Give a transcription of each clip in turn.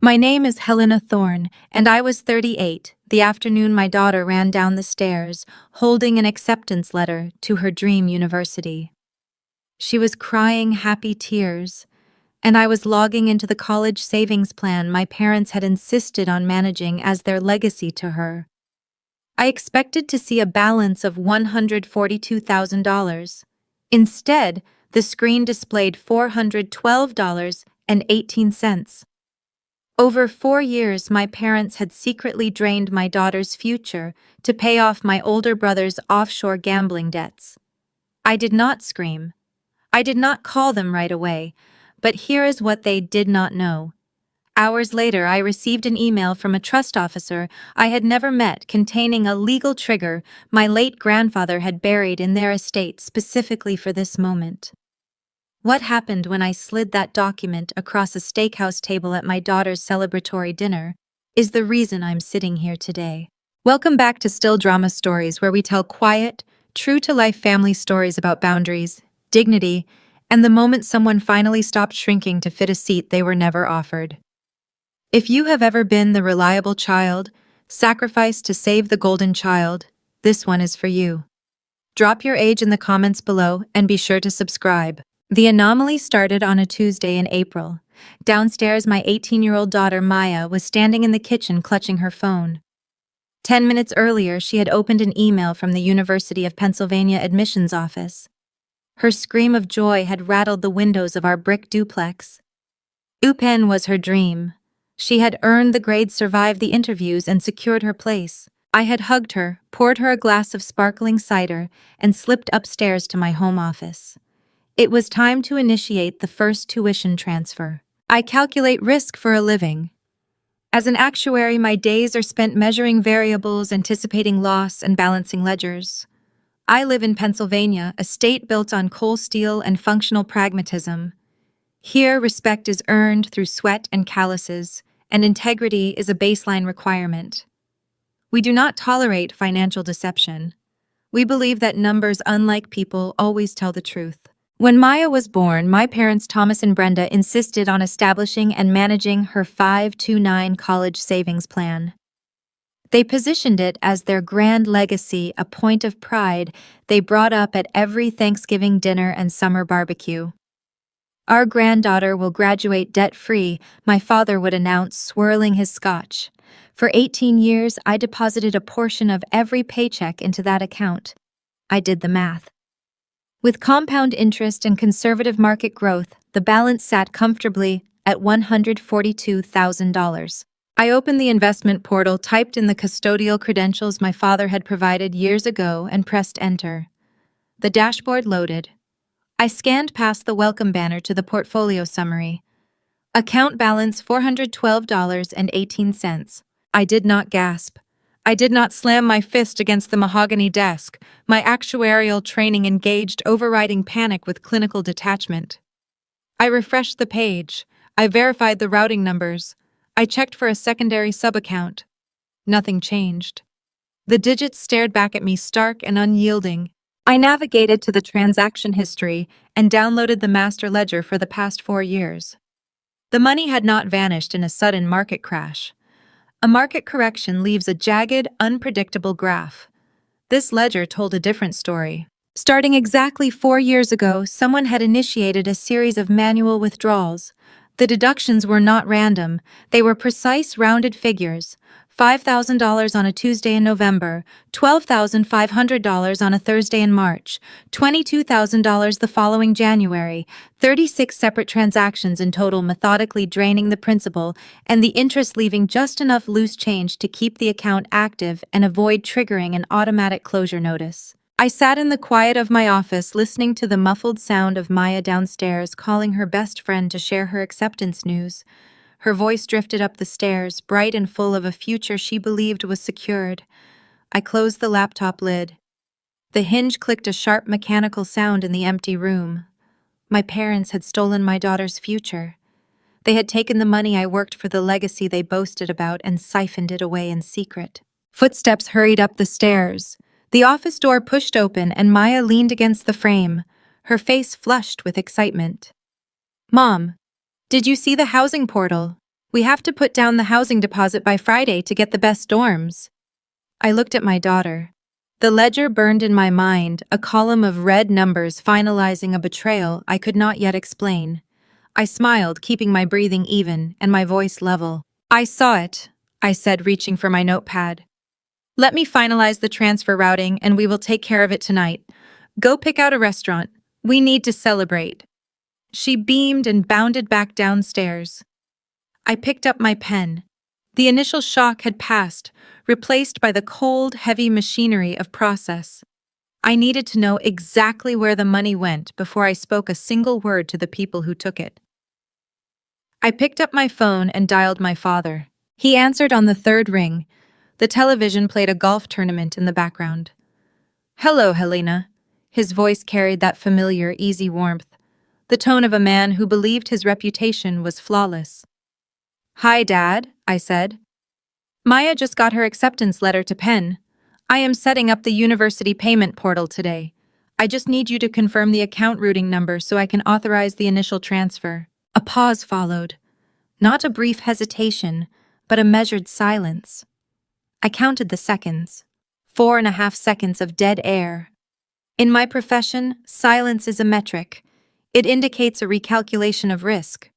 My name is Helena Thorne, and I was 38 the afternoon my daughter ran down the stairs, holding an acceptance letter to her dream university. She was crying happy tears, and I was logging into the college savings plan my parents had insisted on managing as their legacy to her. I expected to see a balance of $142,000. Instead, the screen displayed $412.18. Over 4 years, my parents had secretly drained my daughter's future to pay off my older brother's offshore gambling debts. I did not scream. I did not call them right away, but here is what they did not know. Hours later, I received an email from a trust officer I had never met containing a legal trigger my late grandfather had buried in their estate specifically for this moment. What happened when I slid that document across a steakhouse table at my daughter's celebratory dinner is the reason I'm sitting here today. Welcome back to Still Drama Stories, where we tell quiet, true-to-life family stories about boundaries, dignity, and the moment someone finally stopped shrinking to fit a seat they were never offered. If you have ever been the reliable child, sacrificed to save the golden child, this one is for you. Drop your age in the comments below and be sure to subscribe. The anomaly started on a Tuesday in April. Downstairs, my 18-year-old daughter Maya was standing in the kitchen clutching her phone. 10 minutes earlier, she had opened an email from the University of Pennsylvania admissions office. Her scream of joy had rattled the windows of our brick duplex. UPenn was her dream. She had earned the grades, survived the interviews, and secured her place. I had hugged her, poured her a glass of sparkling cider, and slipped upstairs to my home office. It was time to initiate the first tuition transfer. I calculate risk for a living. As an actuary, my days are spent measuring variables, anticipating loss, and balancing ledgers. I live in Pennsylvania, a state built on coal steel and functional pragmatism. Here, respect is earned through sweat and calluses, and integrity is a baseline requirement. We do not tolerate financial deception. We believe that numbers, unlike people, always tell the truth. When Maya was born, my parents, Thomas and Brenda, insisted on establishing and managing her 529 college savings plan. They positioned it as their grand legacy, a point of pride they brought up at every Thanksgiving dinner and summer barbecue. "Our granddaughter will graduate debt-free," my father would announce, swirling his scotch. For 18 years, I deposited a portion of every paycheck into that account. I did the math. With compound interest and conservative market growth, the balance sat comfortably at $142,000. I opened the investment portal, typed in the custodial credentials my father had provided years ago, and pressed enter. The dashboard loaded. I scanned past the welcome banner to the portfolio summary. Account balance $412.18. I did not gasp. I did not slam my fist against the mahogany desk, my actuarial training engaged, overriding panic with clinical detachment. I refreshed the page. I verified the routing numbers. I checked for a secondary subaccount. Nothing changed. The digits stared back at me, stark and unyielding. I navigated to the transaction history and downloaded the master ledger for the past 4 years. The money had not vanished in a sudden market crash. A market correction leaves a jagged, unpredictable graph. This ledger told a different story. Starting exactly 4 years ago, someone had initiated a series of manual withdrawals. The deductions were not random. They were precise, rounded figures. $5,000 on a Tuesday in November, $12,500 on a Thursday in March, $22,000 the following January, 36 separate transactions in total, methodically draining the principal and the interest, leaving just enough loose change to keep the account active and avoid triggering an automatic closure notice. I sat in the quiet of my office, listening to the muffled sound of Maya downstairs calling her best friend to share her acceptance news. Her voice drifted up the stairs, bright and full of a future she believed was secured. I closed the laptop lid. The hinge clicked, a sharp mechanical sound in the empty room. My parents had stolen my daughter's future. They had taken the money I worked for, the legacy they boasted about, and siphoned it away in secret. Footsteps hurried up the stairs. The office door pushed open and Maya leaned against the frame, her face flushed with excitement. "Mom, did you see the housing portal? We have to put down the housing deposit by Friday to get the best dorms. I looked at my daughter. The ledger burned in my mind, a column of red numbers finalizing a betrayal I could not yet explain. I smiled, keeping my breathing even and my voice level. I saw it, I said, reaching for my notepad. Let me finalize the transfer routing and we will take care of it tonight. Go pick out a restaurant. We need to celebrate. She beamed and bounded back downstairs. I picked up my pen. The initial shock had passed, replaced by the cold, heavy machinery of process. I needed to know exactly where the money went before I spoke a single word to the people who took it. I picked up my phone and dialed my father. He answered on the third ring. The television played a golf tournament in the background. Hello, Helena. His voice carried that familiar, easy warmth, the tone of a man who believed his reputation was flawless. Hi, Dad, I said. Maya just got her acceptance letter to Penn. I am setting up the university payment portal today. I just need you to confirm the account routing number so I can authorize the initial transfer. A pause followed. Not a brief hesitation, but a measured silence. I counted the seconds. 4.5 seconds of dead air. In my profession, silence is a metric. It indicates a recalculation of risk.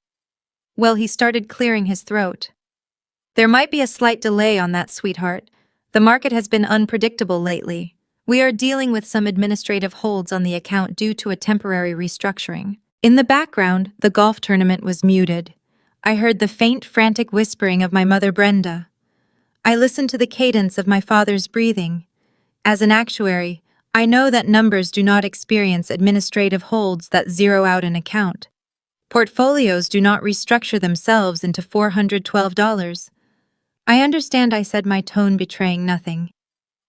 Well, he started clearing his throat. There might be a slight delay on that, sweetheart. The market has been unpredictable lately. We are dealing with some administrative holds on the account due to a temporary restructuring. In the background, the golf tournament was muted. I heard the faint, frantic whispering of my mother Brenda. I listened to the cadence of my father's breathing. As an actuary, I know that numbers do not experience administrative holds that zero out an account. Portfolios do not restructure themselves into $412. I understand, I said, my tone betraying nothing.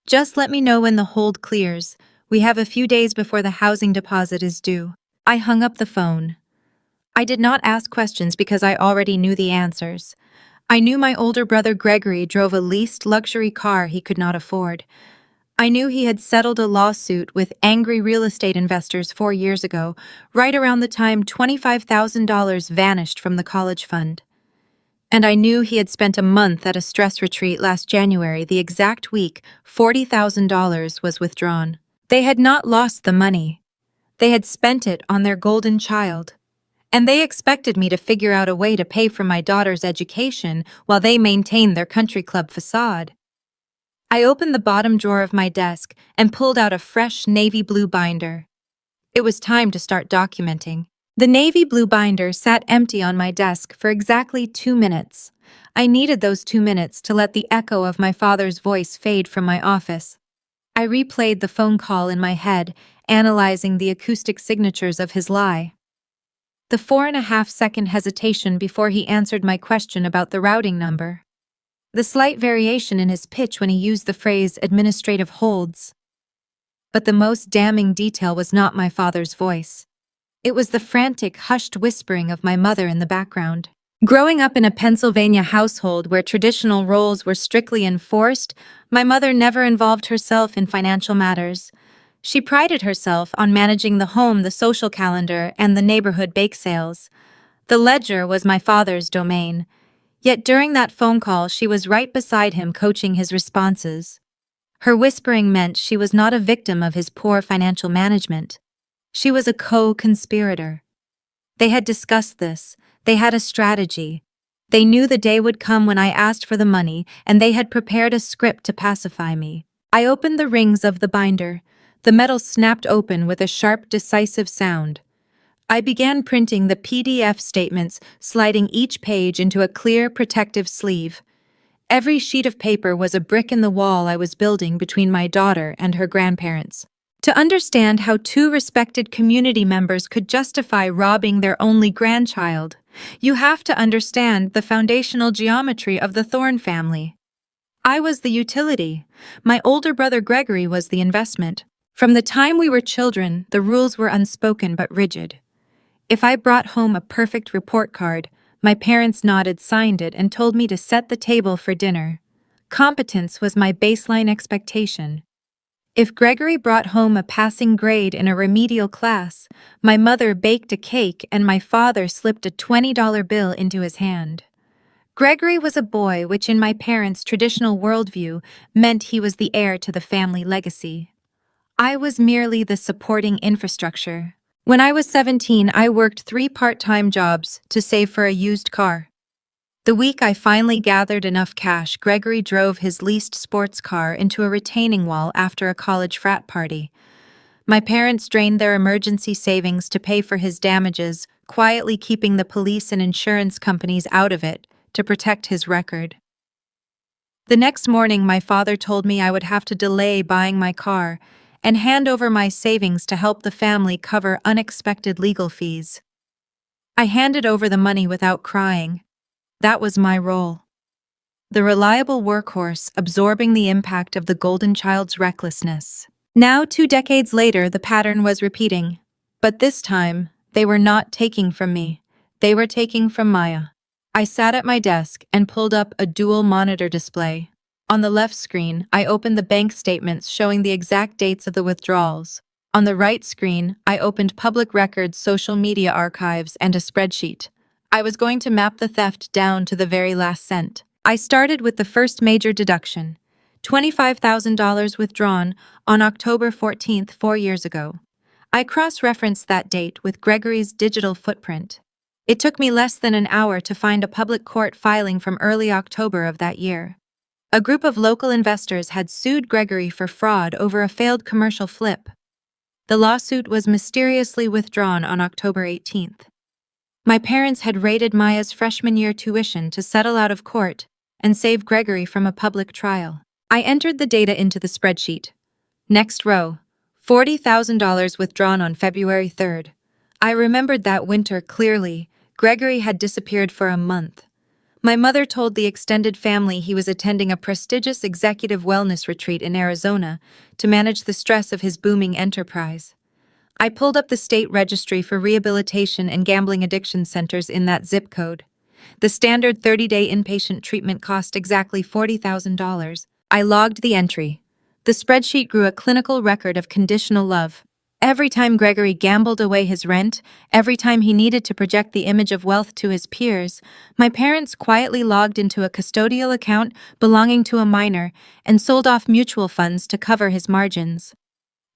Just let me know when the hold clears. We have a few days before the housing deposit is due. I hung up the phone. I did not ask questions because I already knew the answers. I knew my older brother Gregory drove a leased luxury car he could not afford. I knew he had settled a lawsuit with angry real estate investors 4 years ago, right around the time $25,000 vanished from the college fund. And I knew he had spent a month at a stress retreat last January, the exact week $40,000 was withdrawn. They had not lost the money. They had spent it on their golden child. And they expected me to figure out a way to pay for my daughter's education while they maintained their country club facade. I opened the bottom drawer of my desk and pulled out a fresh navy blue binder. It was time to start documenting. The navy blue binder sat empty on my desk for exactly 2 minutes. I needed those 2 minutes to let the echo of my father's voice fade from my office. I replayed the phone call in my head, analyzing the acoustic signatures of his lie. The 4.5-second hesitation before he answered my question about the routing number. The slight variation in his pitch when he used the phrase administrative holds. But the most damning detail was not my father's voice. It was the frantic, hushed whispering of my mother in the background. Growing up in a Pennsylvania household where traditional roles were strictly enforced, my mother never involved herself in financial matters. She prided herself on managing the home, the social calendar, and the neighborhood bake sales. The ledger was my father's domain. Yet during that phone call, she was right beside him, coaching his responses. Her whispering meant she was not a victim of his poor financial management. She was a co-conspirator. They had discussed this. They had a strategy. They knew the day would come when I asked for the money, and they had prepared a script to pacify me. I opened the rings of the binder. The metal snapped open with a sharp, decisive sound. I began printing the PDF statements, sliding each page into a clear, protective sleeve. Every sheet of paper was a brick in the wall I was building between my daughter and her grandparents. To understand how 2 respected community members could justify robbing their only grandchild, you have to understand the foundational geometry of the Thorne family. I was the utility. My older brother Gregory was the investment. From the time we were children, the rules were unspoken but rigid. If I brought home a perfect report card, my parents nodded, signed it, and told me to set the table for dinner. Competence was my baseline expectation. If Gregory brought home a passing grade in a remedial class, my mother baked a cake and my father slipped a $20 bill into his hand. Gregory was a boy, which in my parents' traditional worldview meant he was the heir to the family legacy. I was merely the supporting infrastructure. When I was 17, I worked 3 part-time jobs to save for a used car. The week I finally gathered enough cash, Gregory drove his leased sports car into a retaining wall after a college frat party. My parents drained their emergency savings to pay for his damages, quietly keeping the police and insurance companies out of it to protect his record. The next morning, my father told me I would have to delay buying my car and hand over my savings to help the family cover unexpected legal fees. I handed over the money without crying. That was my role. The reliable workhorse absorbing the impact of the golden child's recklessness. Now, 2 decades later, the pattern was repeating. But this time, they were not taking from me. They were taking from Maya. I sat at my desk and pulled up a dual monitor display. On the left screen, I opened the bank statements showing the exact dates of the withdrawals. On the right screen, I opened public records, social media archives, and a spreadsheet. I was going to map the theft down to the very last cent. I started with the first major deduction, $25,000 withdrawn on October 14th, 4 years ago. I cross-referenced that date with Gregory's digital footprint. It took me less than an hour to find a public court filing from early October of that year. A group of local investors had sued Gregory for fraud over a failed commercial flip. The lawsuit was mysteriously withdrawn on October 18th. My parents had raided Maya's freshman year tuition to settle out of court and save Gregory from a public trial. I entered the data into the spreadsheet. Next row, $40,000 withdrawn on February 3rd. I remembered that winter clearly. Gregory had disappeared for a month. My mother told the extended family he was attending a prestigious executive wellness retreat in Arizona to manage the stress of his booming enterprise. I pulled up the state registry for rehabilitation and gambling addiction centers in that zip code. The standard 30-day inpatient treatment cost exactly $40,000. I logged the entry. The spreadsheet grew a clinical record of conditional love. Every time Gregory gambled away his rent, every time he needed to project the image of wealth to his peers, my parents quietly logged into a custodial account belonging to a minor and sold off mutual funds to cover his margins.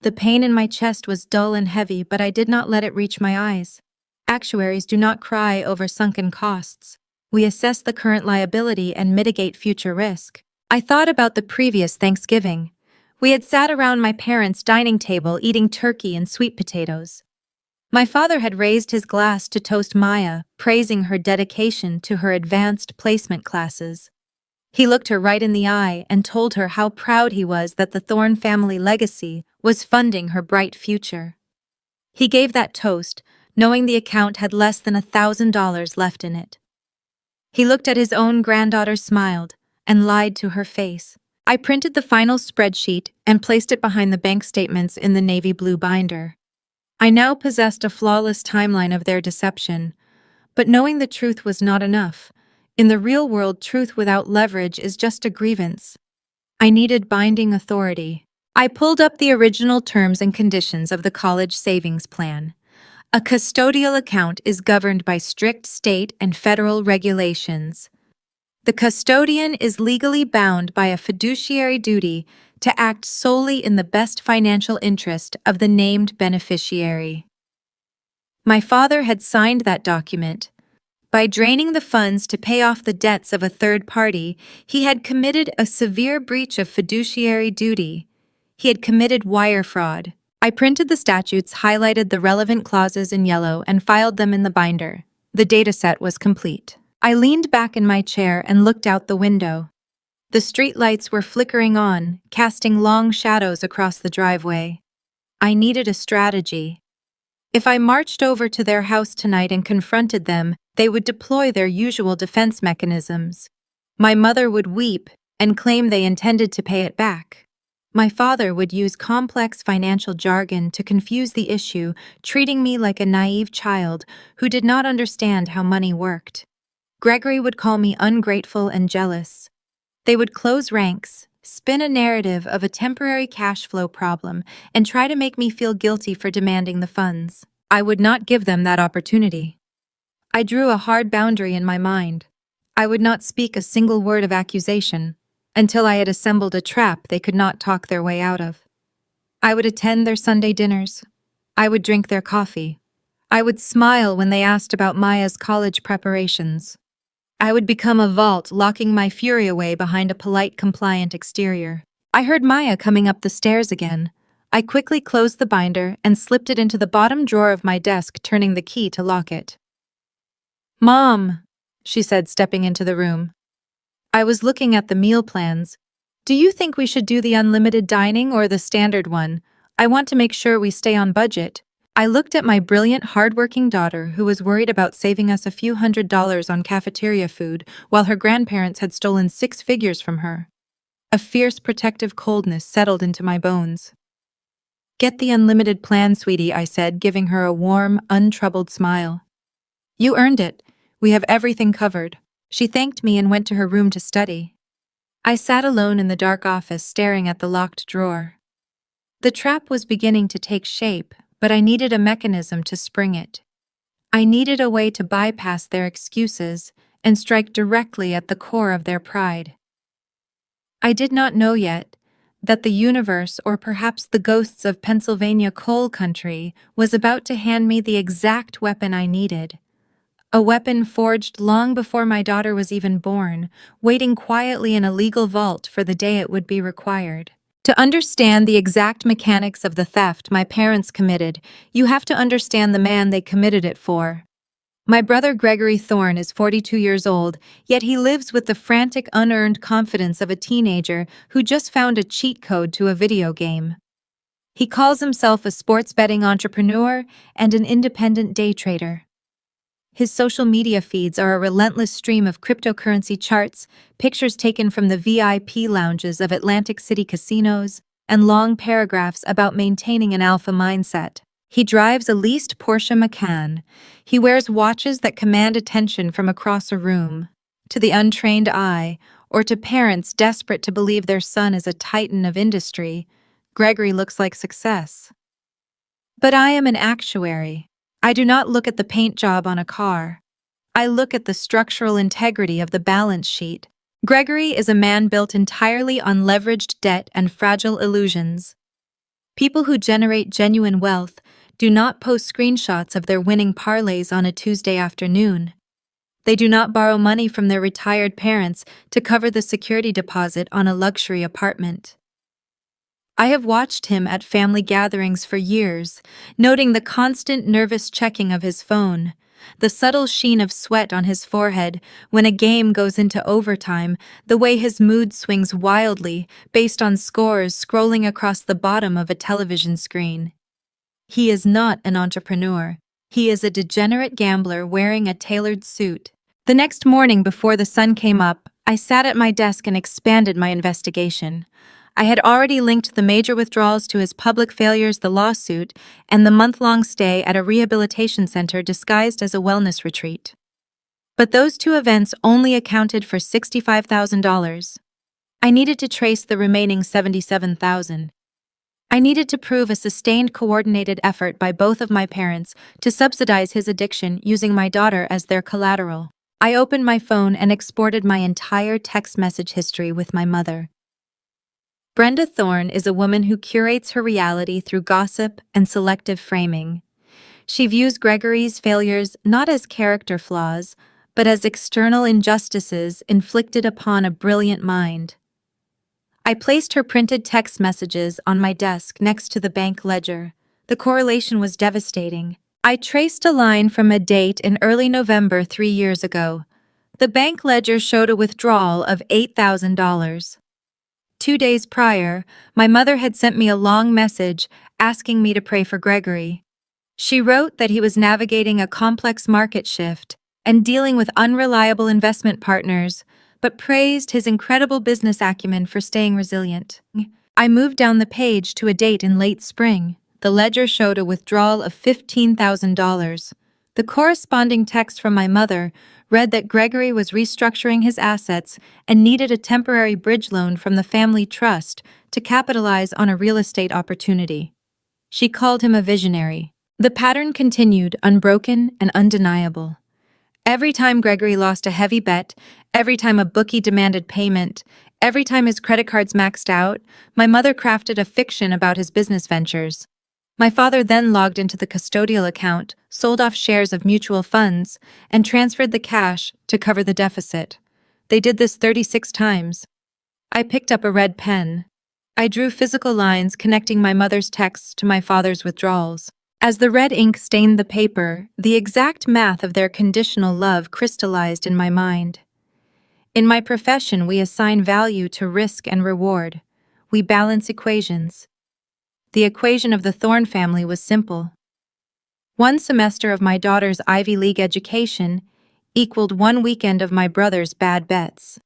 The pain in my chest was dull and heavy, but I did not let it reach my eyes. Actuaries do not cry over sunken costs. We assess the current liability and mitigate future risk. I thought about the previous Thanksgiving. We had sat around my parents' dining table eating turkey and sweet potatoes. My father had raised his glass to toast Maya, praising her dedication to her advanced placement classes. He looked her right in the eye and told her how proud he was that the Thorne family legacy was funding her bright future. He gave that toast, knowing the account had less than $1,000 left in it. He looked at his own granddaughter, smiled, and lied to her face. I printed the final spreadsheet and placed it behind the bank statements in the navy blue binder. I now possessed a flawless timeline of their deception, but knowing the truth was not enough. In the real world, truth without leverage is just a grievance. I needed binding authority. I pulled up the original terms and conditions of the college savings plan. A custodial account is governed by strict state and federal regulations. The custodian is legally bound by a fiduciary duty to act solely in the best financial interest of the named beneficiary. My father had signed that document. By draining the funds to pay off the debts of a third party, he had committed a severe breach of fiduciary duty. He had committed wire fraud. I printed the statutes, highlighted the relevant clauses in yellow, and filed them in the binder. The dataset was complete. I leaned back in my chair and looked out the window. The street lights were flickering on, casting long shadows across the driveway. I needed a strategy. If I marched over to their house tonight and confronted them, they would deploy their usual defense mechanisms. My mother would weep and claim they intended to pay it back. My father would use complex financial jargon to confuse the issue, treating me like a naive child who did not understand how money worked. Gregory would call me ungrateful and jealous. They would close ranks, spin a narrative of a temporary cash flow problem, and try to make me feel guilty for demanding the funds. I would not give them that opportunity. I drew a hard boundary in my mind. I would not speak a single word of accusation until I had assembled a trap they could not talk their way out of. I would attend their Sunday dinners. I would drink their coffee. I would smile when they asked about Maya's college preparations. I would become a vault, locking my fury away behind a polite, compliant exterior. I heard Maya coming up the stairs again. I quickly closed the binder and slipped it into the bottom drawer of my desk, turning the key to lock it. "Mom," she said, stepping into the room. I was looking at the meal plans. "Do you think we should do the unlimited dining or the standard one? I want to make sure we stay on budget." I looked at my brilliant, hardworking daughter who was worried about saving us a few $100s on cafeteria food while her grandparents had stolen 6 figures from her. A fierce, protective coldness settled into my bones. "Get the unlimited plan, sweetie," I said, giving her a warm, untroubled smile. "You earned it. We have everything covered." She thanked me and went to her room to study. I sat alone in the dark office, staring at the locked drawer. The trap was beginning to take shape, but I needed a mechanism to spring it. I needed a way to bypass their excuses and strike directly at the core of their pride. I did not know yet that the universe, or perhaps the ghosts of Pennsylvania coal country, was about to hand me the exact weapon I needed. A weapon forged long before my daughter was even born, waiting quietly in a legal vault for the day it would be required. To understand the exact mechanics of the theft my parents committed, you have to understand the man they committed it for. My brother Gregory Thorne is 42 years old, yet he lives with the frantic, unearned confidence of a teenager who just found a cheat code to a video game. He calls himself a sports betting entrepreneur and an independent day trader. His social media feeds are a relentless stream of cryptocurrency charts, pictures taken from the VIP lounges of Atlantic City casinos, and long paragraphs about maintaining an alpha mindset. He drives a leased Porsche Macan. He wears watches that command attention from across a room. To the untrained eye, or to parents desperate to believe their son is a titan of industry, Gregory looks like success. But I am an actuary. I do not look at the paint job on a car. I look at the structural integrity of the balance sheet. Gregory is a man built entirely on leveraged debt and fragile illusions. People who generate genuine wealth do not post screenshots of their winning parlays on a Tuesday afternoon. They do not borrow money from their retired parents to cover the security deposit on a luxury apartment. I have watched him at family gatherings for years, noting the constant nervous checking of his phone, the subtle sheen of sweat on his forehead when a game goes into overtime, the way his mood swings wildly based on scores scrolling across the bottom of a television screen. He is not an entrepreneur. He is a degenerate gambler wearing a tailored suit. The next morning before the sun came up, I sat at my desk and expanded my investigation. I had already linked the major withdrawals to his public failures, the lawsuit, and the month-long stay at a rehabilitation center disguised as a wellness retreat. But those 2 events only accounted for $65,000. I needed to trace the remaining $77,000. I needed to prove a sustained, coordinated effort by both of my parents to subsidize his addiction using my daughter as their collateral. I opened my phone and exported my entire text message history with my mother. Brenda Thorne is a woman who curates her reality through gossip and selective framing. She views Gregory's failures not as character flaws, but as external injustices inflicted upon a brilliant mind. I placed her printed text messages on my desk next to the bank ledger. The correlation was devastating. I traced a line from a date in early November 3 years ago. The bank ledger showed a withdrawal of $8,000. 2 days prior, my mother had sent me a long message asking me to pray for Gregory. She wrote that he was navigating a complex market shift and dealing with unreliable investment partners, but praised his incredible business acumen for staying resilient. I moved down the page to a date in late spring. The ledger showed a withdrawal of $15,000. The corresponding text from my mother read that Gregory was restructuring his assets and needed a temporary bridge loan from the family trust to capitalize on a real estate opportunity. She called him a visionary. The pattern continued, unbroken and undeniable. Every time Gregory lost a heavy bet, every time a bookie demanded payment, every time his credit cards maxed out, my mother crafted a fiction about his business ventures. My father then logged into the custodial account, sold off shares of mutual funds, and transferred the cash to cover the deficit. They did this 36 times. I picked up a red pen. I drew physical lines connecting my mother's texts to my father's withdrawals. As the red ink stained the paper, the exact math of their conditional love crystallized in my mind. In my profession, we assign value to risk and reward. We balance equations. The equation of the Thorne family was simple. One semester of my daughter's Ivy League education equaled one weekend of my brother's bad bets.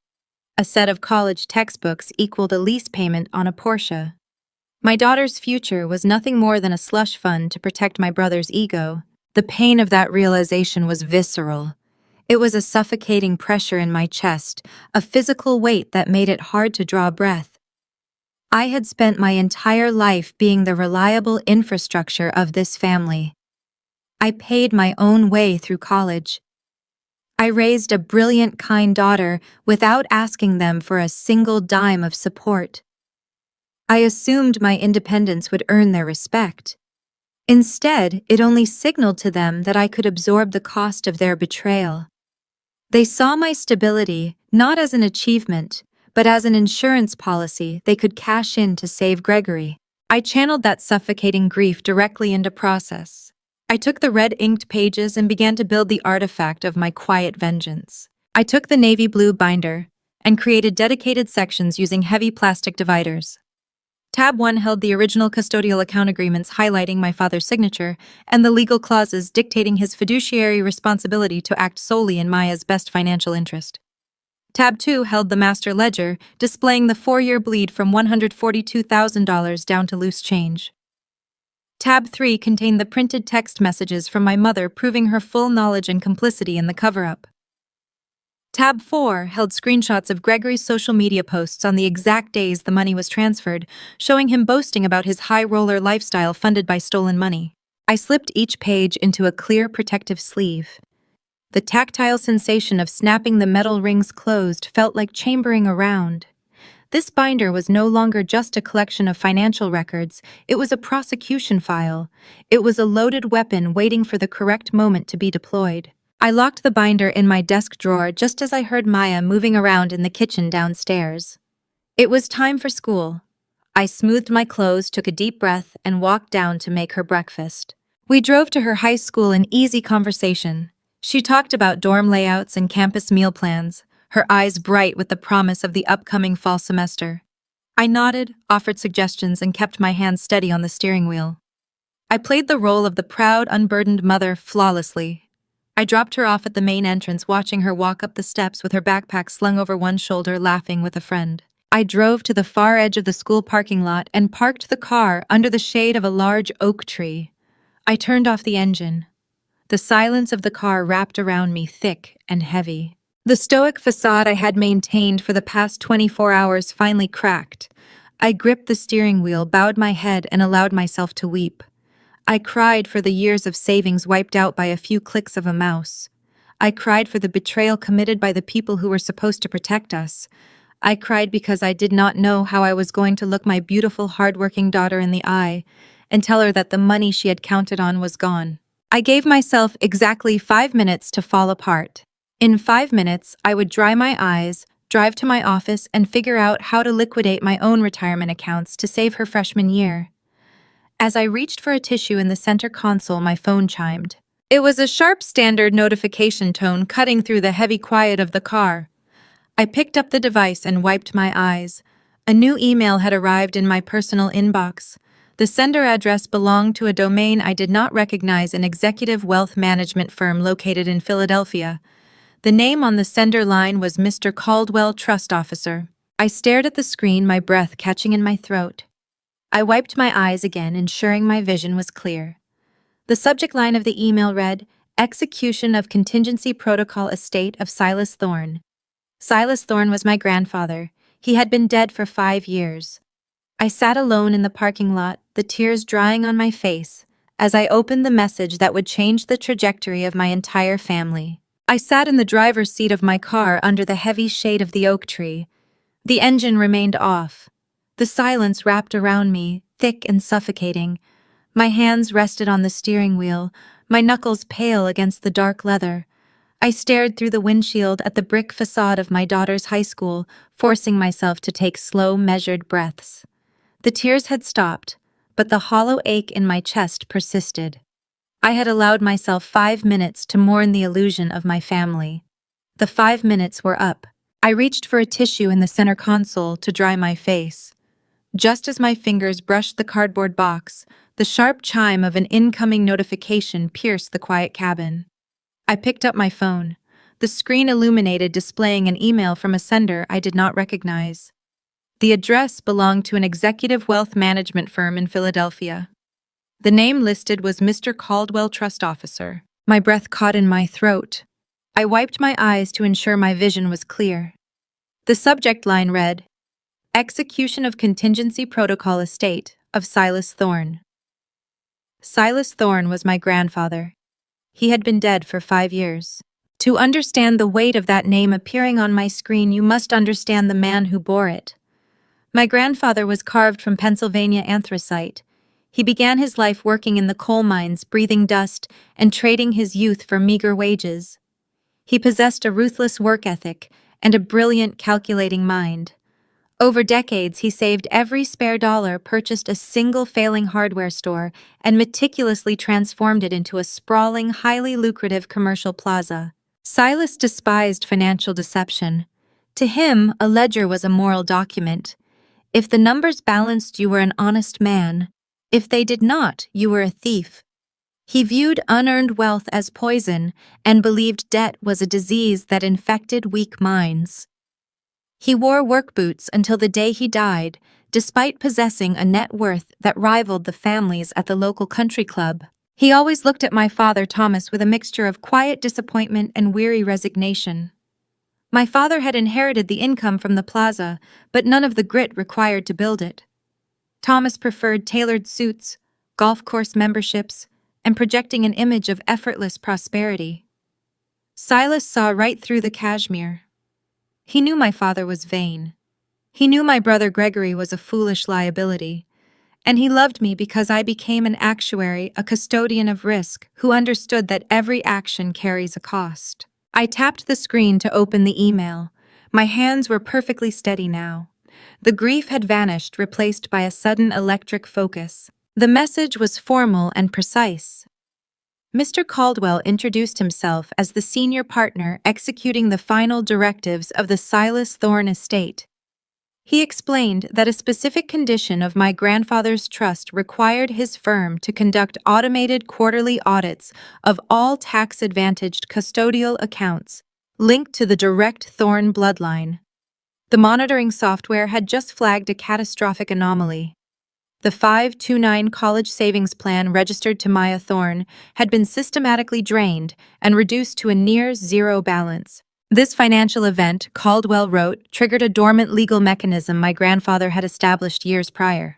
A set of college textbooks equaled a lease payment on a Porsche. My daughter's future was nothing more than a slush fund to protect my brother's ego. The pain of that realization was visceral. It was a suffocating pressure in my chest, a physical weight that made it hard to draw breath. I had spent my entire life being the reliable infrastructure of this family. I paid my own way through college. I raised a brilliant, kind daughter without asking them for a single dime of support. I assumed my independence would earn their respect. Instead, it only signaled to them that I could absorb the cost of their betrayal. They saw my stability not as an achievement, but as an insurance policy they could cash in to save Gregory. I channeled that suffocating grief directly into process. I took the red-inked pages and began to build the artifact of my quiet vengeance. I took the navy blue binder and created dedicated sections using heavy plastic dividers. Tab 1 held the original custodial account agreements highlighting my father's signature and the legal clauses dictating his fiduciary responsibility to act solely in Maya's best financial interest. Tab 2 held the master ledger, displaying the 4-year bleed from $142,000 down to loose change. Tab 3 contained the printed text messages from my mother proving her full knowledge and complicity in the cover-up. Tab 4 held screenshots of Gregory's social media posts on the exact days the money was transferred, showing him boasting about his high-roller lifestyle funded by stolen money. I slipped each page into a clear protective sleeve. The tactile sensation of snapping the metal rings closed felt like chambering around. This binder was no longer just a collection of financial records, it was a prosecution file. It was a loaded weapon waiting for the correct moment to be deployed. I locked the binder in my desk drawer just as I heard Maya moving around in the kitchen downstairs. It was time for school. I smoothed my clothes, took a deep breath, and walked down to make her breakfast. We drove to her high school in easy conversation. She talked about dorm layouts and campus meal plans, her eyes bright with the promise of the upcoming fall semester. I nodded, offered suggestions, and kept my hands steady on the steering wheel. I played the role of the proud, unburdened mother flawlessly. I dropped her off at the main entrance, watching her walk up the steps with her backpack slung over one shoulder, laughing with a friend. I drove to the far edge of the school parking lot and parked the car under the shade of a large oak tree. I turned off the engine. The silence of the car wrapped around me, thick and heavy. The stoic facade I had maintained for the past 24 hours finally cracked. I gripped the steering wheel, bowed my head, and allowed myself to weep. I cried for the years of savings wiped out by a few clicks of a mouse. I cried for the betrayal committed by the people who were supposed to protect us. I cried because I did not know how I was going to look my beautiful, hardworking daughter in the eye and tell her that the money she had counted on was gone. I gave myself exactly 5 minutes to fall apart. In 5 minutes, I would dry my eyes, drive to my office, and figure out how to liquidate my own retirement accounts to save her freshman year. As I reached for a tissue in the center console, my phone chimed. It was a sharp standard notification tone cutting through the heavy quiet of the car. I picked up the device and wiped my eyes. A new email had arrived in my personal inbox. The sender address belonged to a domain I did not recognize, an executive wealth management firm located in Philadelphia. The name on the sender line was Mr. Caldwell, Trust Officer. I stared at the screen, my breath catching in my throat. I wiped my eyes again, ensuring my vision was clear. The subject line of the email read, Execution of Contingency Protocol Estate of Silas Thorne. Silas Thorne was my grandfather. He had been dead for 5 years. I sat alone in the parking lot, the tears drying on my face, as I opened the message that would change the trajectory of my entire family. I sat in the driver's seat of my car under the heavy shade of the oak tree. The engine remained off. The silence wrapped around me, thick and suffocating. My hands rested on the steering wheel, my knuckles pale against the dark leather. I stared through the windshield at the brick facade of my daughter's high school, forcing myself to take slow, measured breaths. The tears had stopped, but the hollow ache in my chest persisted. I had allowed myself 5 minutes to mourn the illusion of my family. The 5 minutes were up. I reached for a tissue in the center console to dry my face. Just as my fingers brushed the cardboard box, the sharp chime of an incoming notification pierced the quiet cabin. I picked up my phone. The screen illuminated, displaying an email from a sender I did not recognize. The address belonged to an executive wealth management firm in Philadelphia. The name listed was Mr. Caldwell, Trust Officer. My breath caught in my throat. I wiped my eyes to ensure my vision was clear. The subject line read, Execution of Contingency Protocol Estate of Silas Thorne. Silas Thorne was my grandfather. He had been dead for 5 years. To understand the weight of that name appearing on my screen, you must understand the man who bore it. My grandfather was carved from Pennsylvania anthracite. He began his life working in the coal mines, breathing dust, and trading his youth for meager wages. He possessed a ruthless work ethic and a brilliant, calculating mind. Over decades, he saved every spare dollar, purchased a single failing hardware store, and meticulously transformed it into a sprawling, highly lucrative commercial plaza. Silas despised financial deception. To him, a ledger was a moral document. If the numbers balanced, you were an honest man. If they did not, you were a thief. He viewed unearned wealth as poison and believed debt was a disease that infected weak minds. He wore work boots until the day he died, despite possessing a net worth that rivaled the family's at the local country club. He always looked at my father, Thomas, with a mixture of quiet disappointment and weary resignation. My father had inherited the income from the plaza, but none of the grit required to build it. Thomas preferred tailored suits, golf course memberships, and projecting an image of effortless prosperity. Silas saw right through the cashmere. He knew my father was vain. He knew my brother Gregory was a foolish liability. And he loved me because I became an actuary, a custodian of risk, who understood that every action carries a cost. I tapped the screen to open the email. My hands were perfectly steady now. The grief had vanished, replaced by a sudden electric focus. The message was formal and precise. Mr. Caldwell introduced himself as the senior partner executing the final directives of the Silas Thorne estate. He explained that a specific condition of my grandfather's trust required his firm to conduct automated quarterly audits of all tax-advantaged custodial accounts linked to the direct Thorne bloodline. The monitoring software had just flagged a catastrophic anomaly. The 529 college savings plan registered to Maya Thorne had been systematically drained and reduced to a near-zero balance. This financial event, Caldwell wrote, triggered a dormant legal mechanism my grandfather had established years prior.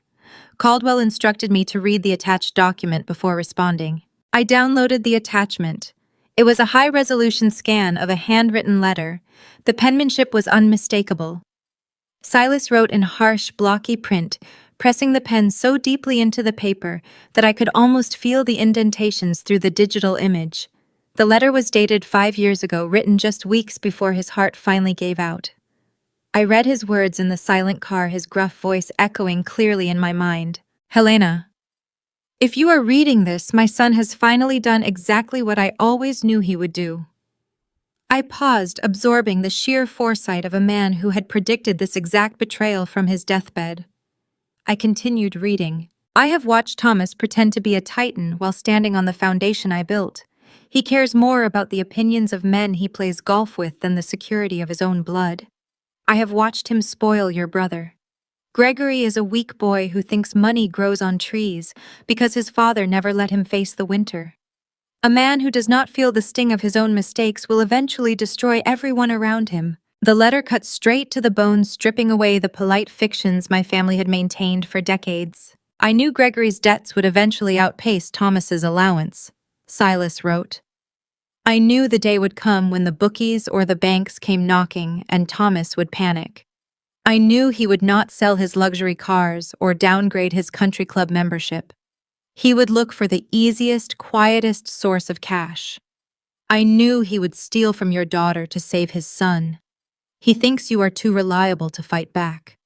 Caldwell instructed me to read the attached document before responding. I downloaded the attachment. It was a high-resolution scan of a handwritten letter. The penmanship was unmistakable. Silas wrote in harsh, blocky print, pressing the pen so deeply into the paper that I could almost feel the indentations through the digital image. The letter was dated 5 years ago, written just weeks before his heart finally gave out. I read his words in the silent car, his gruff voice echoing clearly in my mind. Helena, if you are reading this, my son has finally done exactly what I always knew he would do. I paused, absorbing the sheer foresight of a man who had predicted this exact betrayal from his deathbed. I continued reading. I have watched Thomas pretend to be a titan while standing on the foundation I built. He cares more about the opinions of men he plays golf with than the security of his own blood. I have watched him spoil your brother. Gregory is a weak boy who thinks money grows on trees because his father never let him face the winter. A man who does not feel the sting of his own mistakes will eventually destroy everyone around him. The letter cut straight to the bone, stripping away the polite fictions my family had maintained for decades. I knew Gregory's debts would eventually outpace Thomas's allowance, Silas wrote. I knew the day would come when the bookies or the banks came knocking and Thomas would panic. I knew he would not sell his luxury cars or downgrade his country club membership. He would look for the easiest, quietest source of cash. I knew he would steal from your daughter to save his son. He thinks you are too reliable to fight back.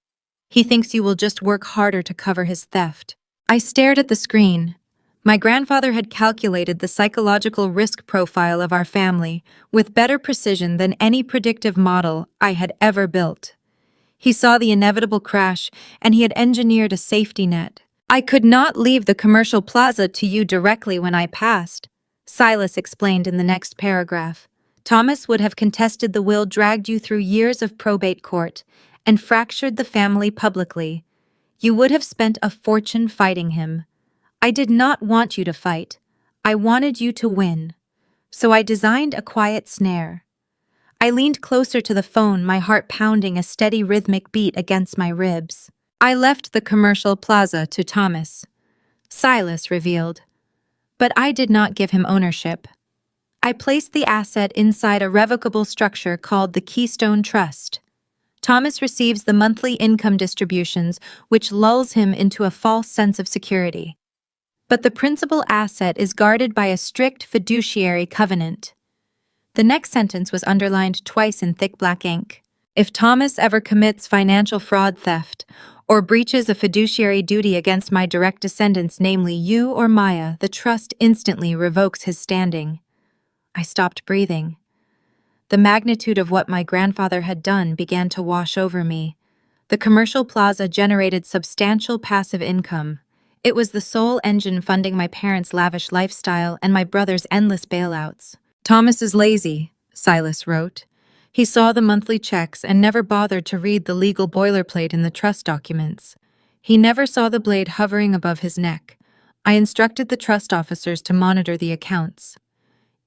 He thinks you will just work harder to cover his theft. I stared at the screen. My grandfather had calculated the psychological risk profile of our family with better precision than any predictive model I had ever built. He saw the inevitable crash, and he had engineered a safety net. I could not leave the commercial plaza to you directly when I passed, Silas explained in the next paragraph. Thomas would have contested the will, dragged you through years of probate court, and fractured the family publicly. You would have spent a fortune fighting him. I did not want you to fight. I wanted you to win. So I designed a quiet snare. I leaned closer to the phone, my heart pounding a steady rhythmic beat against my ribs. I left the commercial plaza to Thomas, Silas revealed. But I did not give him ownership. I placed the asset inside a revocable structure called the Keystone Trust. Thomas receives the monthly income distributions, which lulls him into a false sense of security. But the principal asset is guarded by a strict fiduciary covenant. The next sentence was underlined twice in thick black ink. If Thomas ever commits financial fraud, theft, or breaches a fiduciary duty against my direct descendants, namely you or Maya, the trust instantly revokes his standing. I stopped breathing. The magnitude of what my grandfather had done began to wash over me. The commercial plaza generated substantial passive income. It was the sole engine funding my parents' lavish lifestyle and my brother's endless bailouts. Thomas is lazy, Silas wrote. He saw the monthly checks and never bothered to read the legal boilerplate in the trust documents. He never saw the blade hovering above his neck. I instructed the trust officers to monitor the accounts.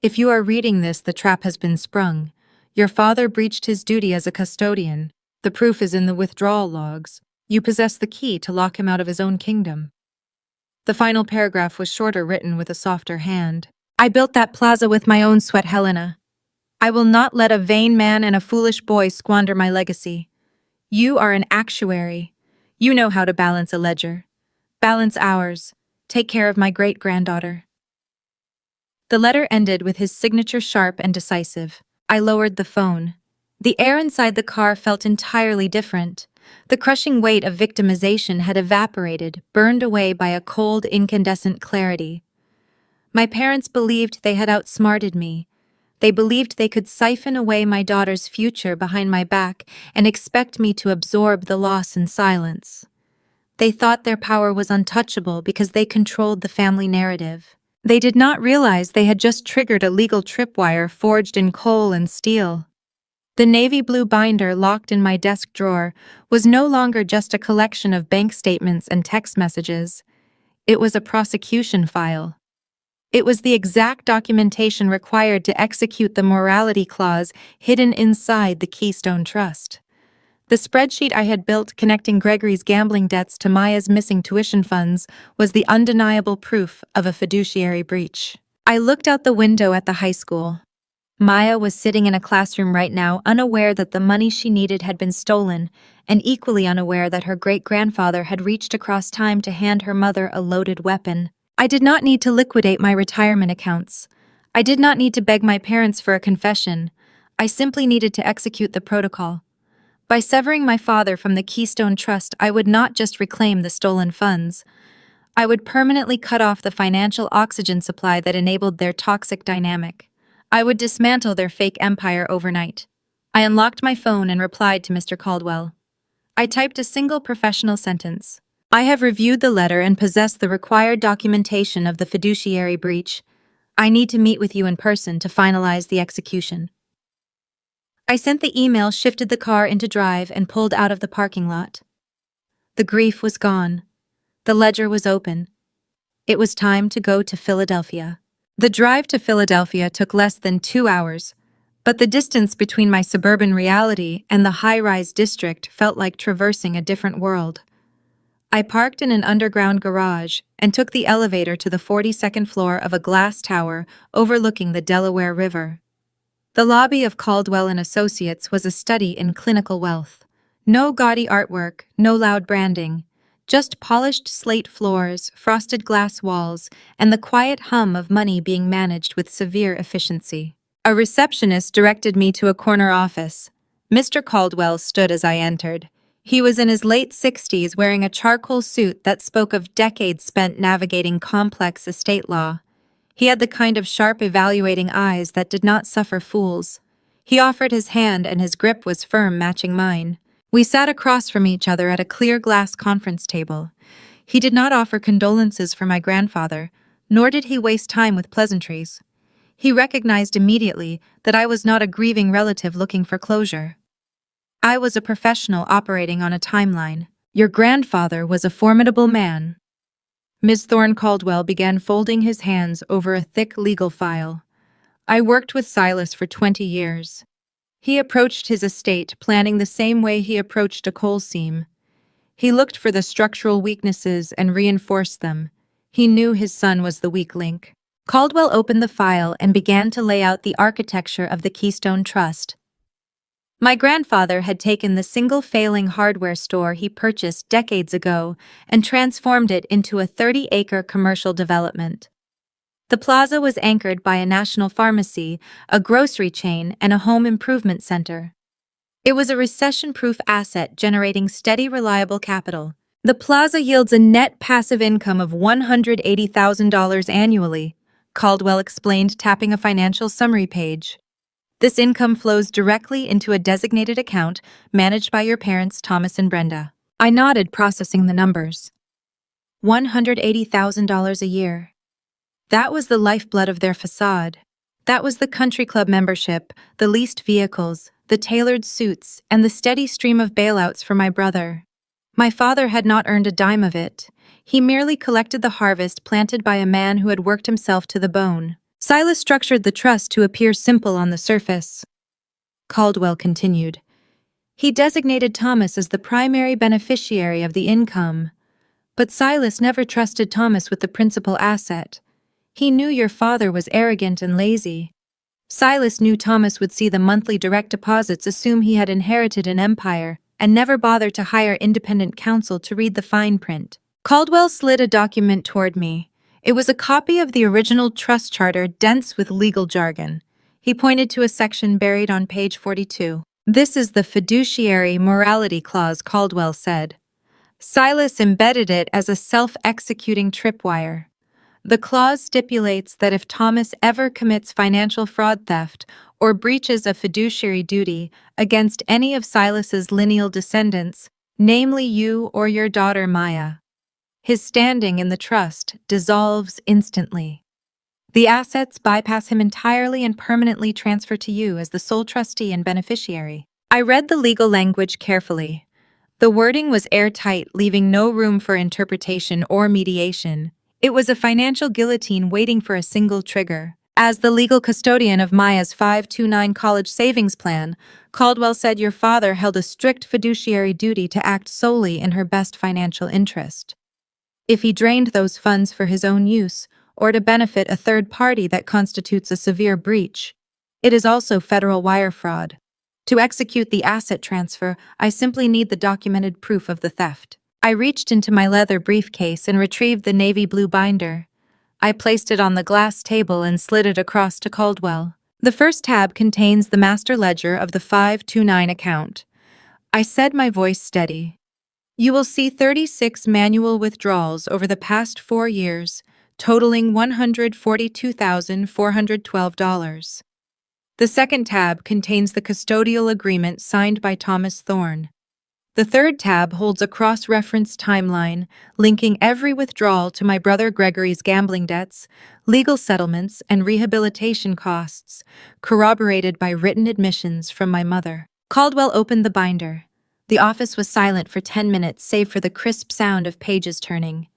If you are reading this, the trap has been sprung. Your father breached his duty as a custodian. The proof is in the withdrawal logs. You possess the key to lock him out of his own kingdom. The final paragraph was shorter, written with a softer hand. I built that plaza with my own sweat, Helena. I will not let a vain man and a foolish boy squander my legacy. You are an actuary. You know how to balance a ledger. Balance ours. Take care of my great-granddaughter. The letter ended with his signature sharp and decisive. I lowered the phone. The air inside the car felt entirely different. The crushing weight of victimization had evaporated, burned away by a cold, incandescent clarity. My parents believed they had outsmarted me. They believed they could siphon away my daughter's future behind my back and expect me to absorb the loss in silence. They thought their power was untouchable because they controlled the family narrative. They did not realize they had just triggered a legal tripwire forged in coal and steel. The navy blue binder locked in my desk drawer was no longer just a collection of bank statements and text messages. It was a prosecution file. It was the exact documentation required to execute the morality clause hidden inside the Keystone Trust. The spreadsheet I had built connecting Gregory's gambling debts to Maya's missing tuition funds was the undeniable proof of a fiduciary breach. I looked out the window at the high school. Maya was sitting in a classroom right now, unaware that the money she needed had been stolen, and equally unaware that her great-grandfather had reached across time to hand her mother a loaded weapon. I did not need to liquidate my retirement accounts. I did not need to beg my parents for a confession. I simply needed to execute the protocol. By severing my father from the Keystone Trust, I would not just reclaim the stolen funds. I would permanently cut off the financial oxygen supply that enabled their toxic dynamic. I would dismantle their fake empire overnight. I unlocked my phone and replied to Mr. Caldwell. I typed a single professional sentence. I have reviewed the letter and possess the required documentation of the fiduciary breach. I need to meet with you in person to finalize the execution. I sent the email, shifted the car into drive, and pulled out of the parking lot. The grief was gone. The ledger was open. It was time to go to Philadelphia. The drive to Philadelphia took less than 2 hours, but the distance between my suburban reality and the high-rise district felt like traversing a different world. I parked in an underground garage and took the elevator to the 42nd floor of a glass tower overlooking the Delaware River. The lobby of Caldwell and Associates was a study in clinical wealth. No gaudy artwork, no loud branding, just polished slate floors, frosted glass walls, and the quiet hum of money being managed with severe efficiency. A receptionist directed me to a corner office. Mr. Caldwell stood as I entered. He was in his late 60s, wearing a charcoal suit that spoke of decades spent navigating complex estate law. He had the kind of sharp, evaluating eyes that did not suffer fools. He offered his hand, and his grip was firm, matching mine. We sat across from each other at a clear glass conference table. He did not offer condolences for my grandfather, nor did he waste time with pleasantries. He recognized immediately that I was not a grieving relative looking for closure. I was a professional operating on a timeline. Your grandfather was a formidable man. Ms. Thorne Caldwell began folding his hands over a thick legal file. I worked with Silas for 20 years. He approached his estate planning the same way he approached a coal seam. He looked for the structural weaknesses and reinforced them. He knew his son was the weak link. Caldwell opened the file and began to lay out the architecture of the Keystone Trust. My grandfather had taken the single failing hardware store he purchased decades ago and transformed it into a 30-acre commercial development. The plaza was anchored by a national pharmacy, a grocery chain, and a home improvement center. It was a recession-proof asset generating steady, reliable capital. The plaza yields a net passive income of $180,000 annually, Caldwell explained, tapping a financial summary page. This income flows directly into a designated account managed by your parents, Thomas and Brenda. I nodded, processing the numbers. $180,000 a year. That was the lifeblood of their facade. That was the country club membership, the leased vehicles, the tailored suits, and the steady stream of bailouts for my brother. My father had not earned a dime of it. He merely collected the harvest planted by a man who had worked himself to the bone. Silas structured the trust to appear simple on the surface. Caldwell continued. He designated Thomas as the primary beneficiary of the income. But Silas never trusted Thomas with the principal asset. He knew your father was arrogant and lazy. Silas knew Thomas would see the monthly direct deposits, assume he had inherited an empire, and never bother to hire independent counsel to read the fine print. Caldwell slid a document toward me. It was a copy of the original trust charter, dense with legal jargon. He pointed to a section buried on page 42. This is the fiduciary morality clause, Caldwell said. Silas embedded it as a self-executing tripwire. The clause stipulates that if Thomas ever commits financial fraud, theft, or breaches a fiduciary duty against any of Silas's lineal descendants, namely you or your daughter Maya, his standing in the trust dissolves instantly. The assets bypass him entirely and permanently transfer to you as the sole trustee and beneficiary. I read the legal language carefully. The wording was airtight, leaving no room for interpretation or mediation. It was a financial guillotine waiting for a single trigger. As the legal custodian of Maya's 529 college savings plan, Caldwell said your father held a strict fiduciary duty to act solely in her best financial interest. If he drained those funds for his own use, or to benefit a third party, that constitutes a severe breach. It is also federal wire fraud. To execute the asset transfer, I simply need the documented proof of the theft. I reached into my leather briefcase and retrieved the navy blue binder. I placed it on the glass table and slid it across to Caldwell. The first tab contains the master ledger of the 529 account. I said, my voice steady. You will see 36 manual withdrawals over the past 4 years, totaling $142,412. The second tab contains the custodial agreement signed by Thomas Thorne. The third tab holds a cross-reference timeline linking every withdrawal to my brother Gregory's gambling debts, legal settlements, and rehabilitation costs, corroborated by written admissions from my mother. Caldwell opened the binder. The office was silent for 10 minutes, save for the crisp sound of pages turning.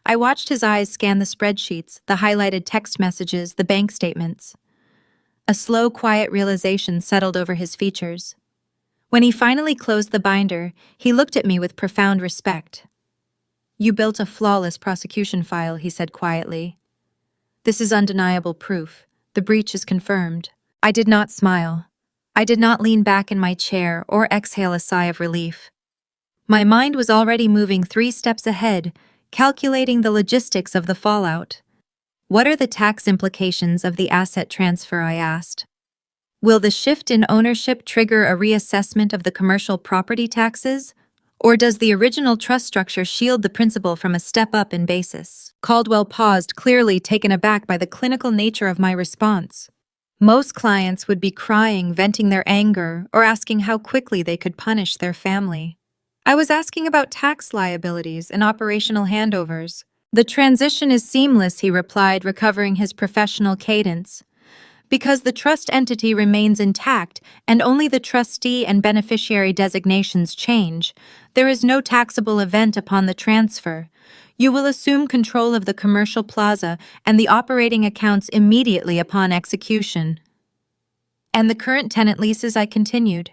I watched his eyes scan the spreadsheets, the highlighted text messages, the bank statements. A slow, quiet realization settled over his features. When he finally closed the binder, he looked at me with profound respect. You built a flawless prosecution file, he said quietly. This is undeniable proof. The breach is confirmed. I did not smile. I did not lean back in my chair or exhale a sigh of relief. My mind was already moving 3 steps ahead, calculating the logistics of the fallout. What are the tax implications of the asset transfer, I asked. Will the shift in ownership trigger a reassessment of the commercial property taxes? Or does the original trust structure shield the principal from a step up in basis? Caldwell paused, clearly taken aback by the clinical nature of my response. Most clients would be crying, venting their anger, or asking how quickly they could punish their family. I was asking about tax liabilities and operational handovers. The transition is seamless, he replied, recovering his professional cadence. Because the trust entity remains intact and only the trustee and beneficiary designations change, there is no taxable event upon the transfer. You will assume control of the commercial plaza and the operating accounts immediately upon execution. And the current tenant leases, I continued.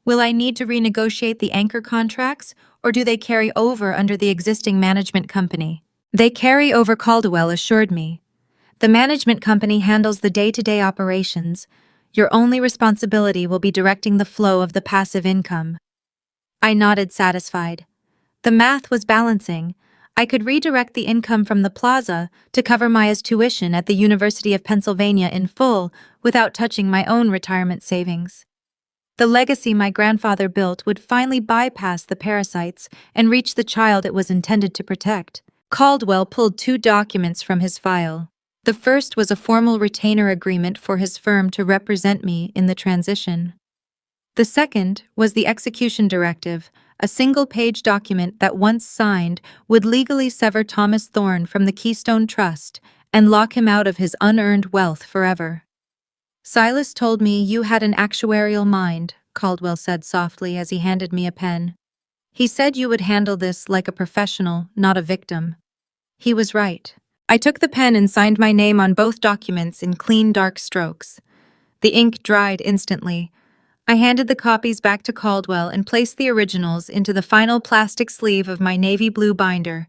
Will I need to renegotiate the anchor contracts, or do they carry over under the existing management company? They carry over, Caldwell assured me. The management company handles the day-to-day operations. Your only responsibility will be directing the flow of the passive income. I nodded, satisfied. The math was balancing. I could redirect the income from the plaza to cover Maya's tuition at the University of Pennsylvania in full without touching my own retirement savings. The legacy my grandfather built would finally bypass the parasites and reach the child it was intended to protect. Caldwell pulled 2 documents from his file. The first was a formal retainer agreement for his firm to represent me in the transition. The second was the execution directive, a single-page document that once signed would legally sever Thomas Thorne from the Keystone Trust and lock him out of his unearned wealth forever. Silas told me you had an actuarial mind, Caldwell said softly as he handed me a pen. He said you would handle this like a professional, not a victim. He was right. I took the pen and signed my name on both documents in clean, dark strokes. The ink dried instantly. I handed the copies back to Caldwell and placed the originals into the final plastic sleeve of my navy blue binder.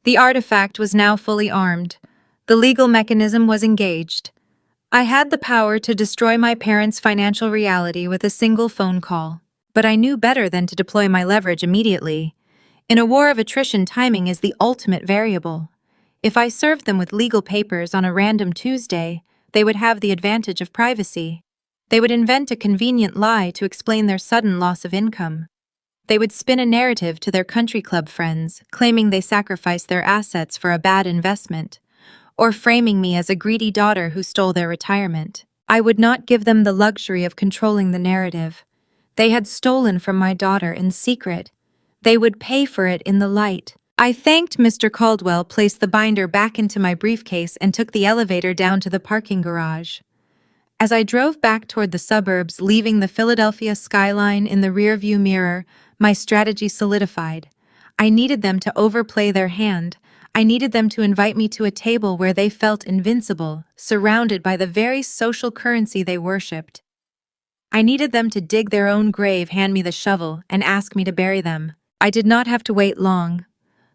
The artifact was now fully armed. The legal mechanism was engaged. I had the power to destroy my parents' financial reality with a single phone call. But I knew better than to deploy my leverage immediately. In a war of attrition, timing is the ultimate variable. If I served them with legal papers on a random Tuesday, they would have the advantage of privacy. They would invent a convenient lie to explain their sudden loss of income. They would spin a narrative to their country club friends, claiming they sacrificed their assets for a bad investment, or framing me as a greedy daughter who stole their retirement. I would not give them the luxury of controlling the narrative. They had stolen from my daughter in secret. They would pay for it in the light. I thanked Mr. Caldwell, placed the binder back into my briefcase, and took the elevator down to the parking garage. As I drove back toward the suburbs, leaving the Philadelphia skyline in the rearview mirror, my strategy solidified. I needed them to overplay their hand. I needed them to invite me to a table where they felt invincible, surrounded by the very social currency they worshipped. I needed them to dig their own grave, hand me the shovel, and ask me to bury them. I did not have to wait long.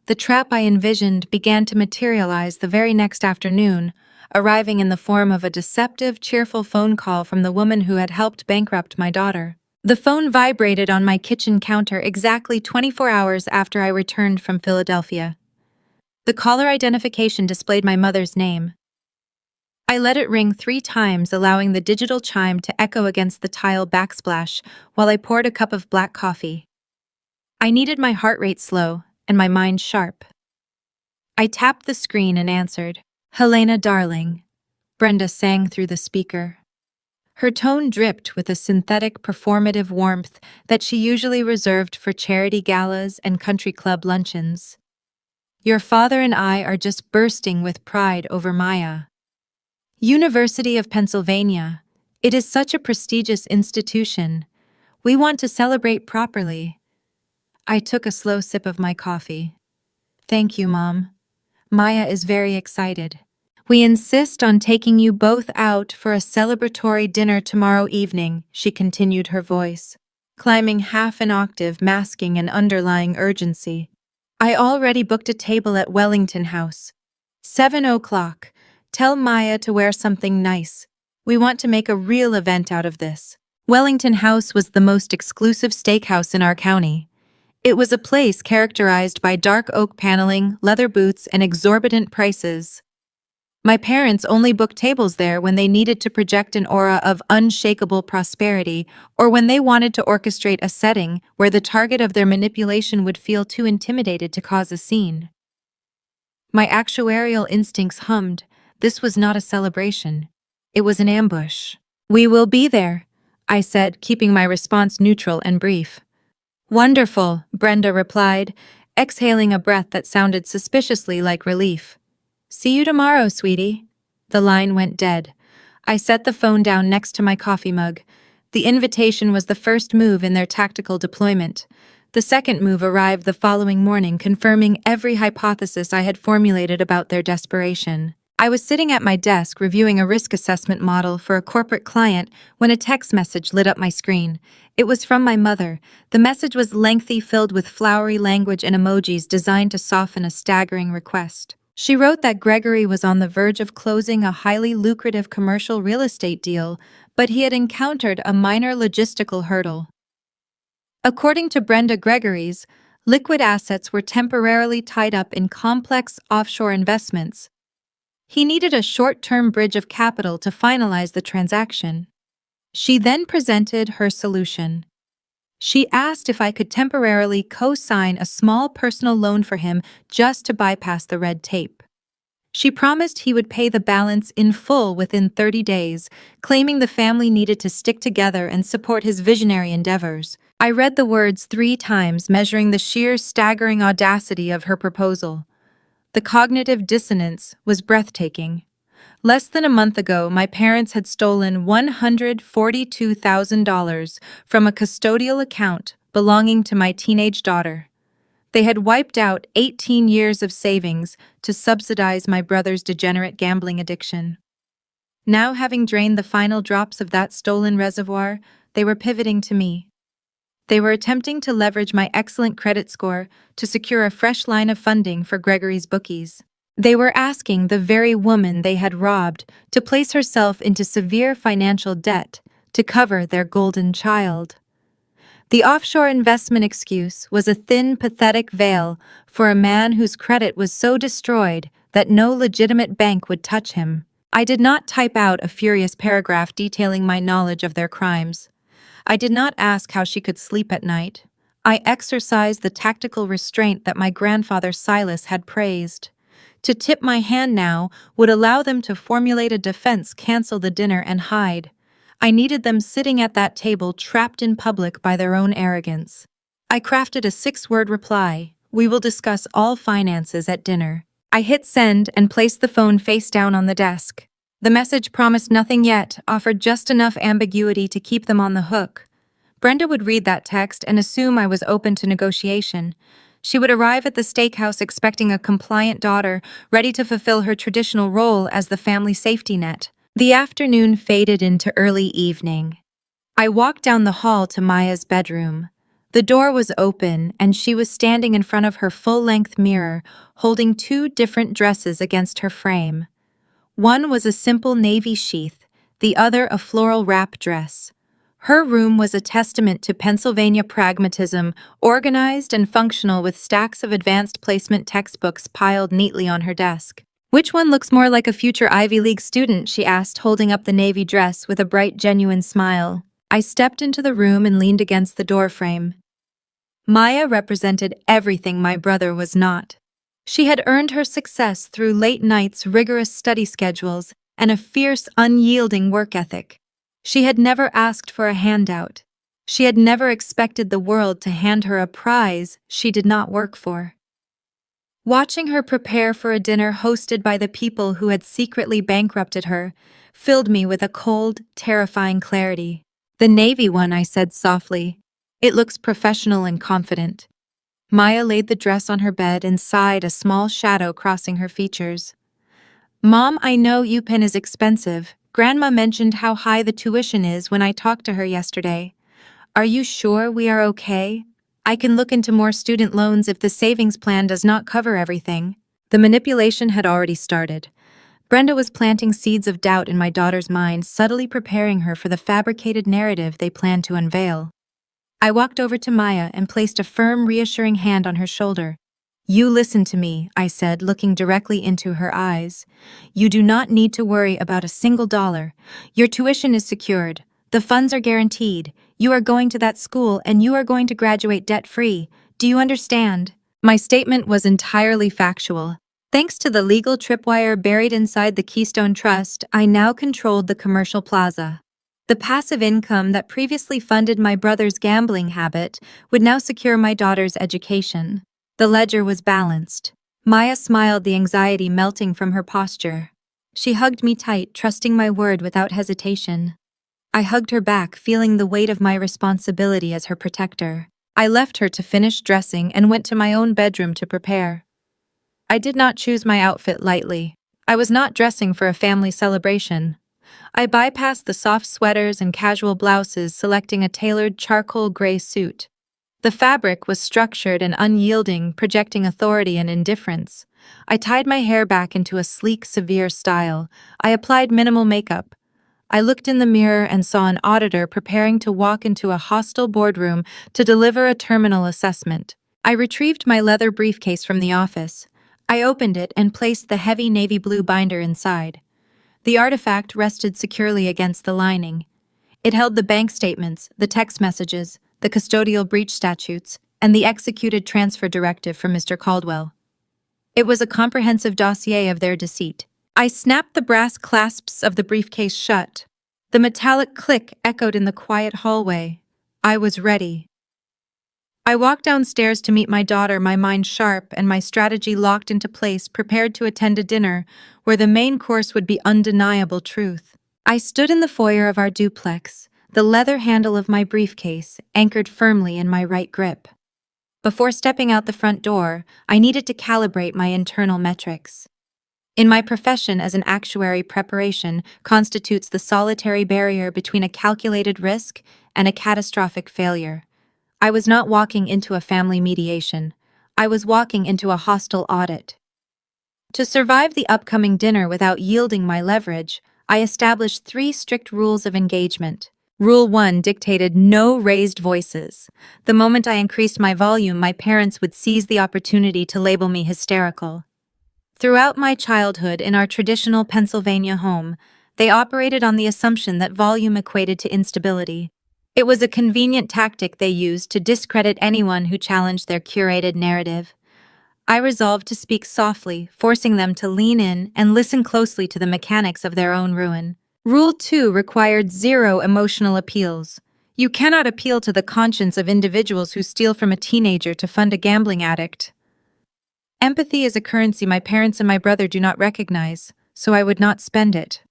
The trap I envisioned began to materialize the very next afternoon, arriving in the form of a deceptive, cheerful phone call from the woman who had helped bankrupt my daughter. The phone vibrated on my kitchen counter exactly 24 hours after I returned from Philadelphia. The caller identification displayed my mother's name. I let it ring 3 times, allowing the digital chime to echo against the tile backsplash while I poured a cup of black coffee. I needed my heart rate slow and my mind sharp. I tapped the screen and answered. "Helena, darling," Brenda sang through the speaker. Her tone dripped with a synthetic, performative warmth that she usually reserved for charity galas and country club luncheons. "Your father and I are just bursting with pride over Maya. University of Pennsylvania. It is such a prestigious institution. We want to celebrate properly." I took a slow sip of my coffee. "Thank you, Mom. Maya is very excited. We insist on taking you both out for a celebratory dinner tomorrow evening," she continued, her voice climbing half an octave, masking an underlying urgency. I already booked a table at Wellington House. 7 o'clock. Tell Maya to wear something nice. We want to make a real event out of this. Wellington House was the most exclusive steakhouse in our county. It was a place characterized by dark oak paneling, leather booths, and exorbitant prices. My parents only booked tables there when they needed to project an aura of unshakable prosperity or when they wanted to orchestrate a setting where the target of their manipulation would feel too intimidated to cause a scene. My actuarial instincts hummed. This was not a celebration. It was an ambush. "We will be there," I said, keeping my response neutral and brief. "Wonderful," Brenda replied, exhaling a breath that sounded suspiciously like relief. "See you tomorrow, sweetie." The line went dead. I set the phone down next to my coffee mug. The invitation was the first move in their tactical deployment. The second move arrived the following morning, confirming every hypothesis I had formulated about their desperation. I was sitting at my desk reviewing a risk assessment model for a corporate client when a text message lit up my screen. It was from my mother. The message was lengthy, filled with flowery language and emojis designed to soften a staggering request. She wrote that Gregory was on the verge of closing a highly lucrative commercial real estate deal, but he had encountered a minor logistical hurdle. According to Brenda Gregory's, liquid assets were temporarily tied up in complex offshore investments. He needed a short-term bridge of capital to finalize the transaction. She then presented her solution. She asked if I could temporarily co-sign a small personal loan for him just to bypass the red tape. She promised he would pay the balance in full within 30 days, claiming the family needed to stick together and support his visionary endeavors. I read the words 3 times, measuring the sheer staggering audacity of her proposal. The cognitive dissonance was breathtaking. Less than a month ago, my parents had stolen $142,000 from a custodial account belonging to my teenage daughter. They had wiped out 18 years of savings to subsidize my brother's degenerate gambling addiction. Now, having drained the final drops of that stolen reservoir, they were pivoting to me. They were attempting to leverage my excellent credit score to secure a fresh line of funding for Gregory's bookies. They were asking the very woman they had robbed to place herself into severe financial debt to cover their golden child. The offshore investment excuse was a thin, pathetic veil for a man whose credit was so destroyed that no legitimate bank would touch him. I did not type out a furious paragraph detailing my knowledge of their crimes. I did not ask how she could sleep at night. I exercised the tactical restraint that my grandfather Silas had praised. To tip my hand now would allow them to formulate a defense, cancel the dinner, and hide. I needed them sitting at that table, trapped in public by their own arrogance. I crafted a 6-word reply: "We will discuss all finances at dinner." I hit send and placed the phone face down on the desk. The message promised nothing yet, offered just enough ambiguity to keep them on the hook. Brenda would read that text and assume I was open to negotiation. She would arrive at the steakhouse expecting a compliant daughter, ready to fulfill her traditional role as the family safety net. The afternoon faded into early evening. I walked down the hall to Maya's bedroom. The door was open, and she was standing in front of her full-length mirror, holding 2 different dresses against her frame. One was a simple navy sheath, the other a floral wrap dress. Her room was a testament to Pennsylvania pragmatism, organized and functional with stacks of advanced placement textbooks piled neatly on her desk. "Which one looks more like a future Ivy League student?" she asked, holding up the navy dress with a bright, genuine smile. I stepped into the room and leaned against the doorframe. Maya represented everything my brother was not. She had earned her success through late nights, rigorous study schedules, and a fierce, unyielding work ethic. She had never asked for a handout. She had never expected the world to hand her a prize she did not work for. Watching her prepare for a dinner hosted by the people who had secretly bankrupted her filled me with a cold, terrifying clarity. "The navy one," I said softly. "It looks professional and confident." Maya laid the dress on her bed and sighed, a small shadow crossing her features. "Mom, I know UPenn is expensive. Grandma mentioned how high the tuition is when I talked to her yesterday. Are you sure we are okay?" I can look into more student loans if the savings plan does not cover everything. The manipulation had already started. Brenda was planting seeds of doubt in my daughter's mind, subtly preparing her for the fabricated narrative they planned to unveil. I walked over to Maya and placed a firm, reassuring hand on her shoulder. "You listen to me," I said, looking directly into her eyes. "You do not need to worry about a single dollar. Your tuition is secured. The funds are guaranteed. You are going to that school and you are going to graduate debt-free. Do you understand?" My statement was entirely factual. Thanks to the legal tripwire buried inside the Keystone Trust, I now controlled the commercial plaza. The passive income that previously funded my brother's gambling habit would now secure my daughter's education. The ledger was balanced. Maya smiled, the anxiety melting from her posture. She hugged me tight, trusting my word without hesitation. I hugged her back, feeling the weight of my responsibility as her protector. I left her to finish dressing and went to my own bedroom to prepare. I did not choose my outfit lightly. I was not dressing for a family celebration. I bypassed the soft sweaters and casual blouses, selecting a tailored charcoal gray suit. The fabric was structured and unyielding, projecting authority and indifference. I tied my hair back into a sleek, severe style. I applied minimal makeup. I looked in the mirror and saw an auditor preparing to walk into a hostile boardroom to deliver a terminal assessment. I retrieved my leather briefcase from the office. I opened it and placed the heavy navy blue binder inside. The artifact rested securely against the lining. It held the bank statements, the text messages, the custodial breach statutes, and the executed transfer directive from Mr. Caldwell. It was a comprehensive dossier of their deceit. I snapped the brass clasps of the briefcase shut. The metallic click echoed in the quiet hallway. I was ready. I walked downstairs to meet my daughter, my mind sharp and my strategy locked into place, prepared to attend a dinner where the main course would be undeniable truth. I stood in the foyer of our duplex, the leather handle of my briefcase anchored firmly in my right grip. Before stepping out the front door, I needed to calibrate my internal metrics. In my profession as an actuary, preparation constitutes the solitary barrier between a calculated risk and a catastrophic failure. I was not walking into a family mediation. I was walking into a hostile audit. To survive the upcoming dinner without yielding my leverage, I established 3 strict rules of engagement. Rule 1 dictated no raised voices. The moment I increased my volume, my parents would seize the opportunity to label me hysterical. Throughout my childhood in our traditional Pennsylvania home, they operated on the assumption that volume equated to instability. It was a convenient tactic they used to discredit anyone who challenged their curated narrative. I resolved to speak softly, forcing them to lean in and listen closely to the mechanics of their own ruin. Rule 2 required 0 emotional appeals. You cannot appeal to the conscience of individuals who steal from a teenager to fund a gambling addict. Empathy is a currency my parents and my brother do not recognize, so I would not spend it.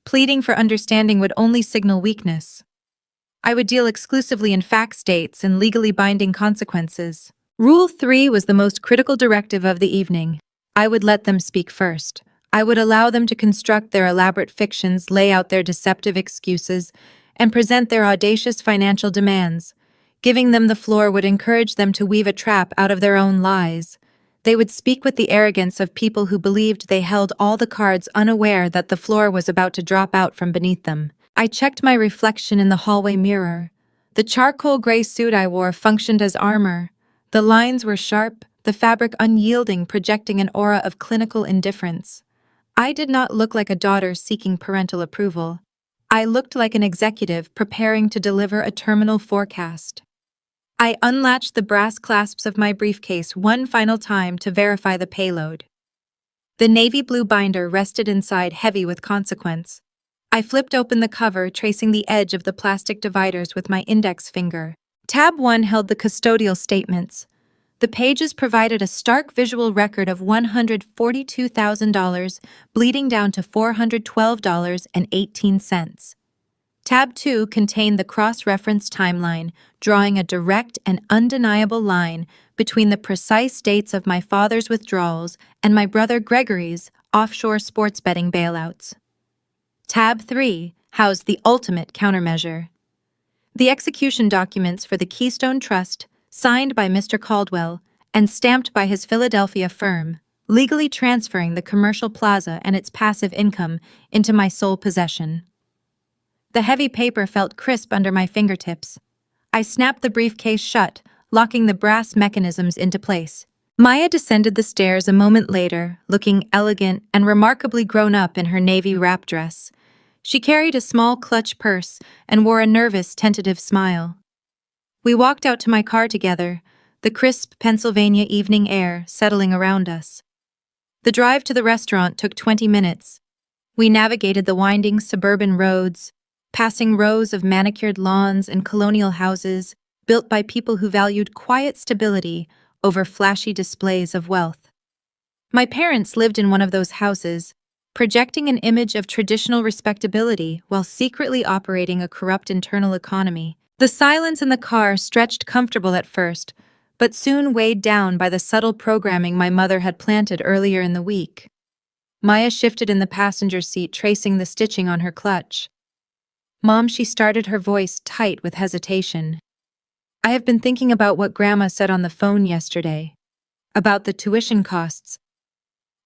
Pleading for understanding would only signal weakness. I would deal exclusively in fact states and legally binding consequences. Rule 3 was the most critical directive of the evening. I would let them speak first. I would allow them to construct their elaborate fictions, lay out their deceptive excuses, and present their audacious financial demands. Giving them the floor would encourage them to weave a trap out of their own lies. They would speak with the arrogance of people who believed they held all the cards, unaware that the floor was about to drop out from beneath them. I checked my reflection in the hallway mirror. The charcoal gray suit I wore functioned as armor. The lines were sharp, the fabric unyielding, projecting an aura of clinical indifference. I did not look like a daughter seeking parental approval. I looked like an executive preparing to deliver a terminal forecast. I unlatched the brass clasps of my briefcase one final time to verify the payload. The navy blue binder rested inside, heavy with consequence. I flipped open the cover, tracing the edge of the plastic dividers with my index finger. Tab 1 held the custodial statements. The pages provided a stark visual record of $142,000, bleeding down to $412.18. Tab 2 contained the cross-reference timeline, drawing a direct and undeniable line between the precise dates of my father's withdrawals and my brother Gregory's offshore sports betting bailouts. Tab 3 housed the ultimate countermeasure. The execution documents for the Keystone Trust signed by Mr. Caldwell, and stamped by his Philadelphia firm, legally transferring the commercial plaza and its passive income into my sole possession. The heavy paper felt crisp under my fingertips. I snapped the briefcase shut, locking the brass mechanisms into place. Maya descended the stairs a moment later, looking elegant and remarkably grown up in her navy wrap dress. She carried a small clutch purse and wore a nervous, tentative smile. We walked out to my car together, the crisp Pennsylvania evening air settling around us. The drive to the restaurant took 20 minutes. We navigated the winding suburban roads, passing rows of manicured lawns and colonial houses built by people who valued quiet stability over flashy displays of wealth. My parents lived in one of those houses, projecting an image of traditional respectability while secretly operating a corrupt internal economy. The silence in the car stretched comfortable at first, but soon weighed down by the subtle programming my mother had planted earlier in the week. Maya shifted in the passenger seat, tracing the stitching on her clutch. "Mom," she started, her voice tight with hesitation. "I have been thinking about what Grandma said on the phone yesterday. About the tuition costs.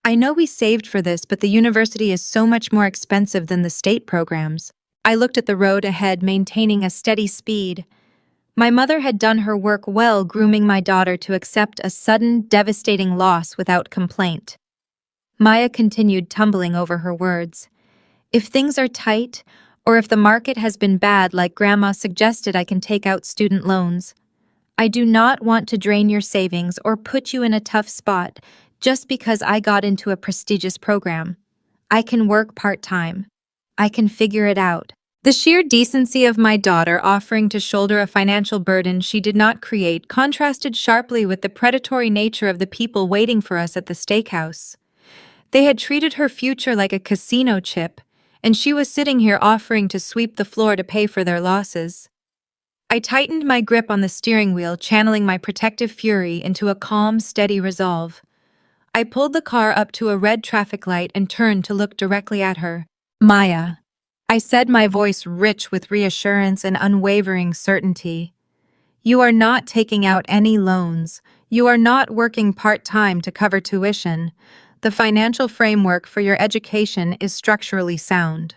I know we saved for this, but the university is so much more expensive than the state programs." I looked at the road ahead, maintaining a steady speed. My mother had done her work well, grooming my daughter to accept a sudden, devastating loss without complaint. Maya continued, tumbling over her words. "If things are tight, or if the market has been bad like Grandma suggested, I can take out student loans. I do not want to drain your savings or put you in a tough spot just because I got into a prestigious program. I can work part-time. I can figure it out." The sheer decency of my daughter offering to shoulder a financial burden she did not create contrasted sharply with the predatory nature of the people waiting for us at the steakhouse. They had treated her future like a casino chip, and she was sitting here offering to sweep the floor to pay for their losses. I tightened my grip on the steering wheel, channeling my protective fury into a calm, steady resolve. I pulled the car up to a red traffic light and turned to look directly at her. "Maya," I said, my voice rich with reassurance and unwavering certainty. "You are not taking out any loans. You are not working part-time to cover tuition. The financial framework for your education is structurally sound."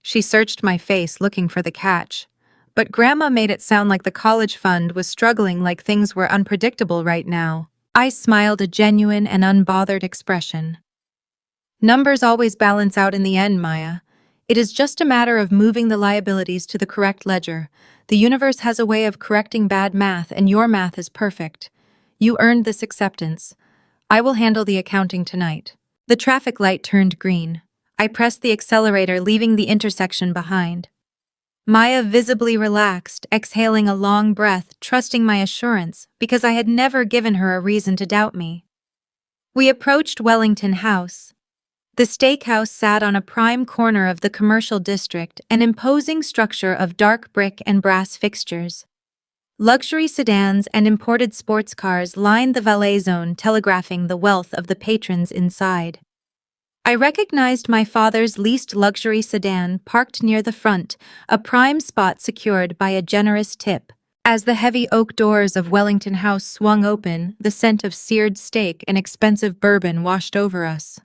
She searched my face, looking for the catch. But Grandma made it sound like the college fund was struggling, like things were unpredictable right now. I smiled, a genuine and unbothered expression. "Numbers always balance out in the end, Maya. It is just a matter of moving the liabilities to the correct ledger. The universe has a way of correcting bad math, and your math is perfect. You earned this acceptance. I will handle the accounting tonight." The traffic light turned green. I pressed the accelerator, leaving the intersection behind. Maya visibly relaxed, exhaling a long breath, trusting my assurance, because I had never given her a reason to doubt me. We approached Wellington House. The steakhouse sat on a prime corner of the commercial district, an imposing structure of dark brick and brass fixtures. Luxury sedans and imported sports cars lined the valet zone, telegraphing the wealth of the patrons inside. I recognized my father's leased luxury sedan parked near the front, a prime spot secured by a generous tip. As the heavy oak doors of Wellington House swung open, the scent of seared steak and expensive bourbon washed over us.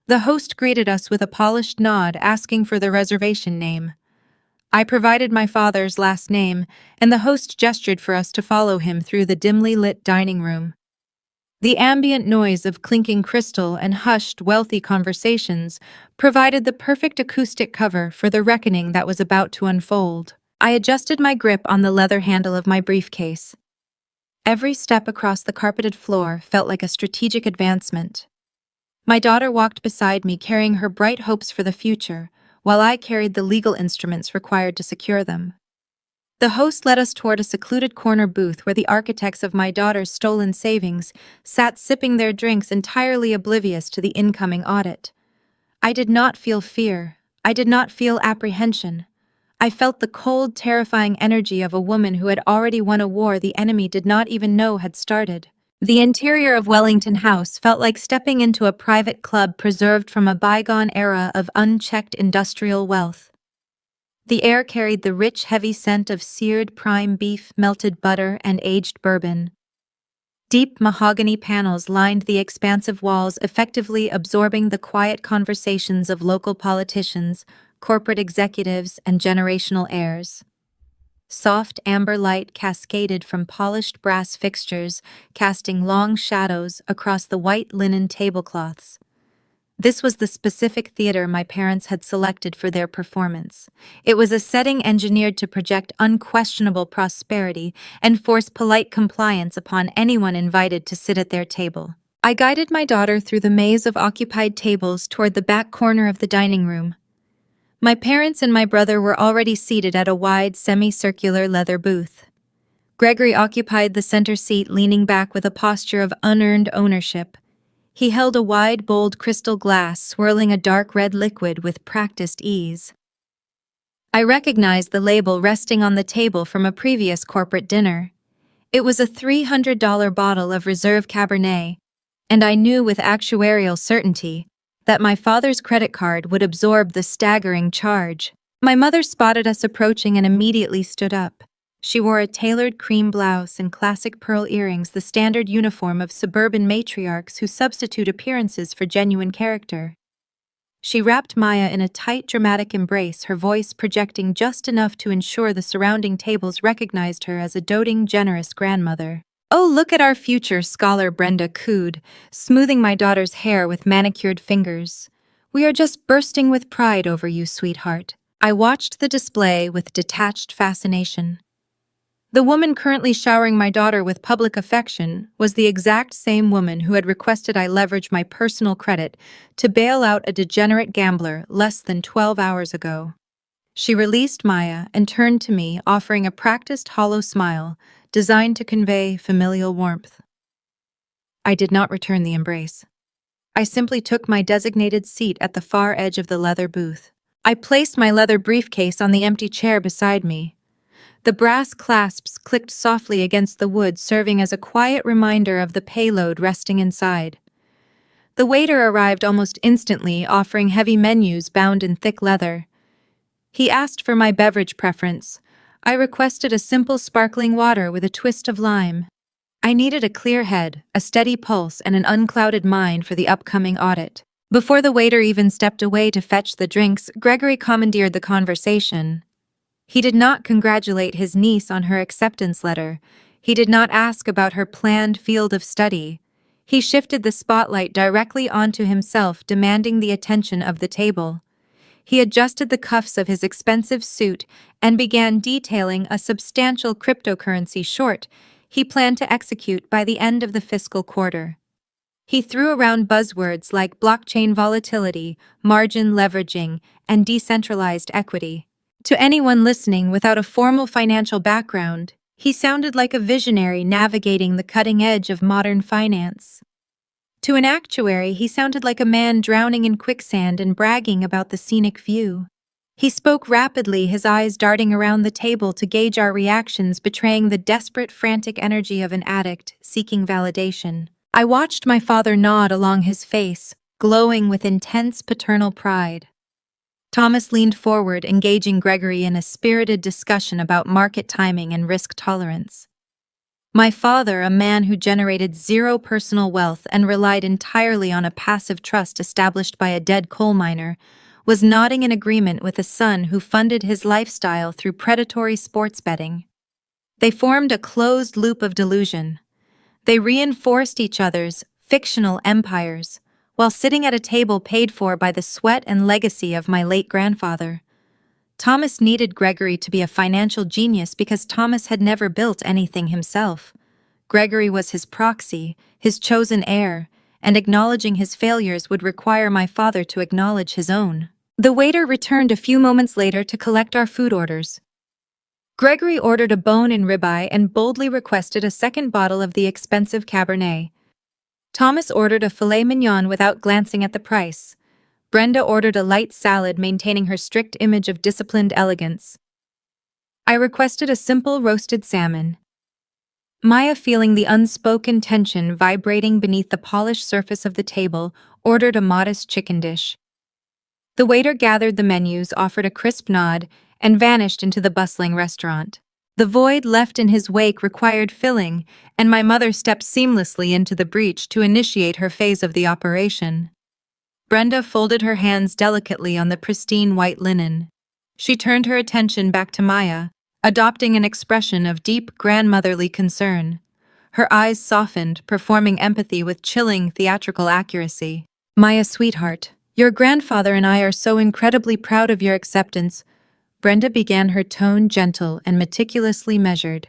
The host greeted us with a polished nod, asking for the reservation name. I provided my father's last name, and the host gestured for us to follow him through the dimly lit dining room. The ambient noise of clinking crystal and hushed, wealthy conversations provided the perfect acoustic cover for the reckoning that was about to unfold. I adjusted my grip on the leather handle of my briefcase. Every step across the carpeted floor felt like a strategic advancement. My daughter walked beside me, carrying her bright hopes for the future, while I carried the legal instruments required to secure them. The host led us toward a secluded corner booth where the architects of my daughter's stolen savings sat sipping their drinks, entirely oblivious to the incoming audit. I did not feel fear. I did not feel apprehension. I felt the cold, terrifying energy of a woman who had already won a war the enemy did not even know had started. The interior of Wellington House felt like stepping into a private club preserved from a bygone era of unchecked industrial wealth. The air carried the rich, heavy scent of seared prime beef, melted butter, and aged bourbon. Deep mahogany panels lined the expansive walls, effectively absorbing the quiet conversations of local politicians, corporate executives, and generational heirs. Soft amber light cascaded from polished brass fixtures, casting long shadows across the white linen tablecloths. This was the specific theater my parents had selected for their performance. It was a setting engineered to project unquestionable prosperity and force polite compliance upon anyone invited to sit at their table. I guided my daughter through the maze of occupied tables toward the back corner of the dining room. My parents and my brother were already seated at a wide, semicircular leather booth. Gregory occupied the center seat, leaning back with a posture of unearned ownership. He held a wide, bold crystal glass, swirling a dark red liquid with practiced ease. I recognized the label resting on the table from a previous corporate dinner. It was a $300 bottle of Reserve Cabernet, and I knew with actuarial certainty that my father's credit card would absorb the staggering charge. My mother spotted us approaching and immediately stood up. She wore a tailored cream blouse and classic pearl earrings, the standard uniform of suburban matriarchs who substitute appearances for genuine character. She wrapped Maya in a tight, dramatic embrace, her voice projecting just enough to ensure the surrounding tables recognized her as a doting, generous grandmother. "Oh, look at our future," scholar Brenda cooed, smoothing my daughter's hair with manicured fingers. "We are just bursting with pride over you, sweetheart." I watched the display with detached fascination. The woman currently showering my daughter with public affection was the exact same woman who had requested I leverage my personal credit to bail out a degenerate gambler less than 12 hours ago. She released Maya and turned to me, offering a practiced hollow smile designed to convey familial warmth. I did not return the embrace. I simply took my designated seat at the far edge of the leather booth. I placed my leather briefcase on the empty chair beside me. The brass clasps clicked softly against the wood, serving as a quiet reminder of the payload resting inside. The waiter arrived almost instantly, offering heavy menus bound in thick leather. He asked for my beverage preference. I requested a simple sparkling water with a twist of lime. I needed a clear head, a steady pulse, and an unclouded mind for the upcoming audit. Before the waiter even stepped away to fetch the drinks, Gregory commandeered the conversation. He did not congratulate his niece on her acceptance letter. He did not ask about her planned field of study. He shifted the spotlight directly onto himself, demanding the attention of the table. He adjusted the cuffs of his expensive suit and began detailing a substantial cryptocurrency short he planned to execute by the end of the fiscal quarter. He threw around buzzwords like blockchain volatility, margin leveraging, and decentralized equity. To anyone listening without a formal financial background, he sounded like a visionary navigating the cutting edge of modern finance. To an actuary, he sounded like a man drowning in quicksand and bragging about the scenic view. He spoke rapidly, his eyes darting around the table to gauge our reactions, betraying the desperate, frantic energy of an addict seeking validation. I watched my father nod along his face, glowing with intense paternal pride. Thomas leaned forward, engaging Gregory in a spirited discussion about market timing and risk tolerance. My father, a man who generated zero personal wealth and relied entirely on a passive trust established by a dead coal miner, was nodding in agreement with a son who funded his lifestyle through predatory sports betting. They formed a closed loop of delusion. They reinforced each other's fictional empires, while sitting at a table paid for by the sweat and legacy of my late grandfather. Thomas needed Gregory to be a financial genius because Thomas had never built anything himself. Gregory was his proxy, his chosen heir, and acknowledging his failures would require my father to acknowledge his own. The waiter returned a few moments later to collect our food orders. Gregory ordered a bone-in ribeye and boldly requested a second bottle of the expensive Cabernet. Thomas ordered a filet mignon without glancing at the price. Brenda ordered a light salad, maintaining her strict image of disciplined elegance. I requested a simple roasted salmon. Maya, feeling the unspoken tension vibrating beneath the polished surface of the table, ordered a modest chicken dish. The waiter gathered the menus, offered a crisp nod, and vanished into the bustling restaurant. The void left in his wake required filling, and my mother stepped seamlessly into the breach to initiate her phase of the operation. Brenda folded her hands delicately on the pristine white linen. She turned her attention back to Maya, adopting an expression of deep grandmotherly concern. Her eyes softened, performing empathy with chilling theatrical accuracy. "Maya, sweetheart, your grandfather and I are so incredibly proud of your acceptance." Brenda began, her tone gentle and meticulously measured.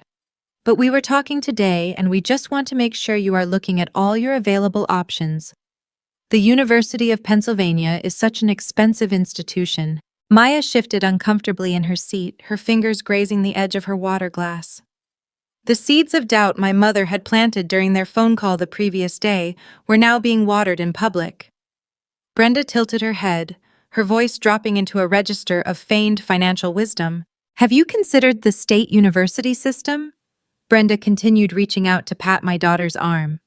"But we were talking today, and we just want to make sure you are looking at all your available options. The University of Pennsylvania is such an expensive institution." Maya shifted uncomfortably in her seat, her fingers grazing the edge of her water glass. The seeds of doubt my mother had planted during their phone call the previous day were now being watered in public. Brenda tilted her head, her voice dropping into a register of feigned financial wisdom. "Have you considered the state university system?" Brenda continued, reaching out to pat my daughter's arm.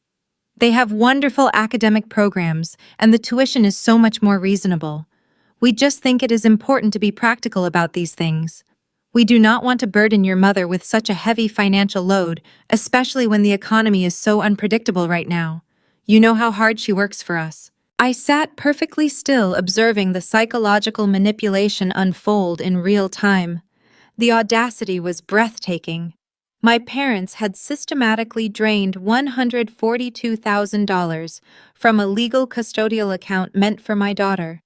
"They have wonderful academic programs, and the tuition is so much more reasonable. We just think it is important to be practical about these things. We do not want to burden your mother with such a heavy financial load, especially when the economy is so unpredictable right now. You know how hard she works for us." I sat perfectly still, observing the psychological manipulation unfold in real time. The audacity was breathtaking. My parents had systematically drained $142,000 from a legal custodial account meant for my daughter.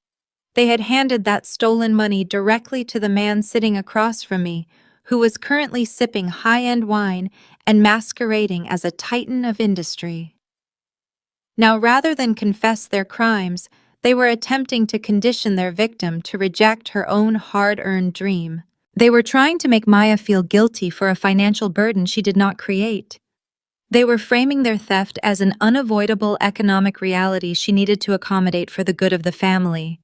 They had handed that stolen money directly to the man sitting across from me, who was currently sipping high-end wine and masquerading as a titan of industry. Now, rather than confess their crimes, they were attempting to condition their victim to reject her own hard-earned dream. They were trying to make Maya feel guilty for a financial burden she did not create. They were framing their theft as an unavoidable economic reality she needed to accommodate for the good of the family.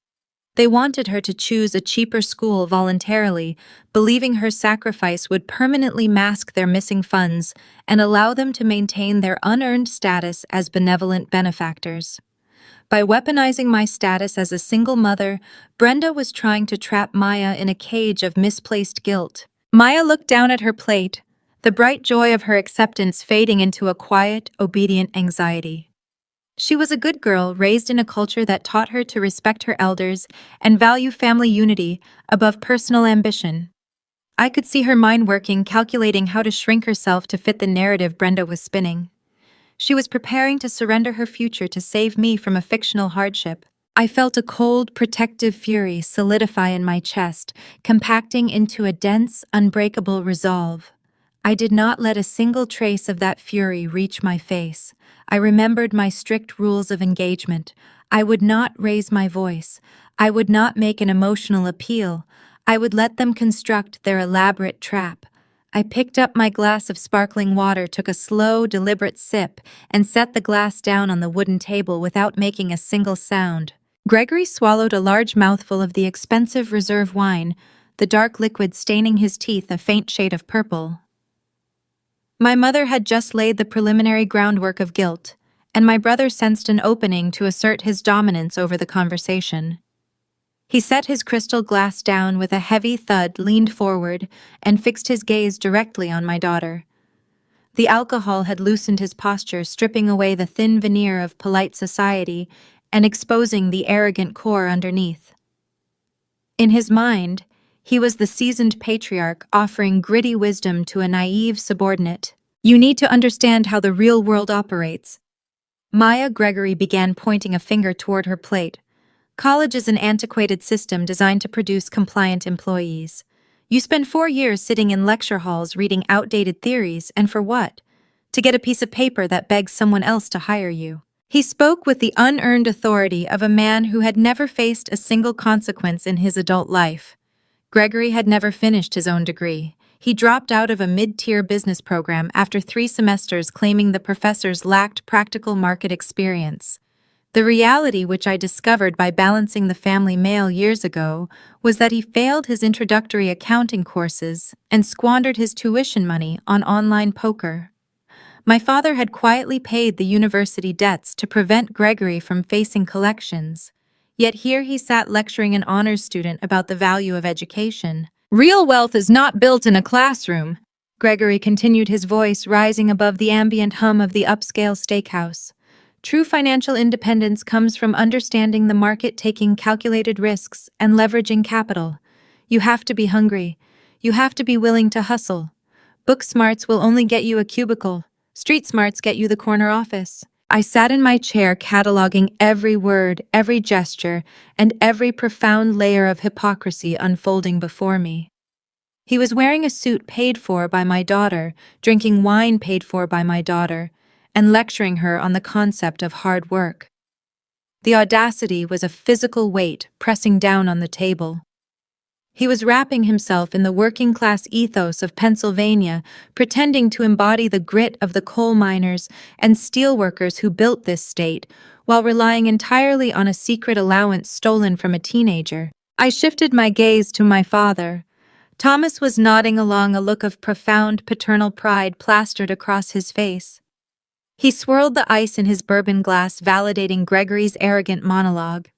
They wanted her to choose a cheaper school voluntarily, believing her sacrifice would permanently mask their missing funds and allow them to maintain their unearned status as benevolent benefactors. By weaponizing my status as a single mother, Brenda was trying to trap Maya in a cage of misplaced guilt. Maya looked down at her plate, the bright joy of her acceptance fading into a quiet, obedient anxiety. She was a good girl, raised in a culture that taught her to respect her elders and value family unity above personal ambition. I could see her mind working, calculating how to shrink herself to fit the narrative Brenda was spinning. She was preparing to surrender her future to save me from a fictional hardship. I felt a cold, protective fury solidify in my chest, compacting into a dense, unbreakable resolve. I did not let a single trace of that fury reach my face. I remembered my strict rules of engagement. I would not raise my voice. I would not make an emotional appeal. I would let them construct their elaborate trap. I picked up my glass of sparkling water, took a slow, deliberate sip, and set the glass down on the wooden table without making a single sound. Gregory swallowed a large mouthful of the expensive reserve wine, the dark liquid staining his teeth a faint shade of purple. My mother had just laid the preliminary groundwork of guilt, and my brother sensed an opening to assert his dominance over the conversation. He set his crystal glass down with a heavy thud, leaned forward, and fixed his gaze directly on my daughter. The alcohol had loosened his posture, stripping away the thin veneer of polite society and exposing the arrogant core underneath. In his mind, he was the seasoned patriarch offering gritty wisdom to a naive subordinate. "You need to understand how the real world operates." Maya Gregory began, pointing a finger toward her plate. "College is an antiquated system designed to produce compliant employees. You spend 4 years sitting in lecture halls reading outdated theories, and for what? To get a piece of paper that begs someone else to hire you." He spoke with the unearned authority of a man who had never faced a single consequence in his adult life. Gregory had never finished his own degree. He dropped out of a mid-tier business program after 3 semesters, claiming the professors lacked practical market experience. The reality, which I discovered by balancing the family mail years ago, was that he failed his introductory accounting courses and squandered his tuition money on online poker. My father had quietly paid the university debts to prevent Gregory from facing collections. Yet here he sat lecturing an honors student about the value of education. Real wealth is not built in a classroom. Gregory continued, his voice rising above the ambient hum of the upscale steakhouse. True financial independence comes from understanding the market, taking calculated risks, and leveraging capital. You have to be hungry. You have to be willing to hustle. Book smarts will only get you a cubicle. Street smarts get you the corner office. I sat in my chair cataloging every word, every gesture, and every profound layer of hypocrisy unfolding before me. He was wearing a suit paid for by my daughter, drinking wine paid for by my daughter, and lecturing her on the concept of hard work. The audacity was a physical weight pressing down on the table. He was wrapping himself in the working-class ethos of Pennsylvania, pretending to embody the grit of the coal miners and steelworkers who built this state, while relying entirely on a secret allowance stolen from a teenager. I shifted my gaze to my father. Thomas was nodding along, a look of profound paternal pride plastered across his face. He swirled the ice in his bourbon glass, validating Gregory's arrogant monologue.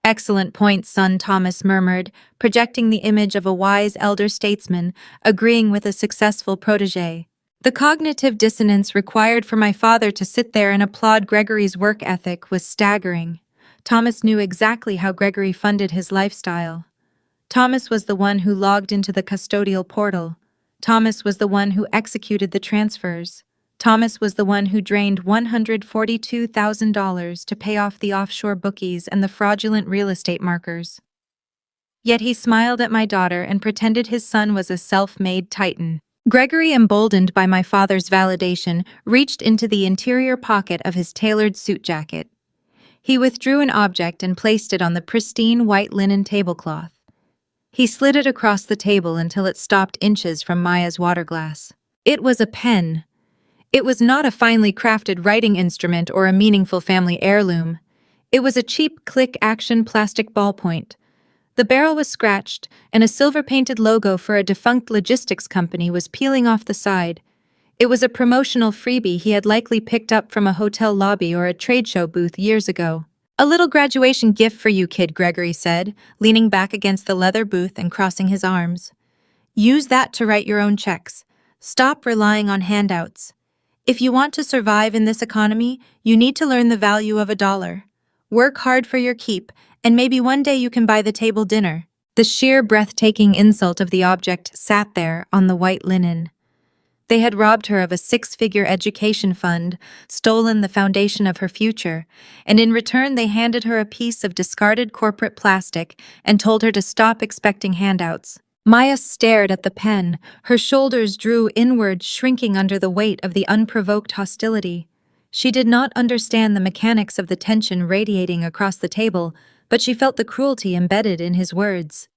"Excellent point, son," Thomas murmured, projecting the image of a wise elder statesman, agreeing with a successful protege. The cognitive dissonance required for my father to sit there and applaud Gregory's work ethic was staggering. Thomas knew exactly how Gregory funded his lifestyle. Thomas was the one who logged into the custodial portal. Thomas was the one who executed the transfers. Thomas was the one who drained $142,000 to pay off the offshore bookies and the fraudulent real estate markers. Yet he smiled at my daughter and pretended his son was a self-made titan. Gregory, emboldened by my father's validation, reached into the interior pocket of his tailored suit jacket. He withdrew an object and placed it on the pristine white linen tablecloth. He slid it across the table until it stopped inches from Maya's water glass. It was a pen. It was not a finely crafted writing instrument or a meaningful family heirloom. It was a cheap click-action plastic ballpoint. The barrel was scratched, and a silver-painted logo for a defunct logistics company was peeling off the side. It was a promotional freebie he had likely picked up from a hotel lobby or a trade show booth years ago. "A little graduation gift for you, kid," Gregory said, leaning back against the leather booth and crossing his arms. "Use that to write your own checks. Stop relying on handouts. If you want to survive in this economy, you need to learn the value of $1. Work hard for your keep, and maybe one day you can buy the table dinner." The sheer breathtaking insult of the object sat there on the white linen. They had robbed her of a six-figure education fund, stolen the foundation of her future, and in return they handed her a piece of discarded corporate plastic and told her to stop expecting handouts. Maya stared at the pen, her shoulders drew inward, shrinking under the weight of the unprovoked hostility. She did not understand the mechanics of the tension radiating across the table, but she felt the cruelty embedded in his words.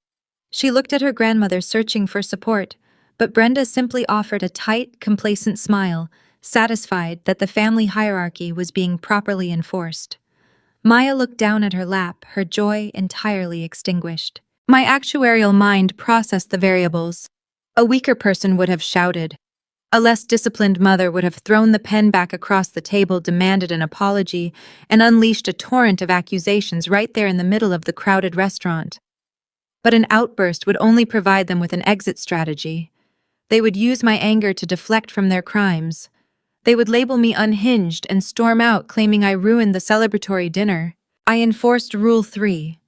She looked at her grandmother, searching for support, but Brenda simply offered a tight, complacent smile, satisfied that the family hierarchy was being properly enforced. Maya looked down at her lap, her joy entirely extinguished. My actuarial mind processed the variables. A weaker person would have shouted. A less disciplined mother would have thrown the pen back across the table, demanded an apology, and unleashed a torrent of accusations right there in the middle of the crowded restaurant. But an outburst would only provide them with an exit strategy. They would use my anger to deflect from their crimes. They would label me unhinged and storm out, claiming I ruined the celebratory dinner. I enforced Rule 3.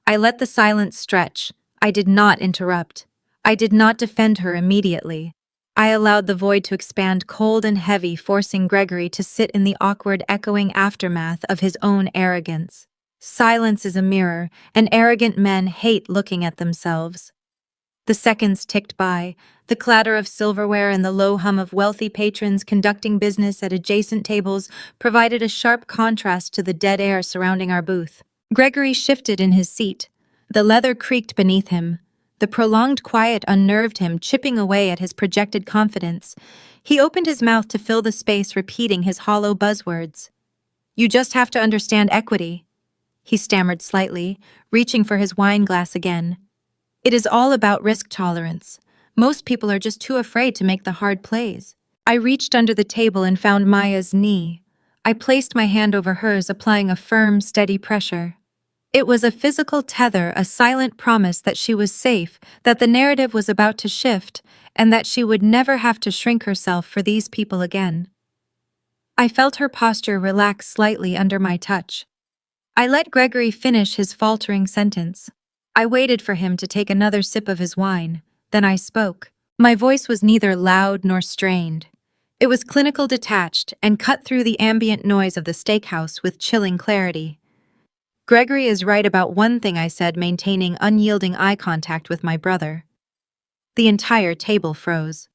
I let the silence stretch. I did not interrupt. I did not defend her immediately. I allowed the void to expand cold and heavy, forcing Gregory to sit in the awkward, echoing aftermath of his own arrogance. Silence is a mirror, and arrogant men hate looking at themselves. The seconds ticked by, the clatter of silverware and the low hum of wealthy patrons conducting business at adjacent tables provided a sharp contrast to the dead air surrounding our booth. Gregory shifted in his seat. The leather creaked beneath him. The prolonged quiet unnerved him, chipping away at his projected confidence. He opened his mouth to fill the space, repeating his hollow buzzwords. "You just have to understand equity," he stammered slightly, reaching for his wine glass again. "It is all about risk tolerance. Most people are just too afraid to make the hard plays." I reached under the table and found Maya's knee. I placed my hand over hers, applying a firm, steady pressure. It was a physical tether, a silent promise that she was safe, that the narrative was about to shift, and that she would never have to shrink herself for these people again. I felt her posture relax slightly under my touch. I let Gregory finish his faltering sentence. I waited for him to take another sip of his wine. Then I spoke. My voice was neither loud nor strained. It was clinical, detached, and cut through the ambient noise of the steakhouse with chilling clarity. Gregory is right about one thing, I said, maintaining unyielding eye contact with my brother. The entire table froze.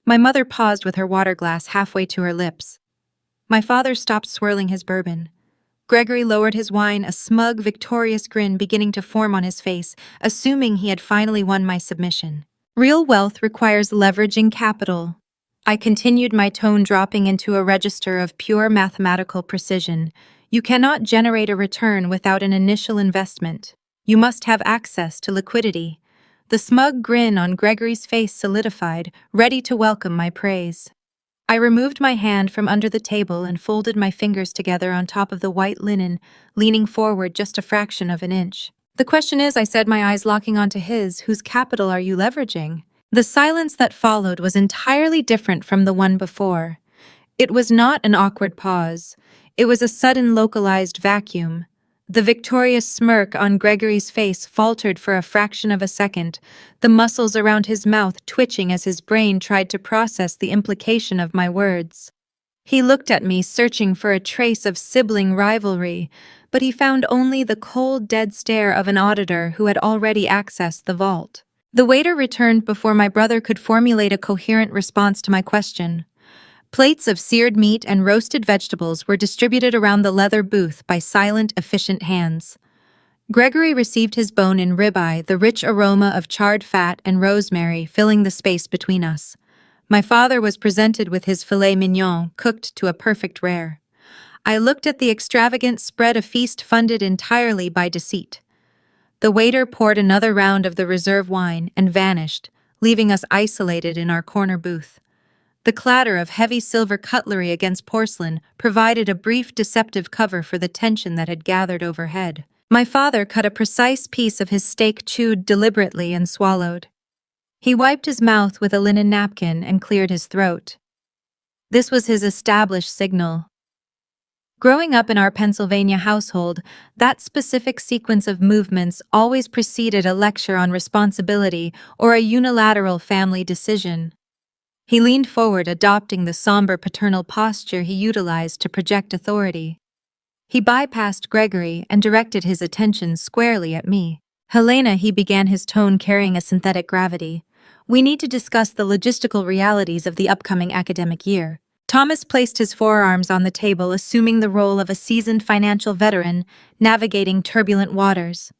My mother paused with her water glass halfway to her lips. My father stopped swirling his bourbon. Gregory lowered his wine, a smug, victorious grin beginning to form on his face, assuming he had finally won my submission. Real wealth requires leveraging capital. I continued, my tone dropping into a register of pure mathematical precision. You cannot generate a return without an initial investment. You must have access to liquidity. The smug grin on Gregory's face solidified, ready to welcome my praise. I removed my hand from under the table and folded my fingers together on top of the white linen, leaning forward just a fraction of an inch. The question is, I said, my eyes locking onto his, whose capital are you leveraging? The silence that followed was entirely different from the one before. It was not an awkward pause. It was a sudden localized vacuum. The victorious smirk on Gregory's face faltered for a fraction of a second, the muscles around his mouth twitching as his brain tried to process the implication of my words. He looked at me, searching for a trace of sibling rivalry, but he found only the cold, dead stare of an auditor who had already accessed the vault. The waiter returned before my brother could formulate a coherent response to my question. Plates of seared meat and roasted vegetables were distributed around the leather booth by silent, efficient hands. Gregory received his bone-in ribeye, the rich aroma of charred fat and rosemary filling the space between us. My father was presented with his filet mignon, cooked to a perfect rare. I looked at the extravagant spread, a feast funded entirely by deceit. The waiter poured another round of the reserve wine and vanished, leaving us isolated in our corner booth. The clatter of heavy silver cutlery against porcelain provided a brief, deceptive cover for the tension that had gathered overhead. My father cut a precise piece of his steak, chewed deliberately, and swallowed. He wiped his mouth with a linen napkin and cleared his throat. This was his established signal. Growing up in our Pennsylvania household, that specific sequence of movements always preceded a lecture on responsibility or a unilateral family decision. He leaned forward, adopting the somber paternal posture he utilized to project authority. He bypassed Gregory and directed his attention squarely at me. Helena, he began, his tone carrying a synthetic gravity. We need to discuss the logistical realities of the upcoming academic year. Thomas placed his forearms on the table, assuming the role of a seasoned financial veteran navigating turbulent waters.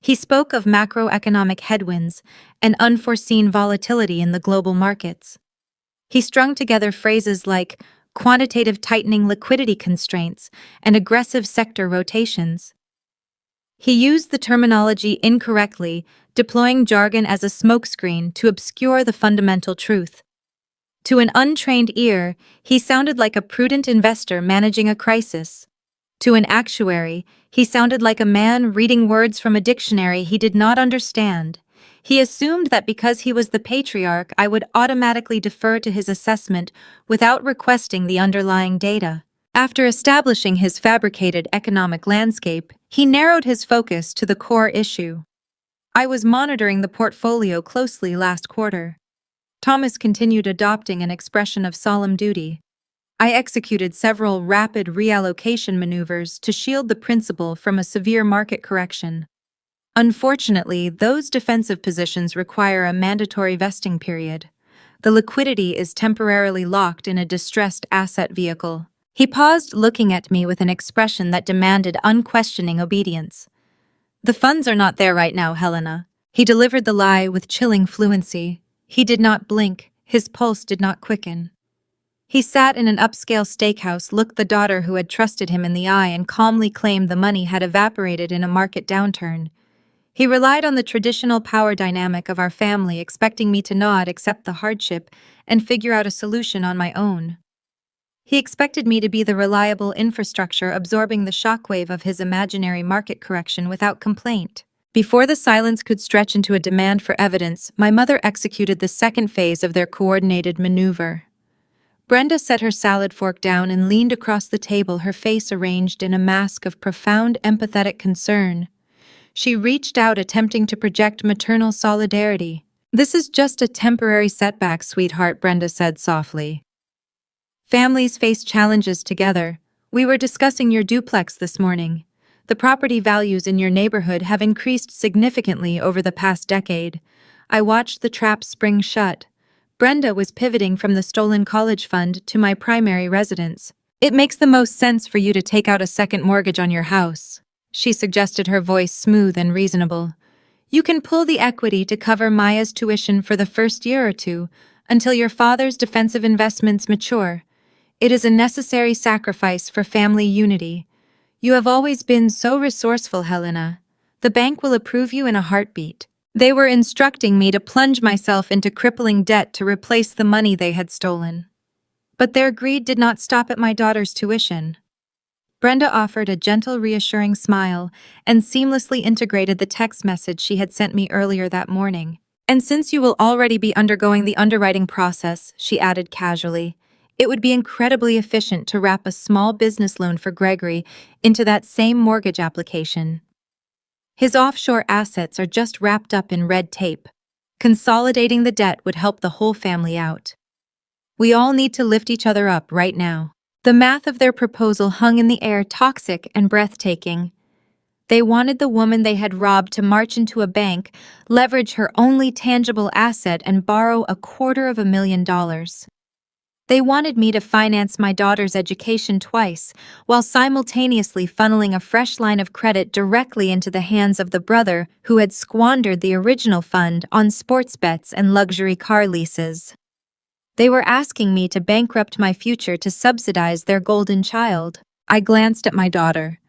He spoke of macroeconomic headwinds and unforeseen volatility in the global markets. He strung together phrases like quantitative tightening, liquidity constraints, and aggressive sector rotations. He used the terminology incorrectly, deploying jargon as a smokescreen to obscure the fundamental truth. To an untrained ear, he sounded like a prudent investor managing a crisis. To an actuary, he sounded like a man reading words from a dictionary he did not understand. He assumed that because he was the patriarch, I would automatically defer to his assessment without requesting the underlying data. After establishing his fabricated economic landscape, he narrowed his focus to the core issue. I was monitoring the portfolio closely last quarter. Thomas continued, adopting an expression of solemn duty. I executed several rapid reallocation maneuvers to shield the principal from a severe market correction. Unfortunately, those defensive positions require a mandatory vesting period. The liquidity is temporarily locked in a distressed asset vehicle. He paused, looking at me with an expression that demanded unquestioning obedience. The funds are not there right now, Helena. He delivered the lie with chilling fluency. He did not blink. His pulse did not quicken. He sat in an upscale steakhouse, looked the daughter who had trusted him in the eye, and calmly claimed the money had evaporated in a market downturn. He relied on the traditional power dynamic of our family, expecting me to nod, accept the hardship, and figure out a solution on my own. He expected me to be the reliable infrastructure absorbing the shockwave of his imaginary market correction without complaint. Before the silence could stretch into a demand for evidence, my mother executed the second phase of their coordinated maneuver. Brenda set her salad fork down and leaned across the table, her face arranged in a mask of profound empathetic concern. She reached out, attempting to project maternal solidarity. "This is just a temporary setback, sweetheart," Brenda said softly. "Families face challenges together. We were discussing your duplex this morning. The property values in your neighborhood have increased significantly over the past decade. I watched the trap spring shut." Brenda was pivoting from the stolen college fund to my primary residence. "It makes the most sense for you to take out a second mortgage on your house," she suggested, her voice smooth and reasonable. "You can pull the equity to cover Maya's tuition for the first year or two, until your father's defensive investments mature. It is a necessary sacrifice for family unity. You have always been so resourceful, Helena. The bank will approve you in a heartbeat." They were instructing me to plunge myself into crippling debt to replace the money they had stolen. But their greed did not stop at my daughter's tuition. Brenda offered a gentle, reassuring smile and seamlessly integrated the text message she had sent me earlier that morning. "And since you will already be undergoing the underwriting process," she added casually, "it would be incredibly efficient to wrap a small business loan for Gregory into that same mortgage application. His offshore assets are just wrapped up in red tape. Consolidating the debt would help the whole family out. We all need to lift each other up right now." The math of their proposal hung in the air, toxic and breathtaking. They wanted the woman they had robbed to march into a bank, leverage her only tangible asset, and borrow $250,000. They wanted me to finance my daughter's education twice, while simultaneously funneling a fresh line of credit directly into the hands of the brother who had squandered the original fund on sports bets and luxury car leases. They were asking me to bankrupt my future to subsidize their golden child. I glanced at my daughter.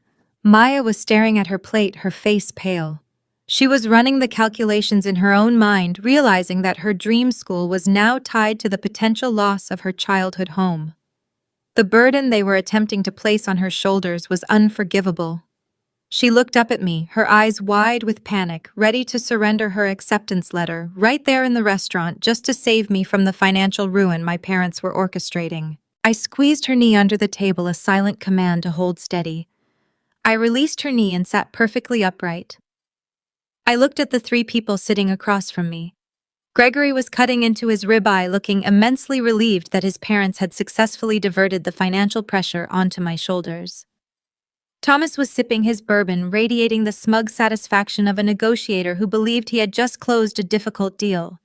Maya was staring at her plate, her face pale. She was running the calculations in her own mind, realizing that her dream school was now tied to the potential loss of her childhood home. The burden they were attempting to place on her shoulders was unforgivable. She looked up at me, her eyes wide with panic, ready to surrender her acceptance letter right there in the restaurant just to save me from the financial ruin my parents were orchestrating. I squeezed her knee under the table, a silent command to hold steady. I released her knee and sat perfectly upright. I looked at the three people sitting across from me. Gregory was cutting into his ribeye, looking immensely relieved that his parents had successfully diverted the financial pressure onto my shoulders. Thomas was sipping his bourbon, radiating the smug satisfaction of a negotiator who believed he had just closed a difficult deal.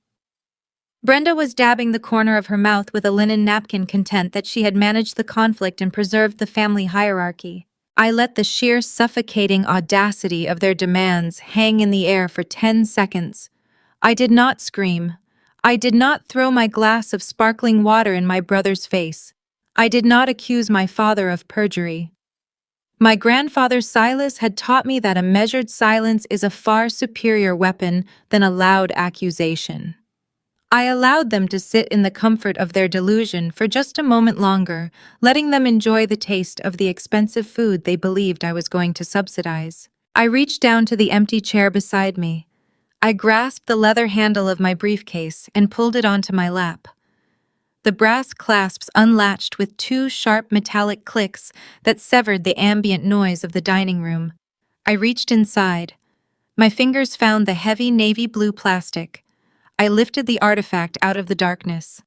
Brenda was dabbing the corner of her mouth with a linen napkin, content that she had managed the conflict and preserved the family hierarchy. I let the sheer suffocating audacity of their demands hang in the air for 10 seconds. I did not scream. I did not throw my glass of sparkling water in my brother's face. I did not accuse my father of perjury. My grandfather Silas had taught me that a measured silence is a far superior weapon than a loud accusation. I allowed them to sit in the comfort of their delusion for just a moment longer, letting them enjoy the taste of the expensive food they believed I was going to subsidize. I reached down to the empty chair beside me. I grasped the leather handle of my briefcase and pulled it onto my lap. The brass clasps unlatched with two sharp metallic clicks that severed the ambient noise of the dining room. I reached inside. My fingers found the heavy navy blue plastic. I lifted the artifact out of the darkness.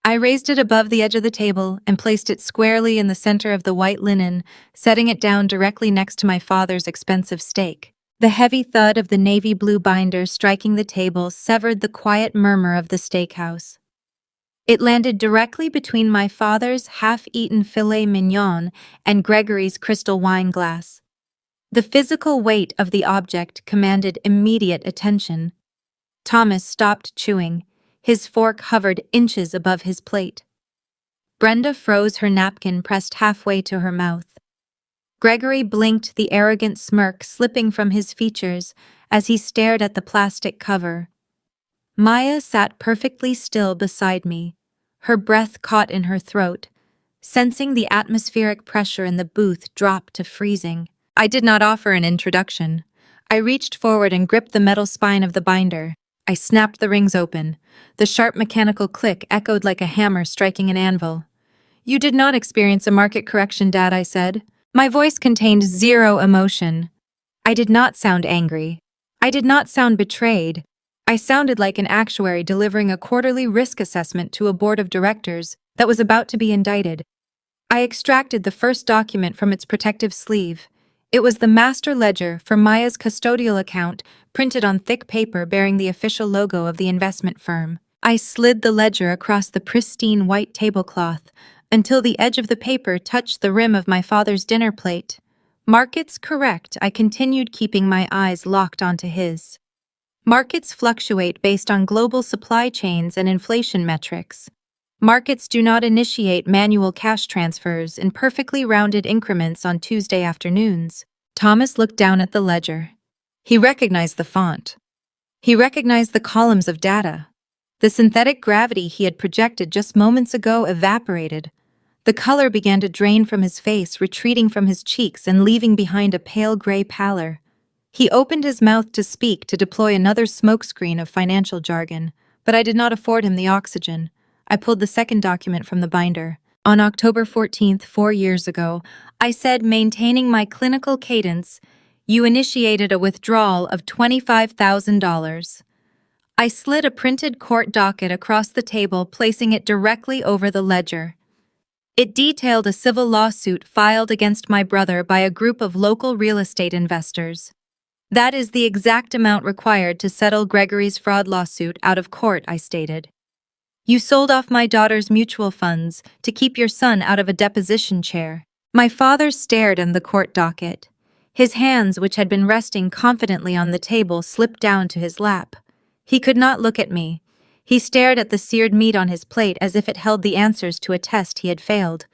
I raised it above the edge of the table and placed it squarely in the center of the white linen, setting it down directly next to my father's expensive steak. The heavy thud of the navy blue binder striking the table severed the quiet murmur of the steakhouse. It landed directly between my father's half-eaten filet mignon and Gregory's crystal wine glass. The physical weight of the object commanded immediate attention. Thomas stopped chewing. His fork hovered inches above his plate. Brenda froze, her napkin pressed halfway to her mouth. Gregory blinked, the arrogant smirk slipping from his features as he stared at the plastic cover. Maya sat perfectly still beside me, her breath caught in her throat, Sensing the atmospheric pressure in the booth drop to freezing, I did not offer an introduction. I reached forward and gripped the metal spine of the binder. I snapped the rings open. The sharp mechanical click echoed like a hammer striking an anvil. "You did not experience a market correction, Dad," I said. My voice contained zero emotion. I did not sound angry. I did not sound betrayed. I sounded like an actuary delivering a quarterly risk assessment to a board of directors that was about to be indicted. I extracted the first document from its protective sleeve. It was the master ledger for Maya's custodial account, printed on thick paper bearing the official logo of the investment firm. I slid the ledger across the pristine white tablecloth until the edge of the paper touched the rim of my father's dinner plate. "Markets correct," I continued, keeping my eyes locked onto his. "Markets fluctuate based on global supply chains and inflation metrics. Markets do not initiate manual cash transfers in perfectly rounded increments on Tuesday afternoons." Thomas looked down at the ledger. He recognized the font. He recognized the columns of data. The synthetic gravity he had projected just moments ago evaporated. The color began to drain from his face, retreating from his cheeks and leaving behind a pale gray pallor. He opened his mouth to speak, to deploy another smokescreen of financial jargon, but I did not afford him the oxygen. I pulled the second document from the binder. "On October 14th, 4 years ago, I said, maintaining my clinical cadence, you initiated a withdrawal of $25,000. I slid a printed court docket across the table, placing it directly over the ledger. It detailed a civil lawsuit filed against my brother by a group of local real estate investors. That is the exact amount required to settle Gregory's fraud lawsuit out of court," I stated. "You sold off my daughter's mutual funds to keep your son out of a deposition chair." My father stared in the court docket. His hands, which had been resting confidently on the table, slipped down to his lap. He could not look at me. He stared at the seared meat on his plate as if it held the answers to a test he had failed.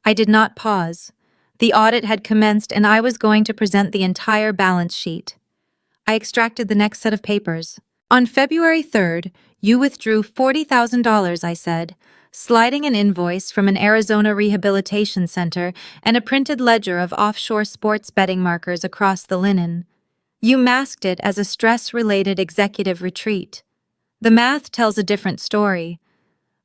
I did not pause. The audit had commenced, and I was going to present the entire balance sheet. I extracted the next set of papers. "On February 3rd, you withdrew $40,000, I said, sliding an invoice from an Arizona rehabilitation center and a printed ledger of offshore sports betting markers across the linen. You masked it as a stress-related executive retreat. The math tells a different story.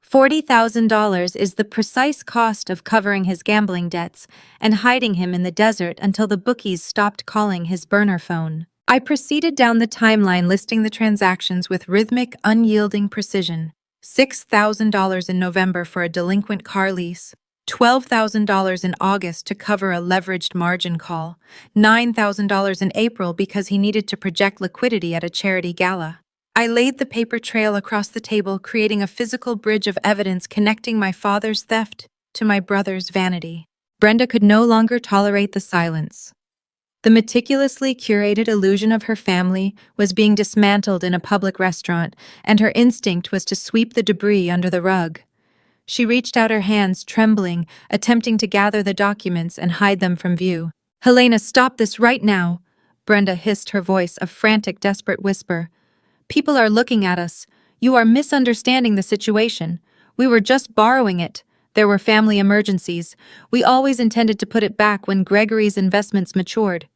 $40,000 is the precise cost of covering his gambling debts and hiding him in the desert until the bookies stopped calling his burner phone." I proceeded down the timeline, listing the transactions with rhythmic, unyielding precision. $6,000 in November for a delinquent car lease, $12,000 in August to cover a leveraged margin call, $9,000 in April because he needed to project liquidity at a charity gala. I laid the paper trail across the table, creating a physical bridge of evidence connecting my father's theft to my brother's vanity. Brenda could no longer tolerate the silence. The meticulously curated illusion of her family was being dismantled in a public restaurant, and her instinct was to sweep the debris under the rug. She reached out her hands, trembling, attempting to gather the documents and hide them from view. "Helena, stop this right now," Brenda hissed, her voice a frantic, desperate whisper. "People are looking at us. You are misunderstanding the situation. We were just borrowing it. There were family emergencies. We always intended to put it back when Gregory's investments matured."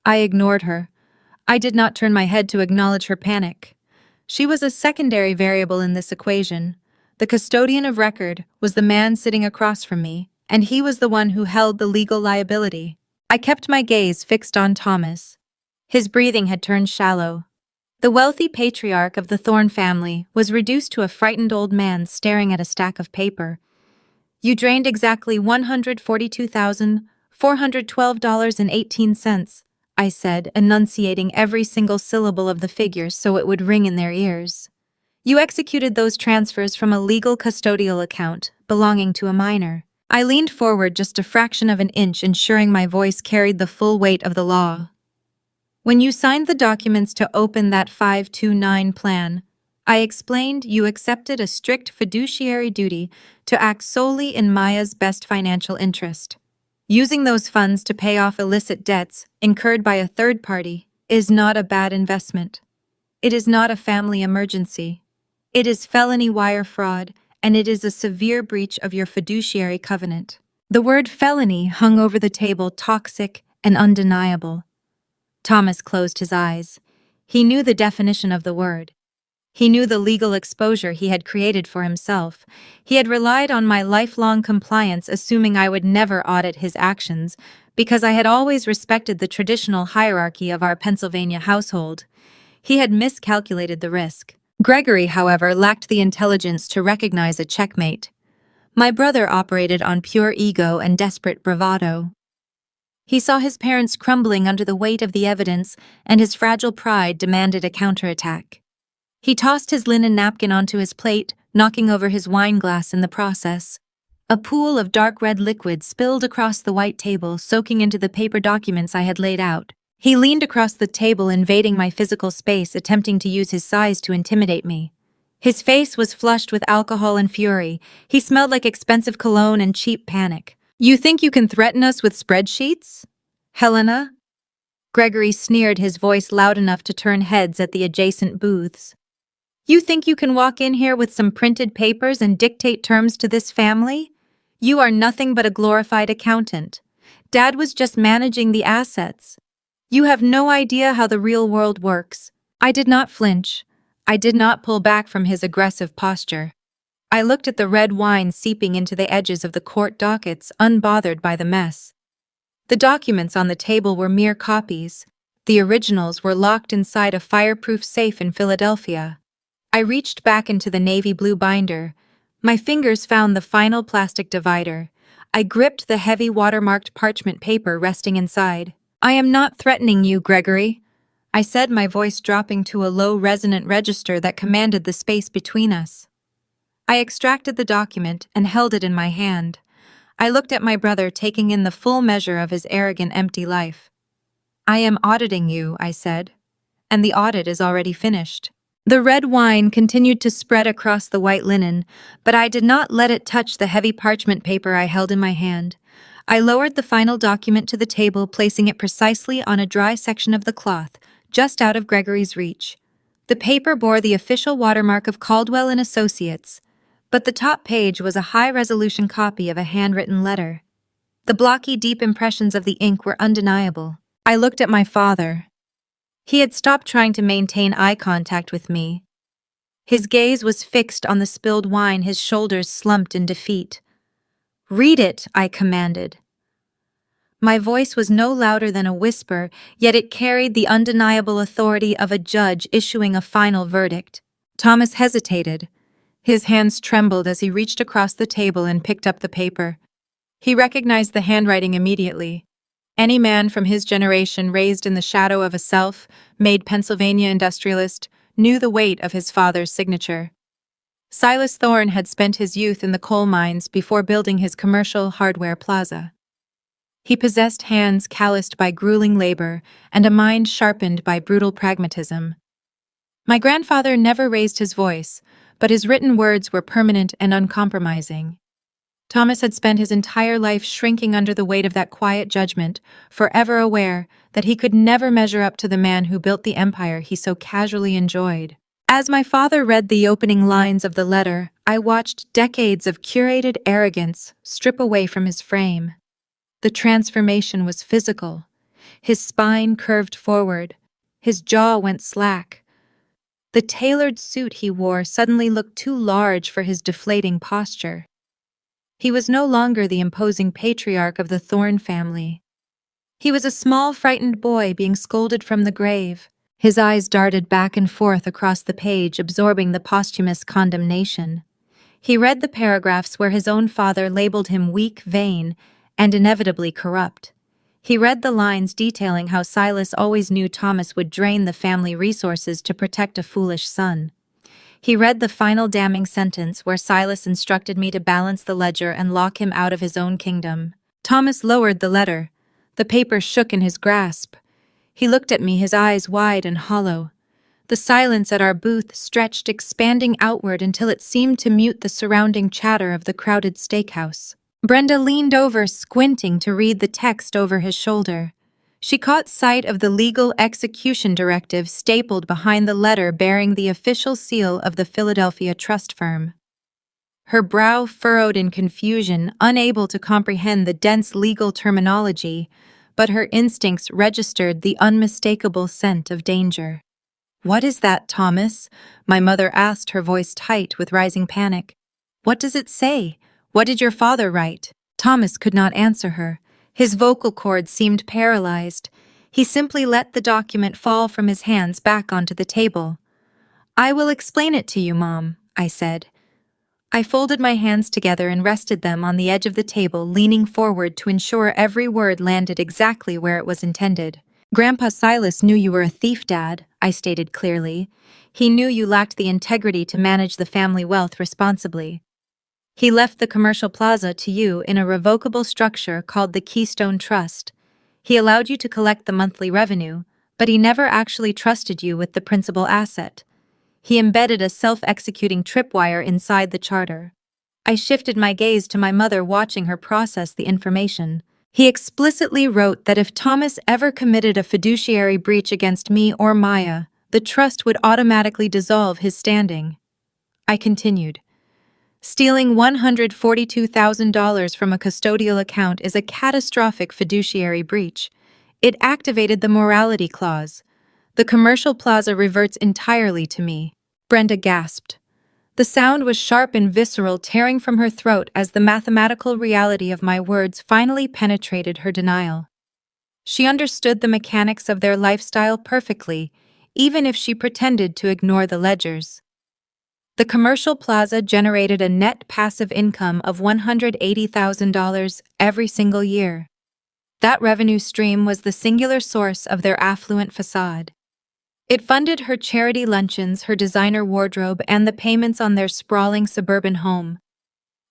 I ignored her. I did not turn my head to acknowledge her panic. She was a secondary variable in this equation. The custodian of record was the man sitting across from me, and he was the one who held the legal liability. I kept my gaze fixed on Thomas. His breathing had turned shallow. The wealthy patriarch of the Thorne family was reduced to a frightened old man staring at a stack of paper. "You drained exactly $142,412.18, I said, enunciating every single syllable of the figure so it would ring in their ears. "You executed those transfers from a legal custodial account belonging to a minor." I leaned forward just a fraction of an inch, ensuring my voice carried the full weight of the law. "When you signed the documents to open that 529 plan, I explained you accepted a strict fiduciary duty to act solely in Maya's best financial interest. Using those funds to pay off illicit debts incurred by a third party is not a bad investment. It is not a family emergency. It is felony wire fraud, and it is a severe breach of your fiduciary covenant. The word felony hung over the table, toxic and undeniable. Thomas closed his eyes. He knew the definition of the word. He knew the legal exposure he had created for himself. He had relied on my lifelong compliance, assuming I would never audit his actions, because I had always respected the traditional hierarchy of our Pennsylvania household. He had miscalculated the risk. Gregory, however, lacked the intelligence to recognize a checkmate. My brother operated on pure ego and desperate bravado. He saw his parents crumbling under the weight of the evidence, and his fragile pride demanded a counterattack. He tossed his linen napkin onto his plate, knocking over his wine glass in the process. A pool of dark red liquid spilled across the white table, soaking into the paper documents I had laid out. He leaned across the table, invading my physical space, attempting to use his size to intimidate me. His face was flushed with alcohol and fury. He smelled like expensive cologne and cheap panic. "You think you can threaten us with spreadsheets, Helena?" Gregory sneered, his voice loud enough to turn heads at the adjacent booths. "You think you can walk in here with some printed papers and dictate terms to this family? You are nothing but a glorified accountant. Dad was just managing the assets. You have no idea how the real world works." I did not flinch. I did not pull back from his aggressive posture. I looked at the red wine seeping into the edges of the court dockets, unbothered by the mess. The documents on the table were mere copies. The originals were locked inside a fireproof safe in Philadelphia. I reached back into the navy blue binder. My fingers found the final plastic divider. I gripped the heavy watermarked parchment paper resting inside. "I am not threatening you, Gregory," I said, my voice dropping to a low resonant register that commanded the space between us. I extracted the document and held it in my hand. I looked at my brother, taking in the full measure of his arrogant, empty life. "I am auditing you," I said, "and the audit is already finished." The red wine continued to spread across the white linen, but I did not let it touch the heavy parchment paper I held in my hand. I lowered the final document to the table, placing it precisely on a dry section of the cloth, just out of Gregory's reach. The paper bore the official watermark of Caldwell and Associates, but the top page was a high-resolution copy of a handwritten letter. The blocky, deep impressions of the ink were undeniable. I looked at my father. He had stopped trying to maintain eye contact with me. His gaze was fixed on the spilled wine, his shoulders slumped in defeat. "Read it," I commanded. My voice was no louder than a whisper, yet it carried the undeniable authority of a judge issuing a final verdict. Thomas hesitated. His hands trembled as he reached across the table and picked up the paper. He recognized the handwriting immediately. Any man from his generation, raised in the shadow of a self-made Pennsylvania industrialist, knew the weight of his father's signature. Silas Thorne had spent his youth in the coal mines before building his commercial hardware plaza. He possessed hands calloused by grueling labor and a mind sharpened by brutal pragmatism. My grandfather never raised his voice, but his written words were permanent and uncompromising. Thomas had spent his entire life shrinking under the weight of that quiet judgment, forever aware that he could never measure up to the man who built the empire he so casually enjoyed. As my father read the opening lines of the letter, I watched decades of curated arrogance strip away from his frame. The transformation was physical. His spine curved forward. His jaw went slack. The tailored suit he wore suddenly looked too large for his deflating posture. He was no longer the imposing patriarch of the Thorne family. He was a small, frightened boy being scolded from the grave. His eyes darted back and forth across the page, absorbing the posthumous condemnation. He read the paragraphs where his own father labeled him weak, vain, and inevitably corrupt. He read the lines detailing how Silas always knew Thomas would drain the family resources to protect a foolish son. He read the final damning sentence where Silas instructed me to balance the ledger and lock him out of his own kingdom. Thomas lowered the letter. The paper shook in his grasp. He looked at me, his eyes wide and hollow. The silence at our booth stretched, expanding outward until it seemed to mute the surrounding chatter of the crowded steakhouse. Brenda leaned over, squinting to read the text over his shoulder. She caught sight of the legal execution directive stapled behind the letter bearing the official seal of the Philadelphia trust firm. her brow furrowed in confusion, unable to comprehend the dense legal terminology, but her instincts registered the unmistakable scent of danger. "What is that, Thomas?" my mother asked, her voice tight with rising panic. "What does it say? What did your father write?" Thomas could not answer her. His vocal cords seemed paralyzed. He simply let the document fall from his hands back onto the table. "I will explain it to you, Mom," I said. I folded my hands together and rested them on the edge of the table, leaning forward to ensure every word landed exactly where it was intended. "Grandpa Silas knew you were a thief, Dad," I stated clearly. "He knew you lacked the integrity to manage the family wealth responsibly. He left the commercial plaza to you in a revocable structure called the Keystone Trust. He allowed you to collect the monthly revenue, but he never actually trusted you with the principal asset. He embedded a self-executing tripwire inside the charter." I shifted my gaze to my mother, watching her process the information. "He explicitly wrote that if Thomas ever committed a fiduciary breach against me or Maya, the trust would automatically dissolve his standing." I continued. "Stealing $142,000 from a custodial account is a catastrophic fiduciary breach. It activated the morality clause. The commercial plaza reverts entirely to me." Brenda gasped. The sound was sharp and visceral, tearing from her throat as the mathematical reality of my words finally penetrated her denial. She understood the mechanics of their lifestyle perfectly, even if she pretended to ignore the ledgers. The commercial plaza generated a net passive income of $180,000 every single year. That revenue stream was the singular source of their affluent facade. It funded her charity luncheons, her designer wardrobe, and the payments on their sprawling suburban home.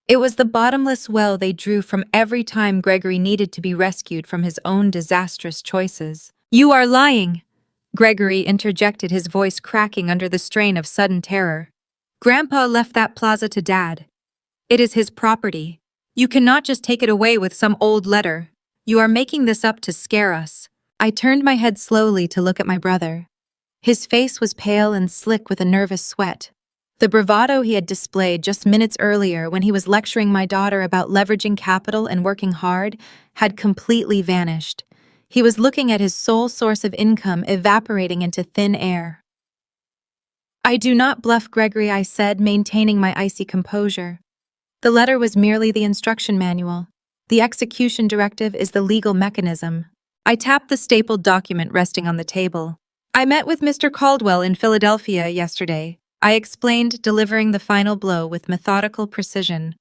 It was the bottomless well they drew from every time Gregory needed to be rescued from his own disastrous choices. "You are lying!" Gregory interjected, his voice cracking under the strain of sudden terror. "Grandpa left that plaza to Dad. It is his property. You cannot just take it away with some old letter. You are making this up to scare us." I turned my head slowly to look at my brother. His face was pale and slick with a nervous sweat. The bravado he had displayed just minutes earlier when he was lecturing my daughter about leveraging capital and working hard had completely vanished. He was looking at his sole source of income evaporating into thin air. "I do not bluff, Gregory," I said, maintaining my icy composure. "The letter was merely the instruction manual. The execution directive is the legal mechanism." I tapped the stapled document resting on the table. "I met with Mr. Caldwell in Philadelphia yesterday," I explained, delivering the final blow with methodical precision.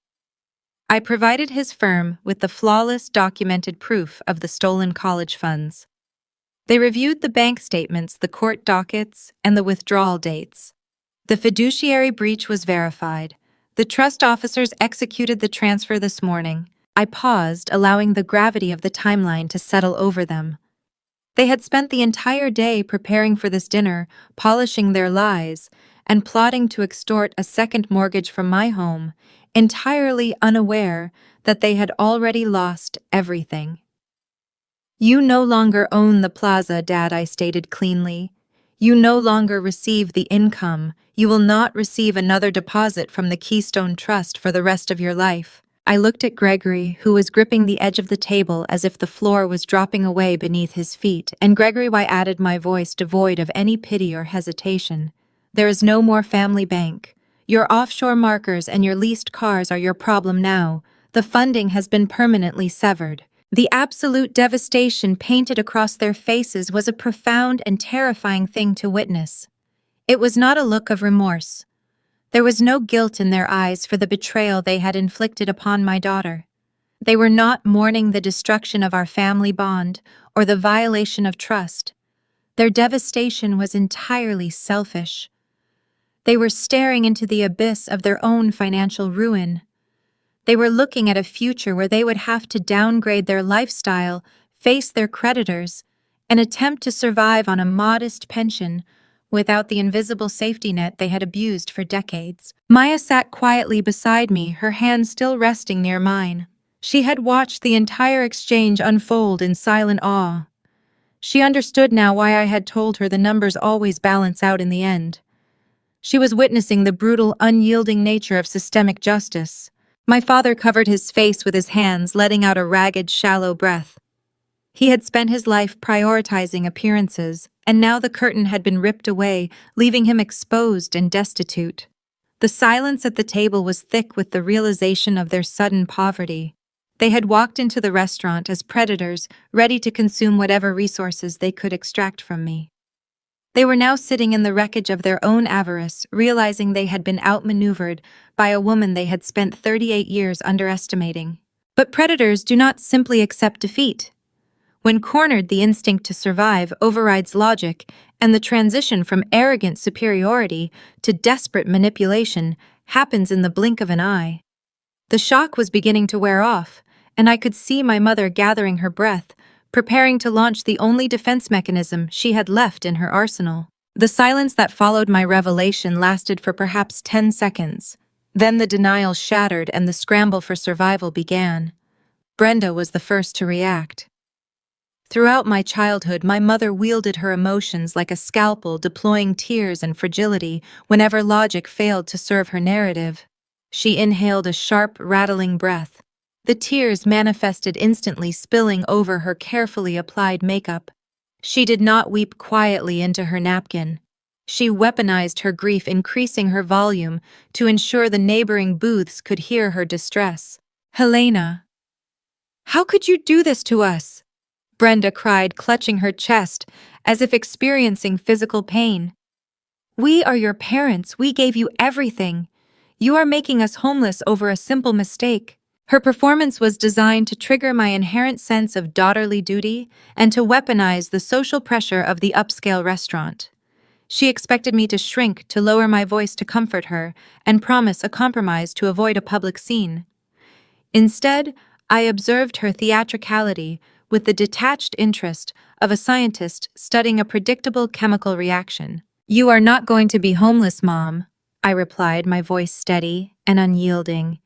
I provided his firm with the flawless documented proof of the stolen college funds. They reviewed the bank statements, the court dockets, and the withdrawal dates. The fiduciary breach was verified. The trust officers executed the transfer this morning. I paused, allowing the gravity of the timeline to settle over them. They had spent the entire day preparing for this dinner, polishing their lies, and plotting to extort a second mortgage from my home, entirely unaware that they had already lost everything. "You no longer own the plaza, Dad," I stated cleanly. "You no longer receive the income. You will not receive another deposit from the Keystone Trust for the rest of your life." I looked at Gregory, who was gripping the edge of the table as if the floor was dropping away beneath his feet, and Gregory, I added, my voice devoid of any pity or hesitation. "There is no more family bank. Your offshore markers and your leased cars are your problem now. The funding has been permanently severed." The absolute devastation painted across their faces was a profound and terrifying thing to witness. It was not a look of remorse. There was no guilt in their eyes for the betrayal they had inflicted upon my daughter. They were not mourning the destruction of our family bond or the violation of trust. Their devastation was entirely selfish. They were staring into the abyss of their own financial ruin. They were looking at a future where they would have to downgrade their lifestyle, face their creditors, and attempt to survive on a modest pension without the invisible safety net they had abused for decades. Maya sat quietly beside me, her hand still resting near mine. She had watched the entire exchange unfold in silent awe. She understood now why I had told her the numbers always balance out in the end. She was witnessing the brutal, unyielding nature of systemic justice. My father covered his face with his hands, letting out a ragged, shallow breath. He had spent his life prioritizing appearances, and now the curtain had been ripped away, leaving him exposed and destitute. The silence at the table was thick with the realization of their sudden poverty. They had walked into the restaurant as predators, ready to consume whatever resources they could extract from me. They were now sitting in the wreckage of their own avarice, realizing they had been outmaneuvered by a woman they had spent 38 years underestimating. But predators do not simply accept defeat. When cornered, the instinct to survive overrides logic, and the transition from arrogant superiority to desperate manipulation happens in the blink of an eye. The shock was beginning to wear off, and I could see my mother gathering her breath, preparing to launch the only defense mechanism she had left in her arsenal. The silence that followed my revelation lasted for perhaps 10 seconds. Then the denial shattered and the scramble for survival began. Brenda was the first to react. Throughout my childhood, my mother wielded her emotions like a scalpel, deploying tears and fragility whenever logic failed to serve her narrative. She inhaled a sharp, rattling breath. The tears manifested instantly, spilling over her carefully applied makeup. She did not weep quietly into her napkin. She weaponized her grief, increasing her volume to ensure the neighboring booths could hear her distress. "Helena, how could you do this to us?" Brenda cried, clutching her chest as if experiencing physical pain. "We are your parents. We gave you everything. You are making us homeless over a simple mistake." Her performance was designed to trigger my inherent sense of daughterly duty and to weaponize the social pressure of the upscale restaurant. She expected me to shrink, to lower my voice to comfort her, and promise a compromise to avoid a public scene. Instead, I observed her theatricality with the detached interest of a scientist studying a predictable chemical reaction. "You are not going to be homeless, Mom," I replied, my voice steady and unyielding.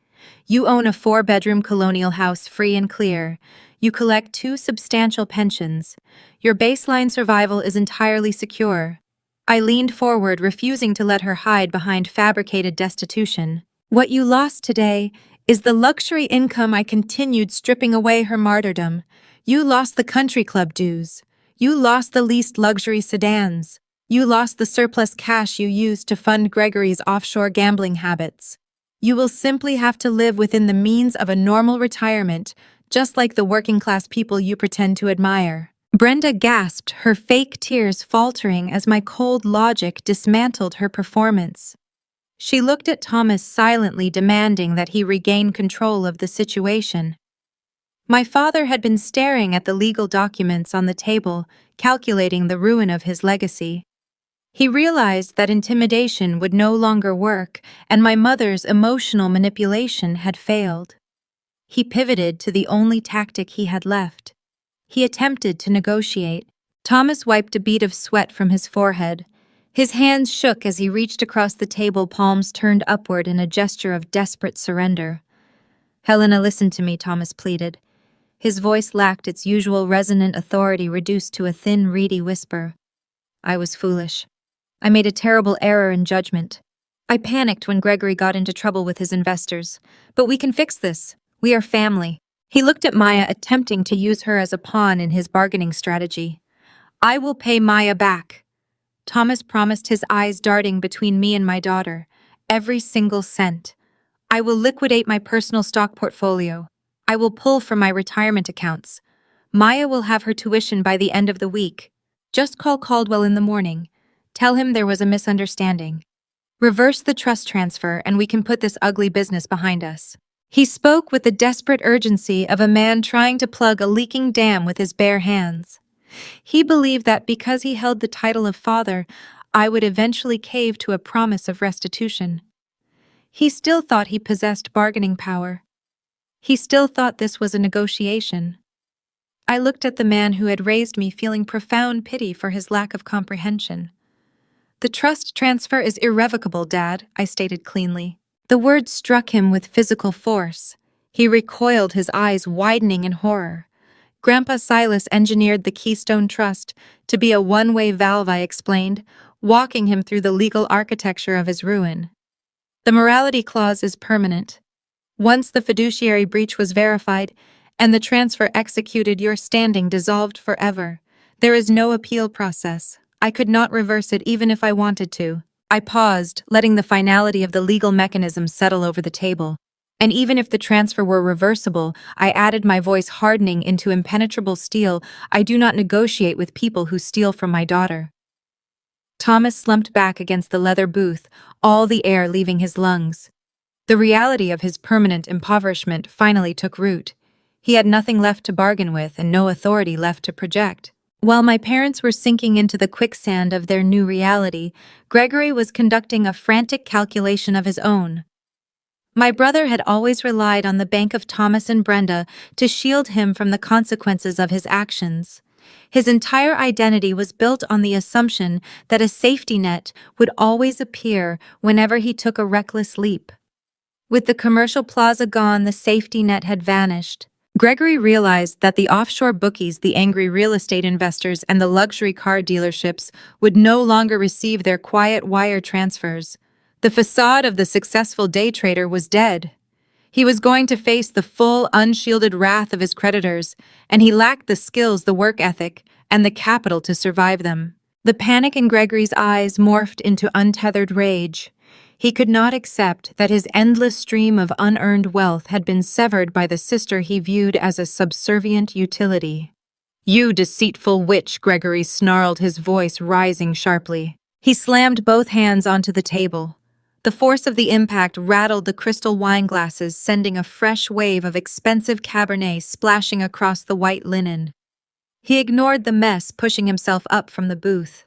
"You own a 4-bedroom colonial house free and clear. You collect 2 substantial pensions. Your baseline survival is entirely secure." I leaned forward, refusing to let her hide behind fabricated destitution. "What you lost today is the luxury income I continued stripping away her martyrdom. You lost the country club dues. You lost the leased luxury sedans. You lost the surplus cash you used to fund Gregory's offshore gambling habits. You will simply have to live within the means of a normal retirement, just like the working-class people you pretend to admire." Brenda gasped, her fake tears faltering as my cold logic dismantled her performance. She looked at Thomas, silently demanding that he regain control of the situation. My father had been staring at the legal documents on the table, calculating the ruin of his legacy. He realized that intimidation would no longer work, and my mother's emotional manipulation had failed. He pivoted to the only tactic he had left. He attempted to negotiate. Thomas wiped a bead of sweat from his forehead. His hands shook as he reached across the table, palms turned upward in a gesture of desperate surrender. "Helena, listen to me," Thomas pleaded. His voice lacked its usual resonant authority, reduced to a thin, reedy whisper. "I was foolish. I made a terrible error in judgment. I panicked when Gregory got into trouble with his investors. But we can fix this. We are family." He looked at Maya, attempting to use her as a pawn in his bargaining strategy. "I will pay Maya back," Thomas promised, his eyes darting between me and my daughter. "Every single cent. I will liquidate my personal stock portfolio. I will pull from my retirement accounts. Maya will have her tuition by the end of the week. Just call Caldwell in the morning. Tell him there was a misunderstanding. Reverse the trust transfer and we can put this ugly business behind us." He spoke with the desperate urgency of a man trying to plug a leaking dam with his bare hands. He believed that because he held the title of father, I would eventually cave to a promise of restitution. He still thought he possessed bargaining power. He still thought this was a negotiation. I looked at the man who had raised me, feeling profound pity for his lack of comprehension. "The trust transfer is irrevocable, Dad," I stated cleanly. The word struck him with physical force. He recoiled, his eyes widening in horror. "Grandpa Silas engineered the Keystone Trust to be a one-way valve," I explained. walking him through the legal architecture of his ruin. The morality clause is permanent. Once the fiduciary breach was verified and the transfer executed, your standing dissolved forever. There is no appeal process. I could not reverse it even if I wanted to. I paused, letting the finality of the legal mechanism settle over the table. And even if the transfer were reversible, I added, my voice hardening into impenetrable steel, I do not negotiate with people who steal from my daughter. Thomas slumped back against the leather booth, all the air leaving his lungs. The reality of his permanent impoverishment finally took root. He had nothing left to bargain with and no authority left to project. While my parents were sinking into the quicksand of their new reality, Gregory was conducting a frantic calculation of his own. My brother had always relied on the bank of Thomas and Brenda to shield him from the consequences of his actions. His entire identity was built on the assumption that a safety net would always appear whenever he took a reckless leap. With the commercial plaza gone, the safety net had vanished. Gregory realized that the offshore bookies, the angry real estate investors, and the luxury car dealerships would no longer receive their quiet wire transfers. The facade of the successful day trader was dead. He was going to face the full, unshielded wrath of his creditors, and he lacked the skills, the work ethic, and the capital to survive them. The panic in Gregory's eyes morphed into untethered rage. He could not accept that his endless stream of unearned wealth had been severed by the sister he viewed as a subservient utility. "You deceitful witch," Gregory snarled, his voice rising sharply. He slammed both hands onto the table. The force of the impact rattled the crystal wine glasses, sending a fresh wave of expensive Cabernet splashing across the white linen. He ignored the mess, pushing himself up from the booth.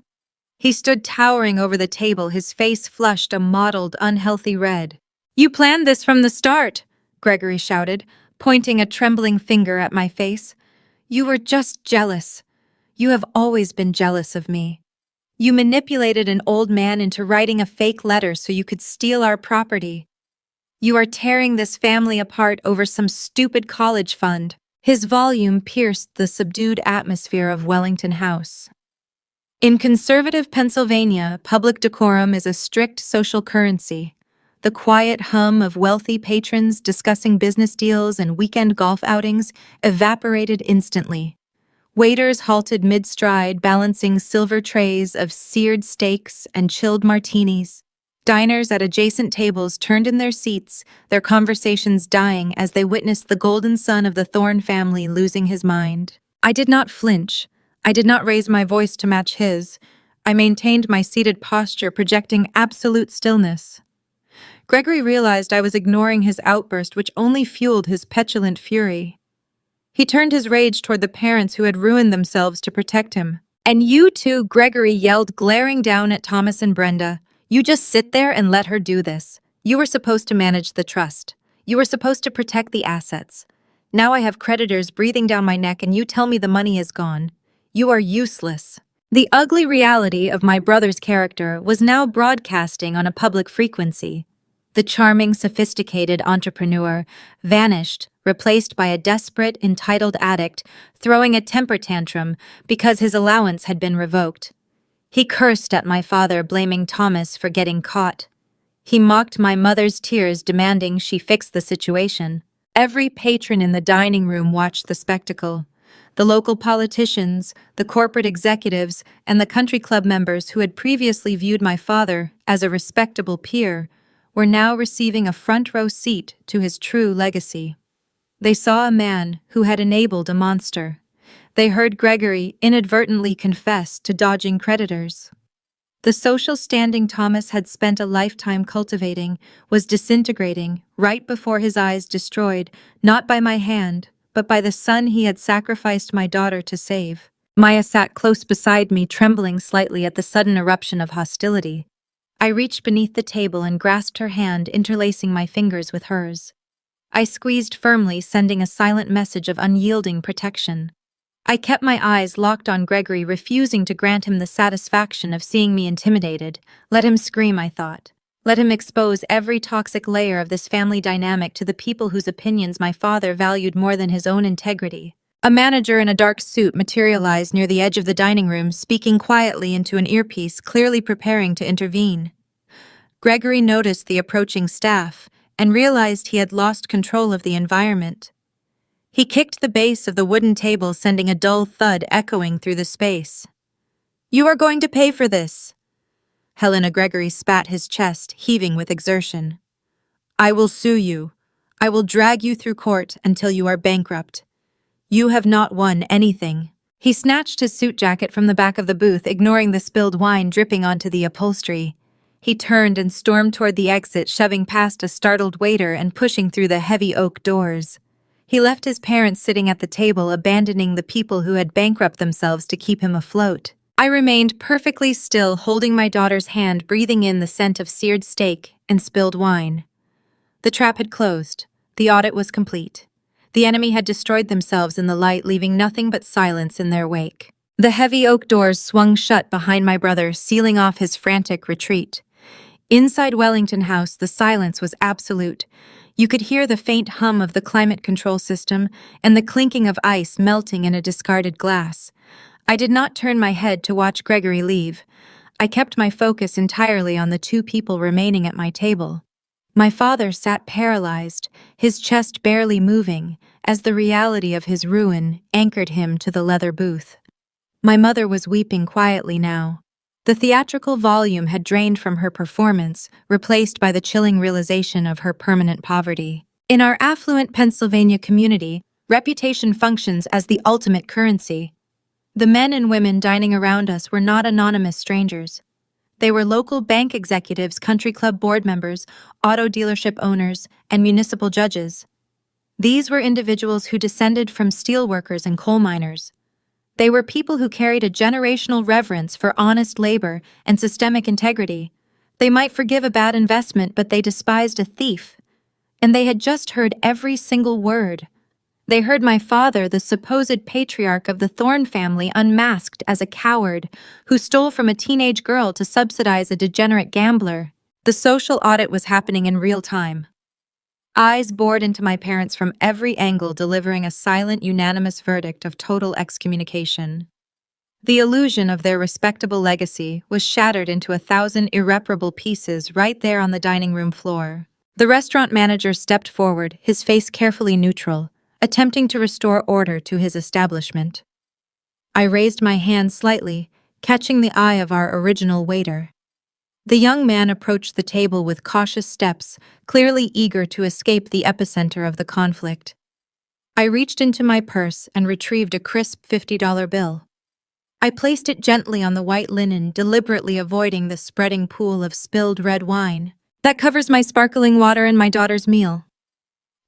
He stood towering over the table, his face flushed a mottled, unhealthy red. "You planned this from the start," Gregory shouted, pointing a trembling finger at my face. "You were just jealous. You have always been jealous of me. You manipulated an old man into writing a fake letter so you could steal our property. You are tearing this family apart over some stupid college fund." His volume pierced the subdued atmosphere of Wellington House. In conservative Pennsylvania, public decorum is a strict social currency. The quiet hum of wealthy patrons discussing business deals and weekend golf outings evaporated instantly. Waiters halted mid-stride, balancing silver trays of seared steaks and chilled martinis. Diners at adjacent tables turned in their seats, their conversations dying as they witnessed the golden son of the Thorne family losing his mind. I did not flinch. I did not raise my voice to match his. I maintained my seated posture, projecting absolute stillness. Gregory realized I was ignoring his outburst, which only fueled his petulant fury. He turned his rage toward the parents who had ruined themselves to protect him. "And you too," Gregory yelled, glaring down at Thomas and Brenda. "You just sit there and let her do this. You were supposed to manage the trust. You were supposed to protect the assets. Now I have creditors breathing down my neck and you tell me the money is gone. You are useless." The ugly reality of my brother's character was now broadcasting on a public frequency. The charming, sophisticated entrepreneur vanished, replaced by a desperate, entitled addict throwing a temper tantrum because his allowance had been revoked. He cursed at my father, blaming Thomas for getting caught. He mocked my mother's tears, demanding she fix the situation. Every patron in the dining room watched the spectacle. The local politicians, the corporate executives, and the country club members who had previously viewed my father as a respectable peer were now receiving a front-row seat to his true legacy. They saw a man who had enabled a monster. They heard Gregory inadvertently confess to dodging creditors. The social standing Thomas had spent a lifetime cultivating was disintegrating right before his eyes, destroyed, not by my hand, but by the son he had sacrificed my daughter to save. Maya sat close beside me, trembling slightly at the sudden eruption of hostility. I reached beneath the table and grasped her hand, interlacing my fingers with hers. I squeezed firmly, sending a silent message of unyielding protection. I kept my eyes locked on Gregory, refusing to grant him the satisfaction of seeing me intimidated. Let him scream, I thought. Let him expose every toxic layer of this family dynamic to the people whose opinions my father valued more than his own integrity. A manager in a dark suit materialized near the edge of the dining room, speaking quietly into an earpiece, clearly preparing to intervene. Gregory noticed the approaching staff and realized he had lost control of the environment. He kicked the base of the wooden table, sending a dull thud echoing through the space. "You are going to pay for this." Helena Gregory spat his chest, heaving with exertion. "I will sue you. I will drag you through court until you are bankrupt. You have not won anything." He snatched his suit jacket from the back of the booth, ignoring the spilled wine dripping onto the upholstery. He turned and stormed toward the exit, shoving past a startled waiter and pushing through the heavy oak doors. He left his parents sitting at the table, abandoning the people who had bankrupted themselves to keep him afloat. I remained perfectly still, holding my daughter's hand, breathing in the scent of seared steak and spilled wine. The trap had closed. The audit was complete. The enemy had destroyed themselves in the light, leaving nothing but silence in their wake. The heavy oak doors swung shut behind my brother, sealing off his frantic retreat. Inside Wellington House, the silence was absolute. You could hear the faint hum of the climate control system and the clinking of ice melting in a discarded glass. I did not turn my head to watch Gregory leave. I kept my focus entirely on the two people remaining at my table. My father sat paralyzed, his chest barely moving, as the reality of his ruin anchored him to the leather booth. My mother was weeping quietly now. The theatrical volume had drained from her performance, replaced by the chilling realization of her permanent poverty. In our affluent Pennsylvania community, reputation functions as the ultimate currency. The men and women dining around us were not anonymous strangers. They were local bank executives, country club board members, auto dealership owners, and municipal judges. These were individuals who descended from steelworkers and coal miners. They were people who carried a generational reverence for honest labor and systemic integrity. They might forgive a bad investment, but they despised a thief. And they had just heard every single word. They heard my father, the supposed patriarch of the Thorne family, unmasked as a coward who stole from a teenage girl to subsidize a degenerate gambler. The social audit was happening in real time. Eyes bored into my parents from every angle, delivering a silent, unanimous verdict of total excommunication. The illusion of their respectable legacy was shattered into 1,000 irreparable pieces right there on the dining room floor. The restaurant manager stepped forward, his face carefully neutral, attempting to restore order to his establishment. I raised my hand slightly, catching the eye of our original waiter. The young man approached the table with cautious steps, clearly eager to escape the epicenter of the conflict. I reached into my purse and retrieved a crisp $50 bill. I placed it gently on the white linen, deliberately avoiding the spreading pool of spilled red wine. "That covers my sparkling water and my daughter's meal,"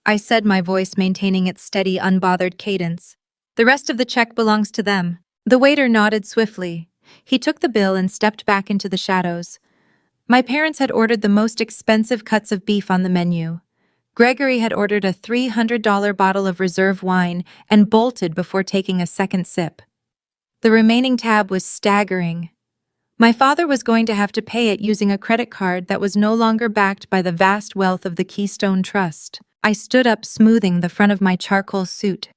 I said, my voice maintaining its steady, unbothered cadence. "The rest of the check belongs to them." The waiter nodded swiftly. He took the bill and stepped back into the shadows. My parents had ordered the most expensive cuts of beef on the menu. Gregory had ordered a $300 bottle of reserve wine and bolted before taking a second sip. The remaining tab was staggering. My father was going to have to pay it using a credit card that was no longer backed by the vast wealth of the Keystone Trust. I stood up, smoothing the front of my charcoal suit.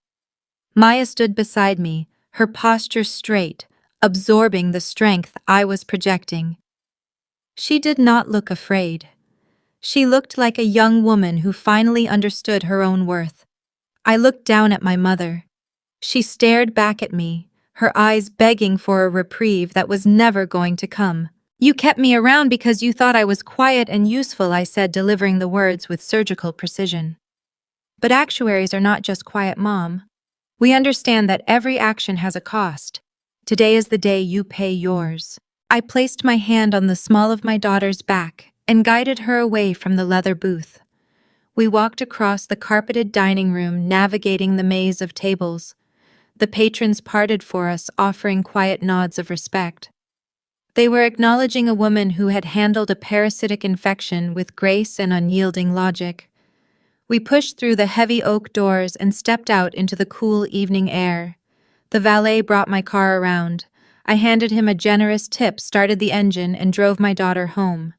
Maya stood beside me, her posture straight, absorbing the strength I was projecting. She did not look afraid. She looked like a young woman who finally understood her own worth. I looked down at my mother. She stared back at me, her eyes begging for a reprieve that was never going to come. "You kept me around because you thought I was quiet and useful," I said, delivering the words with surgical precision. "But actuaries are not just quiet, Mom. We understand that every action has a cost. Today is the day you pay yours." I placed my hand on the small of my daughter's back and guided her away from the leather booth. We walked across the carpeted dining room, navigating the maze of tables. The patrons parted for us, offering quiet nods of respect. They were acknowledging a woman who had handled a parasitic infection with grace and unyielding logic. We pushed through the heavy oak doors and stepped out into the cool evening air. The valet brought my car around. I handed him a generous tip, started the engine, and drove my daughter home.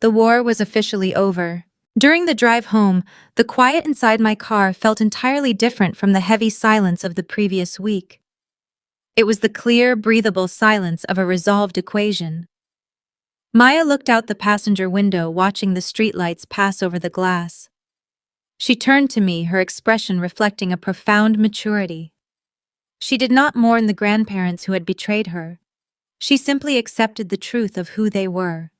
The war was officially over. During the drive home, the quiet inside my car felt entirely different from the heavy silence of the previous week. It was the clear, breathable silence of a resolved equation. Maya looked out the passenger window, watching the streetlights pass over the glass. She turned to me, her expression reflecting a profound maturity. She did not mourn the grandparents who had betrayed her. She simply accepted the truth of who they were.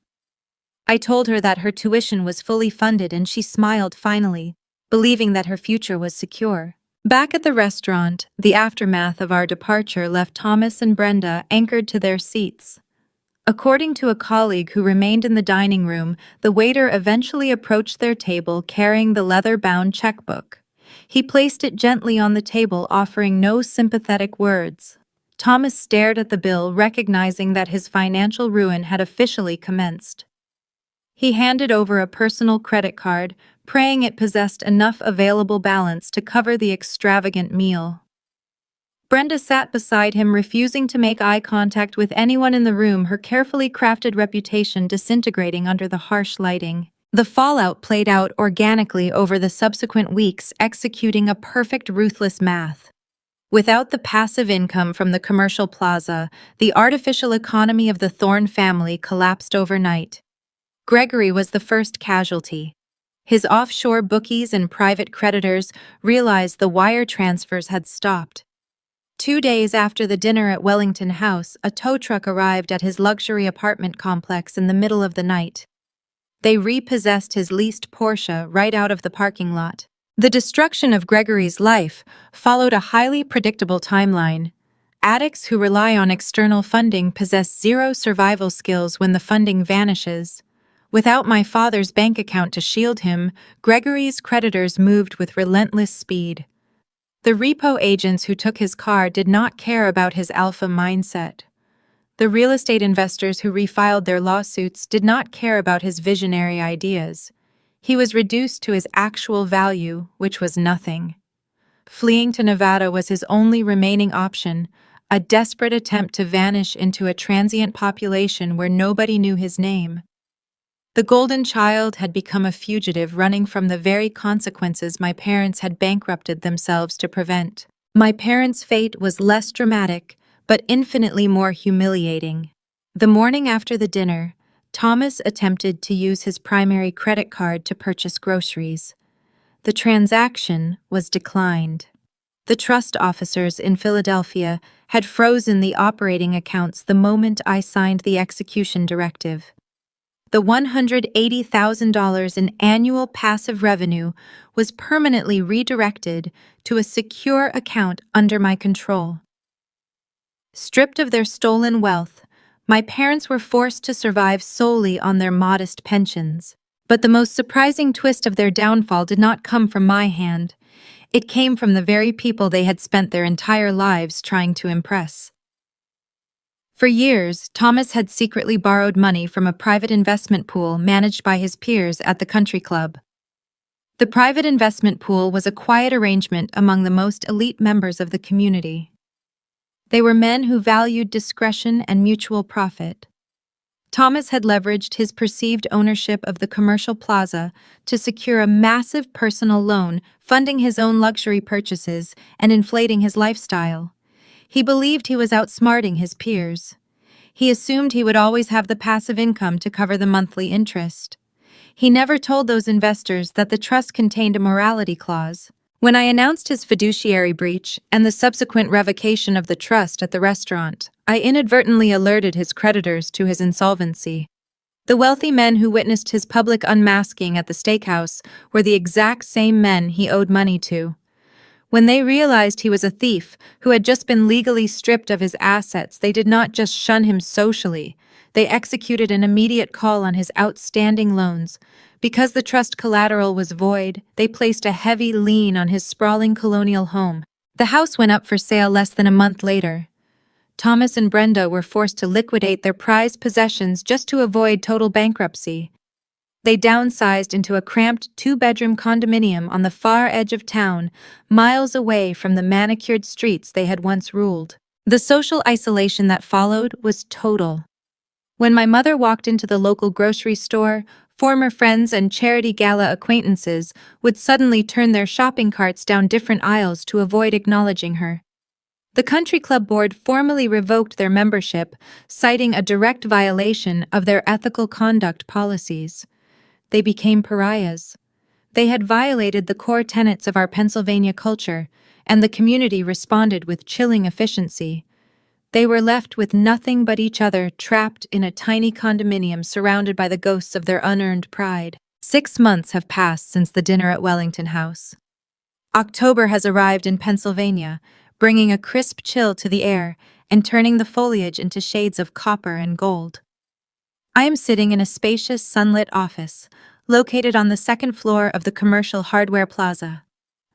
I told her that her tuition was fully funded, and she smiled finally, believing that her future was secure. Back at the restaurant, the aftermath of our departure left Thomas and Brenda anchored to their seats. According to a colleague who remained in the dining room, the waiter eventually approached their table carrying the leather-bound checkbook. He placed it gently on the table, offering no sympathetic words. Thomas stared at the bill, recognizing that his financial ruin had officially commenced. He handed over a personal credit card, praying it possessed enough available balance to cover the extravagant meal. Brenda sat beside him, refusing to make eye contact with anyone in the room, her carefully crafted reputation disintegrating under the harsh lighting. The fallout played out organically over the subsequent weeks, executing a perfect, ruthless math. Without the passive income from the commercial plaza, the artificial economy of the Thorne family collapsed overnight. Gregory was the first casualty. His offshore bookies and private creditors realized the wire transfers had stopped. 2 days after the dinner at Wellington House, a tow truck arrived at his luxury apartment complex in the middle of the night. They repossessed his leased Porsche right out of the parking lot. The destruction of Gregory's life followed a highly predictable timeline. Addicts who rely on external funding possess zero survival skills when the funding vanishes. Without my father's bank account to shield him, Gregory's creditors moved with relentless speed. The repo agents who took his car did not care about his alpha mindset. The real estate investors who refiled their lawsuits did not care about his visionary ideas. He was reduced to his actual value, which was nothing. Fleeing to Nevada was his only remaining option, a desperate attempt to vanish into a transient population where nobody knew his name. The golden child had become a fugitive, running from the very consequences my parents had bankrupted themselves to prevent. My parents' fate was less dramatic, but infinitely more humiliating. The morning after the dinner, Thomas attempted to use his primary credit card to purchase groceries. The transaction was declined. The trust officers in Philadelphia had frozen the operating accounts the moment I signed the execution directive. The $180,000 in annual passive revenue was permanently redirected to a secure account under my control. Stripped of their stolen wealth, my parents were forced to survive solely on their modest pensions. But the most surprising twist of their downfall did not come from my hand. It came from the very people they had spent their entire lives trying to impress. For years, Thomas had secretly borrowed money from a private investment pool managed by his peers at the country club. The private investment pool was a quiet arrangement among the most elite members of the community. They were men who valued discretion and mutual profit. Thomas had leveraged his perceived ownership of the commercial plaza to secure a massive personal loan, funding his own luxury purchases and inflating his lifestyle. He believed he was outsmarting his peers. He assumed he would always have the passive income to cover the monthly interest. He never told those investors that the trust contained a morality clause. When I announced his fiduciary breach and the subsequent revocation of the trust at the restaurant, I inadvertently alerted his creditors to his insolvency. The wealthy men who witnessed his public unmasking at the steakhouse were the exact same men he owed money to. When they realized he was a thief who had just been legally stripped of his assets, they did not just shun him socially. They executed an immediate call on his outstanding loans. Because the trust collateral was void, they placed a heavy lien on his sprawling colonial home. The house went up for sale less than a month later. Thomas and Brenda were forced to liquidate their prized possessions just to avoid total bankruptcy. They downsized into a cramped 2-bedroom condominium on the far edge of town, miles away from the manicured streets they had once ruled. The social isolation that followed was total. When my mother walked into the local grocery store, Former friends and charity gala acquaintances would suddenly turn their shopping carts down different aisles to avoid acknowledging her. The country club board formally revoked their membership, citing a direct violation of their ethical conduct policies. They became pariahs. They had violated the core tenets of our Pennsylvania culture, and the community responded with chilling efficiency. They were left with nothing but each other, trapped in a tiny condominium surrounded by the ghosts of their unearned pride. 6 months have passed since the dinner at Wellington House. October has arrived in Pennsylvania, bringing a crisp chill to the air and turning the foliage into shades of copper and gold. I am sitting in a spacious, sunlit office, located on the second floor of the commercial hardware plaza.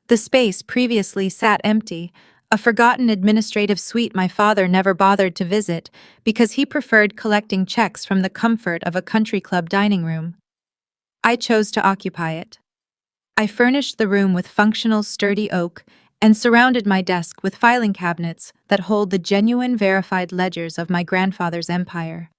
The space previously sat empty, a forgotten administrative suite my father never bothered to visit because he preferred collecting checks from the comfort of a country club dining room. I chose to occupy it. I furnished the room with functional, sturdy oak and surrounded my desk with filing cabinets that hold the genuine, verified ledgers of my grandfather's empire.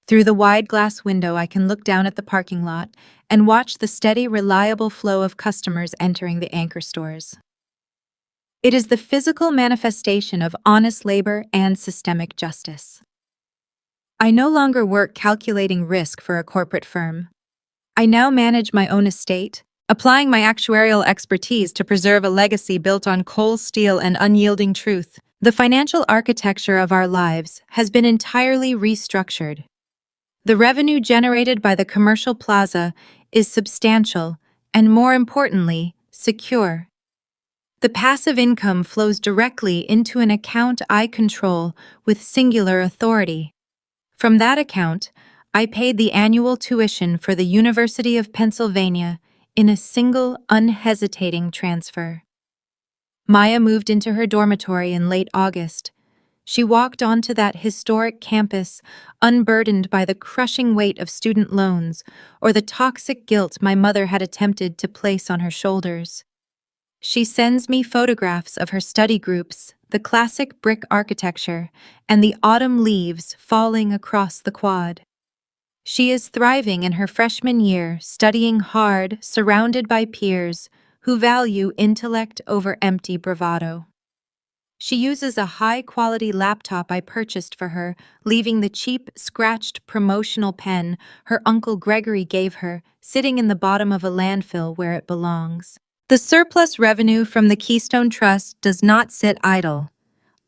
Through the wide glass window, I can look down at the parking lot and watch the steady, reliable flow of customers entering the anchor stores. It is the physical manifestation of honest labor and systemic justice. I no longer work calculating risk for a corporate firm. I now manage my own estate, applying my actuarial expertise to preserve a legacy built on coal, steel, and unyielding truth. The financial architecture of our lives has been entirely restructured. The revenue generated by the commercial plaza is substantial and, more importantly, secure. The passive income flows directly into an account I control with singular authority. From that account, I paid the annual tuition for the University of Pennsylvania in a single, unhesitating transfer. Maya moved into her dormitory in late August. She walked onto that historic campus, unburdened by the crushing weight of student loans or the toxic guilt my mother had attempted to place on her shoulders. She sends me photographs of her study groups, the classic brick architecture, and the autumn leaves falling across the quad. She is thriving in her freshman year, studying hard, surrounded by peers who value intellect over empty bravado. She uses a high-quality laptop I purchased for her, leaving the cheap, scratched promotional pen her Uncle Gregory gave her sitting in the bottom of a landfill where it belongs. The surplus revenue from the Keystone Trust does not sit idle.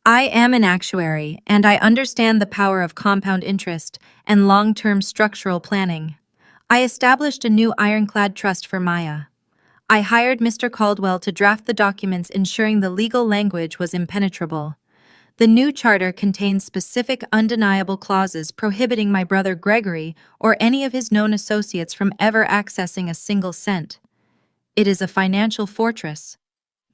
I am an actuary, and I understand the power of compound interest and long-term structural planning. I established a new ironclad trust for Maya. I hired Mr. Caldwell to draft the documents, ensuring the legal language was impenetrable. The new charter contains specific, undeniable clauses prohibiting my brother Gregory or any of his known associates from ever accessing a single cent. It is a financial fortress.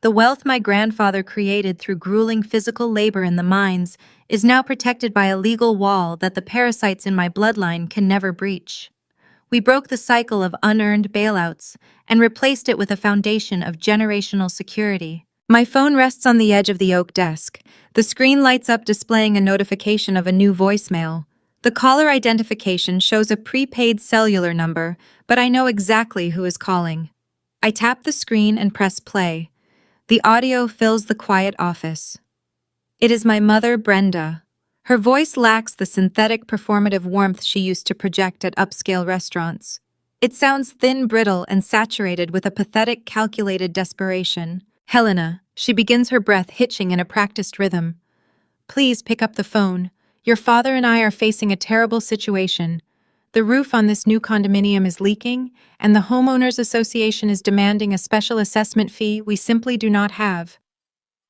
The wealth my grandfather created through grueling physical labor in the mines is now protected by a legal wall that the parasites in my bloodline can never breach. We broke the cycle of unearned bailouts and replaced it with a foundation of generational security. My phone rests on the edge of the oak desk. The screen lights up, displaying a notification of a new voicemail. The caller identification shows a prepaid cellular number, but I know exactly who is calling. I tap the screen and press play. The audio fills the quiet office. It is my mother, Brenda. Her voice lacks the synthetic performative warmth she used to project at upscale restaurants. It sounds thin, brittle, and saturated with a pathetic, calculated desperation. Helena, she begins, her breath hitching in a practiced rhythm. Please pick up the phone. Your father and I are facing a terrible situation. The roof on this new condominium is leaking, and the homeowners association is demanding a special assessment fee we simply do not have.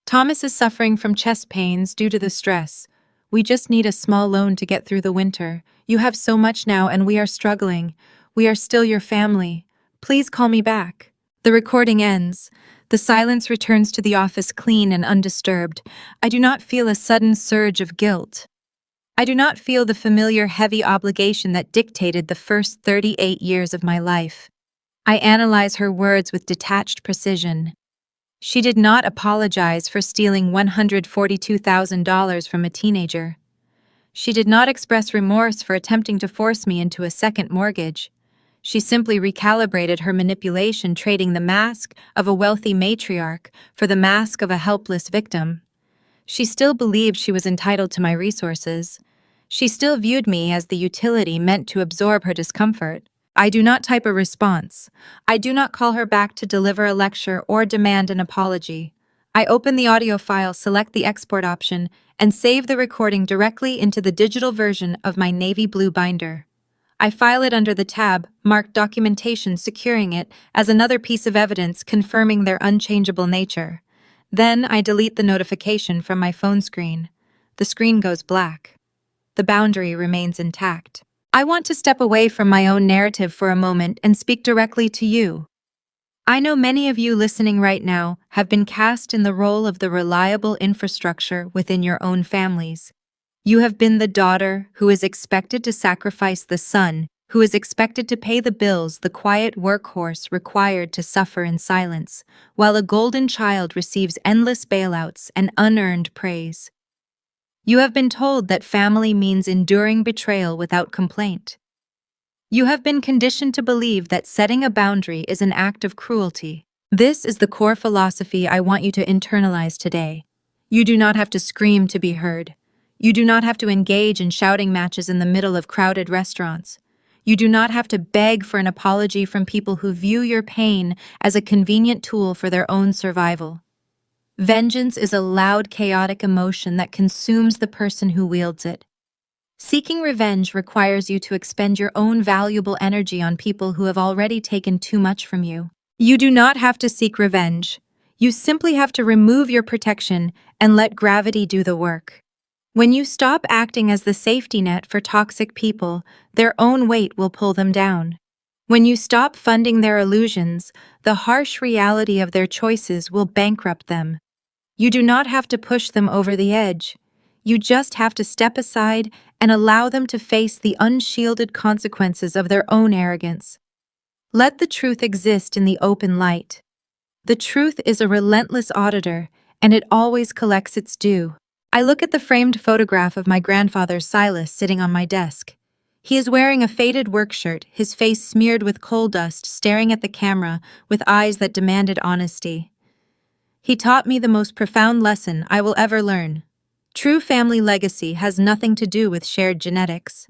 Thomas is suffering from chest pains due to the stress. We just need a small loan to get through the winter. You have so much now, and we are struggling. We are still your family. Please call me back. The recording ends. The silence returns to the office clean and undisturbed. I do not feel a sudden surge of guilt. I do not feel the familiar heavy obligation that dictated the first 38 years of my life. I analyze her words with detached precision. She did not apologize for stealing $142,000 from a teenager. She did not express remorse for attempting to force me into a second mortgage. She simply recalibrated her manipulation, trading the mask of a wealthy matriarch for the mask of a helpless victim. She still believed she was entitled to my resources. She still viewed me as the utility meant to absorb her discomfort. I do not type a response. I do not call her back to deliver a lecture or demand an apology. I open the audio file, select the export option, and save the recording directly into the digital version of my navy blue binder. I file it under the tab marked Documentation, securing it as another piece of evidence confirming their unchangeable nature. Then I delete the notification from my phone screen. The screen goes black. The boundary remains intact. I want to step away from my own narrative for a moment and speak directly to you. I know many of you listening right now have been cast in the role of the reliable infrastructure within your own families. You have been the daughter who is expected to sacrifice the son, who is expected to pay the bills, the quiet workhorse required to suffer in silence, while a golden child receives endless bailouts and unearned praise. You have been told that family means enduring betrayal without complaint. You have been conditioned to believe that setting a boundary is an act of cruelty. This is the core philosophy I want you to internalize today. You do not have to scream to be heard. You do not have to engage in shouting matches in the middle of crowded restaurants. You do not have to beg for an apology from people who view your pain as a convenient tool for their own survival. Vengeance is a loud, chaotic emotion that consumes the person who wields it. Seeking revenge requires you to expend your own valuable energy on people who have already taken too much from you. You do not have to seek revenge. You simply have to remove your protection and let gravity do the work. When you stop acting as the safety net for toxic people, their own weight will pull them down. When you stop funding their illusions, the harsh reality of their choices will bankrupt them. You do not have to push them over the edge. You just have to step aside and allow them to face the unshielded consequences of their own arrogance. Let the truth exist in the open light. The truth is a relentless auditor, and it always collects its due. I look at the framed photograph of my grandfather Silas sitting on my desk. He is wearing a faded work shirt, his face smeared with coal dust, staring at the camera with eyes that demanded honesty. He taught me the most profound lesson I will ever learn. True family legacy has nothing to do with shared genetics.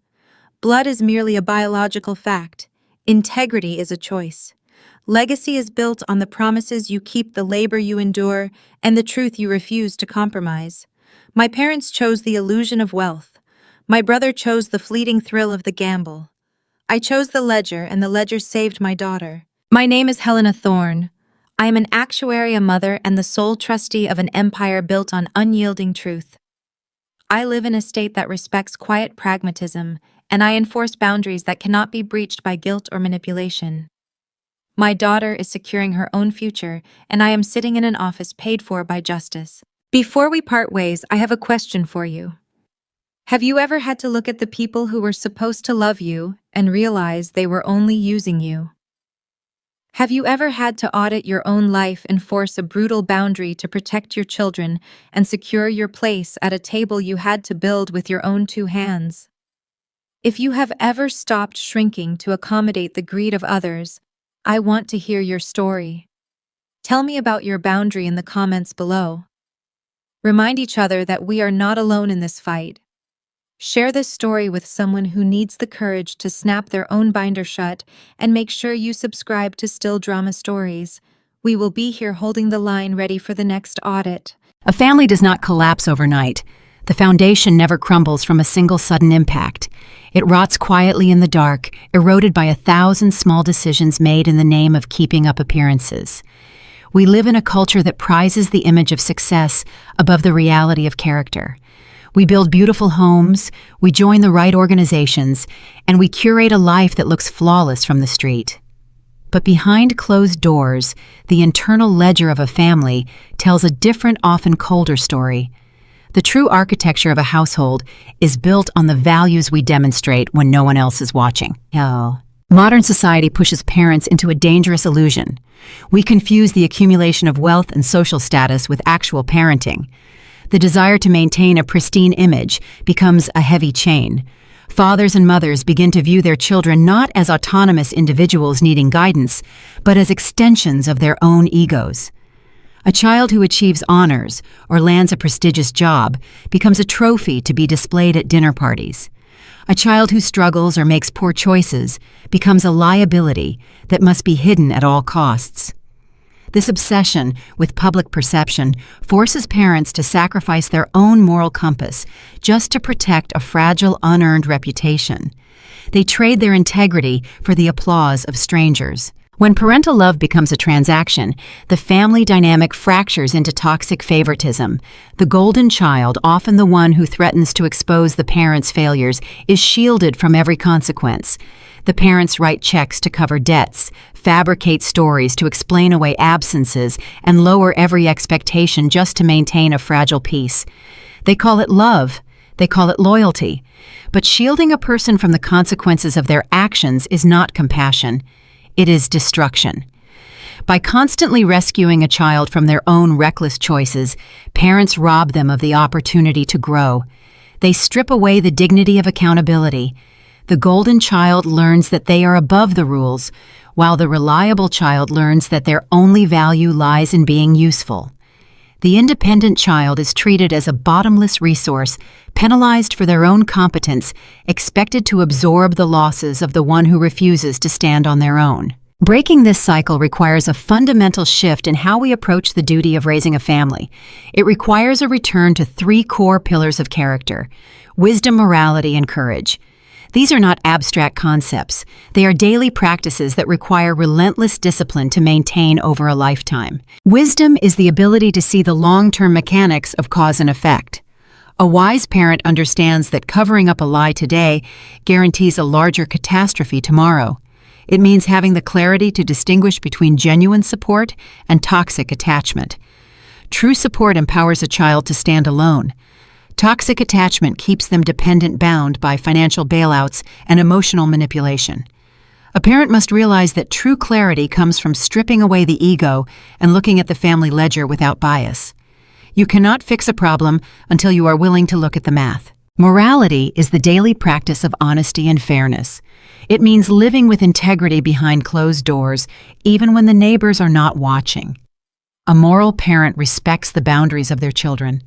Blood is merely a biological fact. Integrity is a choice. Legacy is built on the promises you keep, the labor you endure, and the truth you refuse to compromise. My parents chose the illusion of wealth. My brother chose the fleeting thrill of the gamble. I chose the ledger, and the ledger saved my daughter. My name is Helena Thorne. I am an actuary, a mother, and the sole trustee of an empire built on unyielding truth. I live in a state that respects quiet pragmatism, and I enforce boundaries that cannot be breached by guilt or manipulation. My daughter is securing her own future, and I am sitting in an office paid for by justice. Before we part ways, I have a question for you. Have you ever had to look at the people who were supposed to love you and realize they were only using you? Have you ever had to audit your own life and force a brutal boundary to protect your children and secure your place at a table you had to build with your own two hands? If you have ever stopped shrinking to accommodate the greed of others, I want to hear your story. Tell me about your boundary in the comments below. Remind each other that we are not alone in this fight. Share this story with someone who needs the courage to snap their own binder shut, and make sure you subscribe to Still Drama Stories. We will be here holding the line, ready for the next audit. A family does not collapse overnight. The foundation never crumbles from a single sudden impact. It rots quietly in the dark, eroded by 1,000 small decisions made in the name of keeping up appearances. We live in a culture that prizes the image of success above the reality of character. We build beautiful homes, we join the right organizations, and we curate a life that looks flawless from the street. But behind closed doors, the internal ledger of a family tells a different, often colder story. The true architecture of a household is built on the values we demonstrate when no one else is watching. Modern society pushes parents into a dangerous illusion. We confuse the accumulation of wealth and social status with actual parenting. The desire to maintain a pristine image becomes a heavy chain. Fathers and mothers begin to view their children not as autonomous individuals needing guidance, but as extensions of their own egos. A child who achieves honors or lands a prestigious job becomes a trophy to be displayed at dinner parties. A child who struggles or makes poor choices becomes a liability that must be hidden at all costs. This obsession with public perception forces parents to sacrifice their own moral compass just to protect a fragile, unearned reputation. They trade their integrity for the applause of strangers. When parental love becomes a transaction, the family dynamic fractures into toxic favoritism. The golden child, often the one who threatens to expose the parent's failures, is shielded from every consequence. The parents write checks to cover debts, fabricate stories to explain away absences, and lower every expectation just to maintain a fragile peace. They call it love. They call it loyalty. But shielding a person from the consequences of their actions is not compassion. It is destruction. By constantly rescuing a child from their own reckless choices, parents rob them of the opportunity to grow. They strip away the dignity of accountability. The golden child learns that they are above the rules, while the reliable child learns that their only value lies in being useful. The independent child is treated as a bottomless resource, penalized for their own competence, expected to absorb the losses of the one who refuses to stand on their own. Breaking this cycle requires a fundamental shift in how we approach the duty of raising a family. It requires a return to 3 core pillars of character: wisdom, morality, and courage. These are not abstract concepts. They are daily practices that require relentless discipline to maintain over a lifetime. Wisdom is the ability to see the long-term mechanics of cause and effect. A wise parent understands that covering up a lie today guarantees a larger catastrophe tomorrow. It means having the clarity to distinguish between genuine support and toxic attachment. True support empowers a child to stand alone. Toxic attachment keeps them dependent, bound by financial bailouts and emotional manipulation. A parent must realize that true clarity comes from stripping away the ego and looking at the family ledger without bias. You cannot fix a problem until you are willing to look at the math. Morality is the daily practice of honesty and fairness. It means living with integrity behind closed doors, even when the neighbors are not watching. A moral parent respects the boundaries of their children.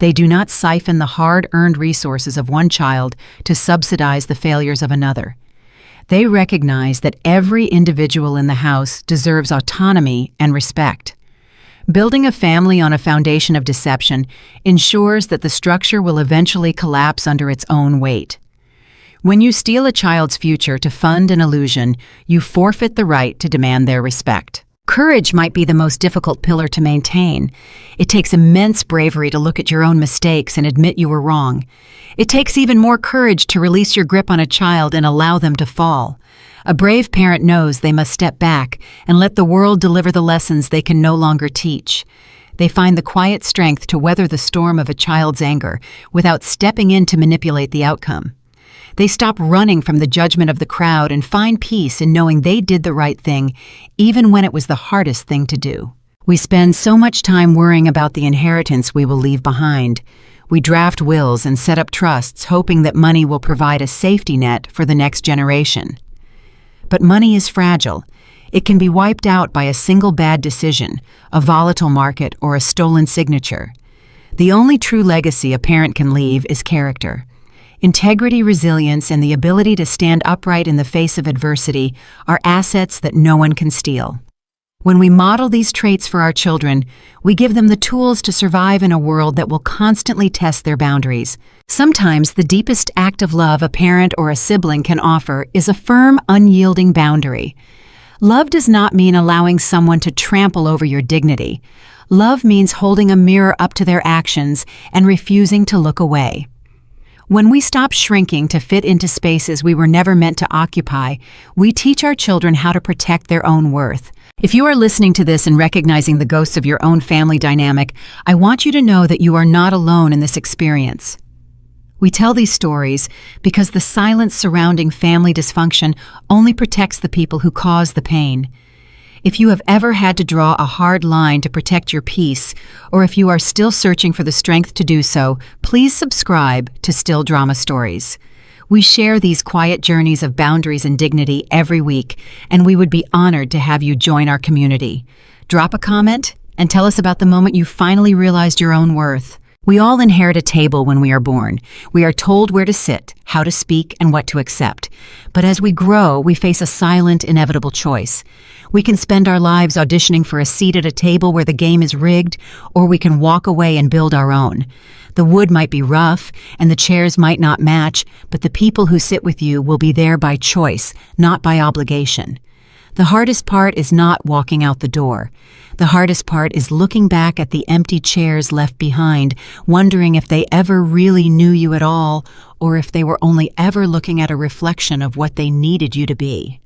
They do not siphon the hard-earned resources of one child to subsidize the failures of another. They recognize that every individual in the house deserves autonomy and respect. Building a family on a foundation of deception ensures that the structure will eventually collapse under its own weight. When you steal a child's future to fund an illusion, you forfeit the right to demand their respect. Courage might be the most difficult pillar to maintain. It takes immense bravery to look at your own mistakes and admit you were wrong. It takes even more courage to release your grip on a child and allow them to fall. A brave parent knows they must step back and let the world deliver the lessons they can no longer teach. They find the quiet strength to weather the storm of a child's anger without stepping in to manipulate the outcome. They stop running from the judgment of the crowd and find peace in knowing they did the right thing, even when it was the hardest thing to do. We spend so much time worrying about the inheritance we will leave behind. We draft wills and set up trusts, hoping that money will provide a safety net for the next generation. But money is fragile. It can be wiped out by a single bad decision, a volatile market, or a stolen signature. The only true legacy a parent can leave is character. Integrity, resilience, and the ability to stand upright in the face of adversity are assets that no one can steal. When we model these traits for our children, we give them the tools to survive in a world that will constantly test their boundaries. Sometimes the deepest act of love a parent or a sibling can offer is a firm, unyielding boundary. Love does not mean allowing someone to trample over your dignity. Love means holding a mirror up to their actions and refusing to look away. When we stop shrinking to fit into spaces we were never meant to occupy, we teach our children how to protect their own worth. If you are listening to this and recognizing the ghosts of your own family dynamic, I want you to know that you are not alone in this experience. We tell these stories because the silence surrounding family dysfunction only protects the people who cause the pain. If you have ever had to draw a hard line to protect your peace, or if you are still searching for the strength to do so, please subscribe to Still Drama Stories. We share these quiet journeys of boundaries and dignity every week, and we would be honored to have you join our community. Drop a comment and tell us about the moment you finally realized your own worth. We all inherit a table when we are born. We are told where to sit, how to speak, and what to accept. But as we grow, we face a silent, inevitable choice. We can spend our lives auditioning for a seat at a table where the game is rigged, or we can walk away and build our own. The wood might be rough, and the chairs might not match, but the people who sit with you will be there by choice, not by obligation. The hardest part is not walking out the door. The hardest part is looking back at the empty chairs left behind, wondering if they ever really knew you at all, or if they were only ever looking at a reflection of what they needed you to be.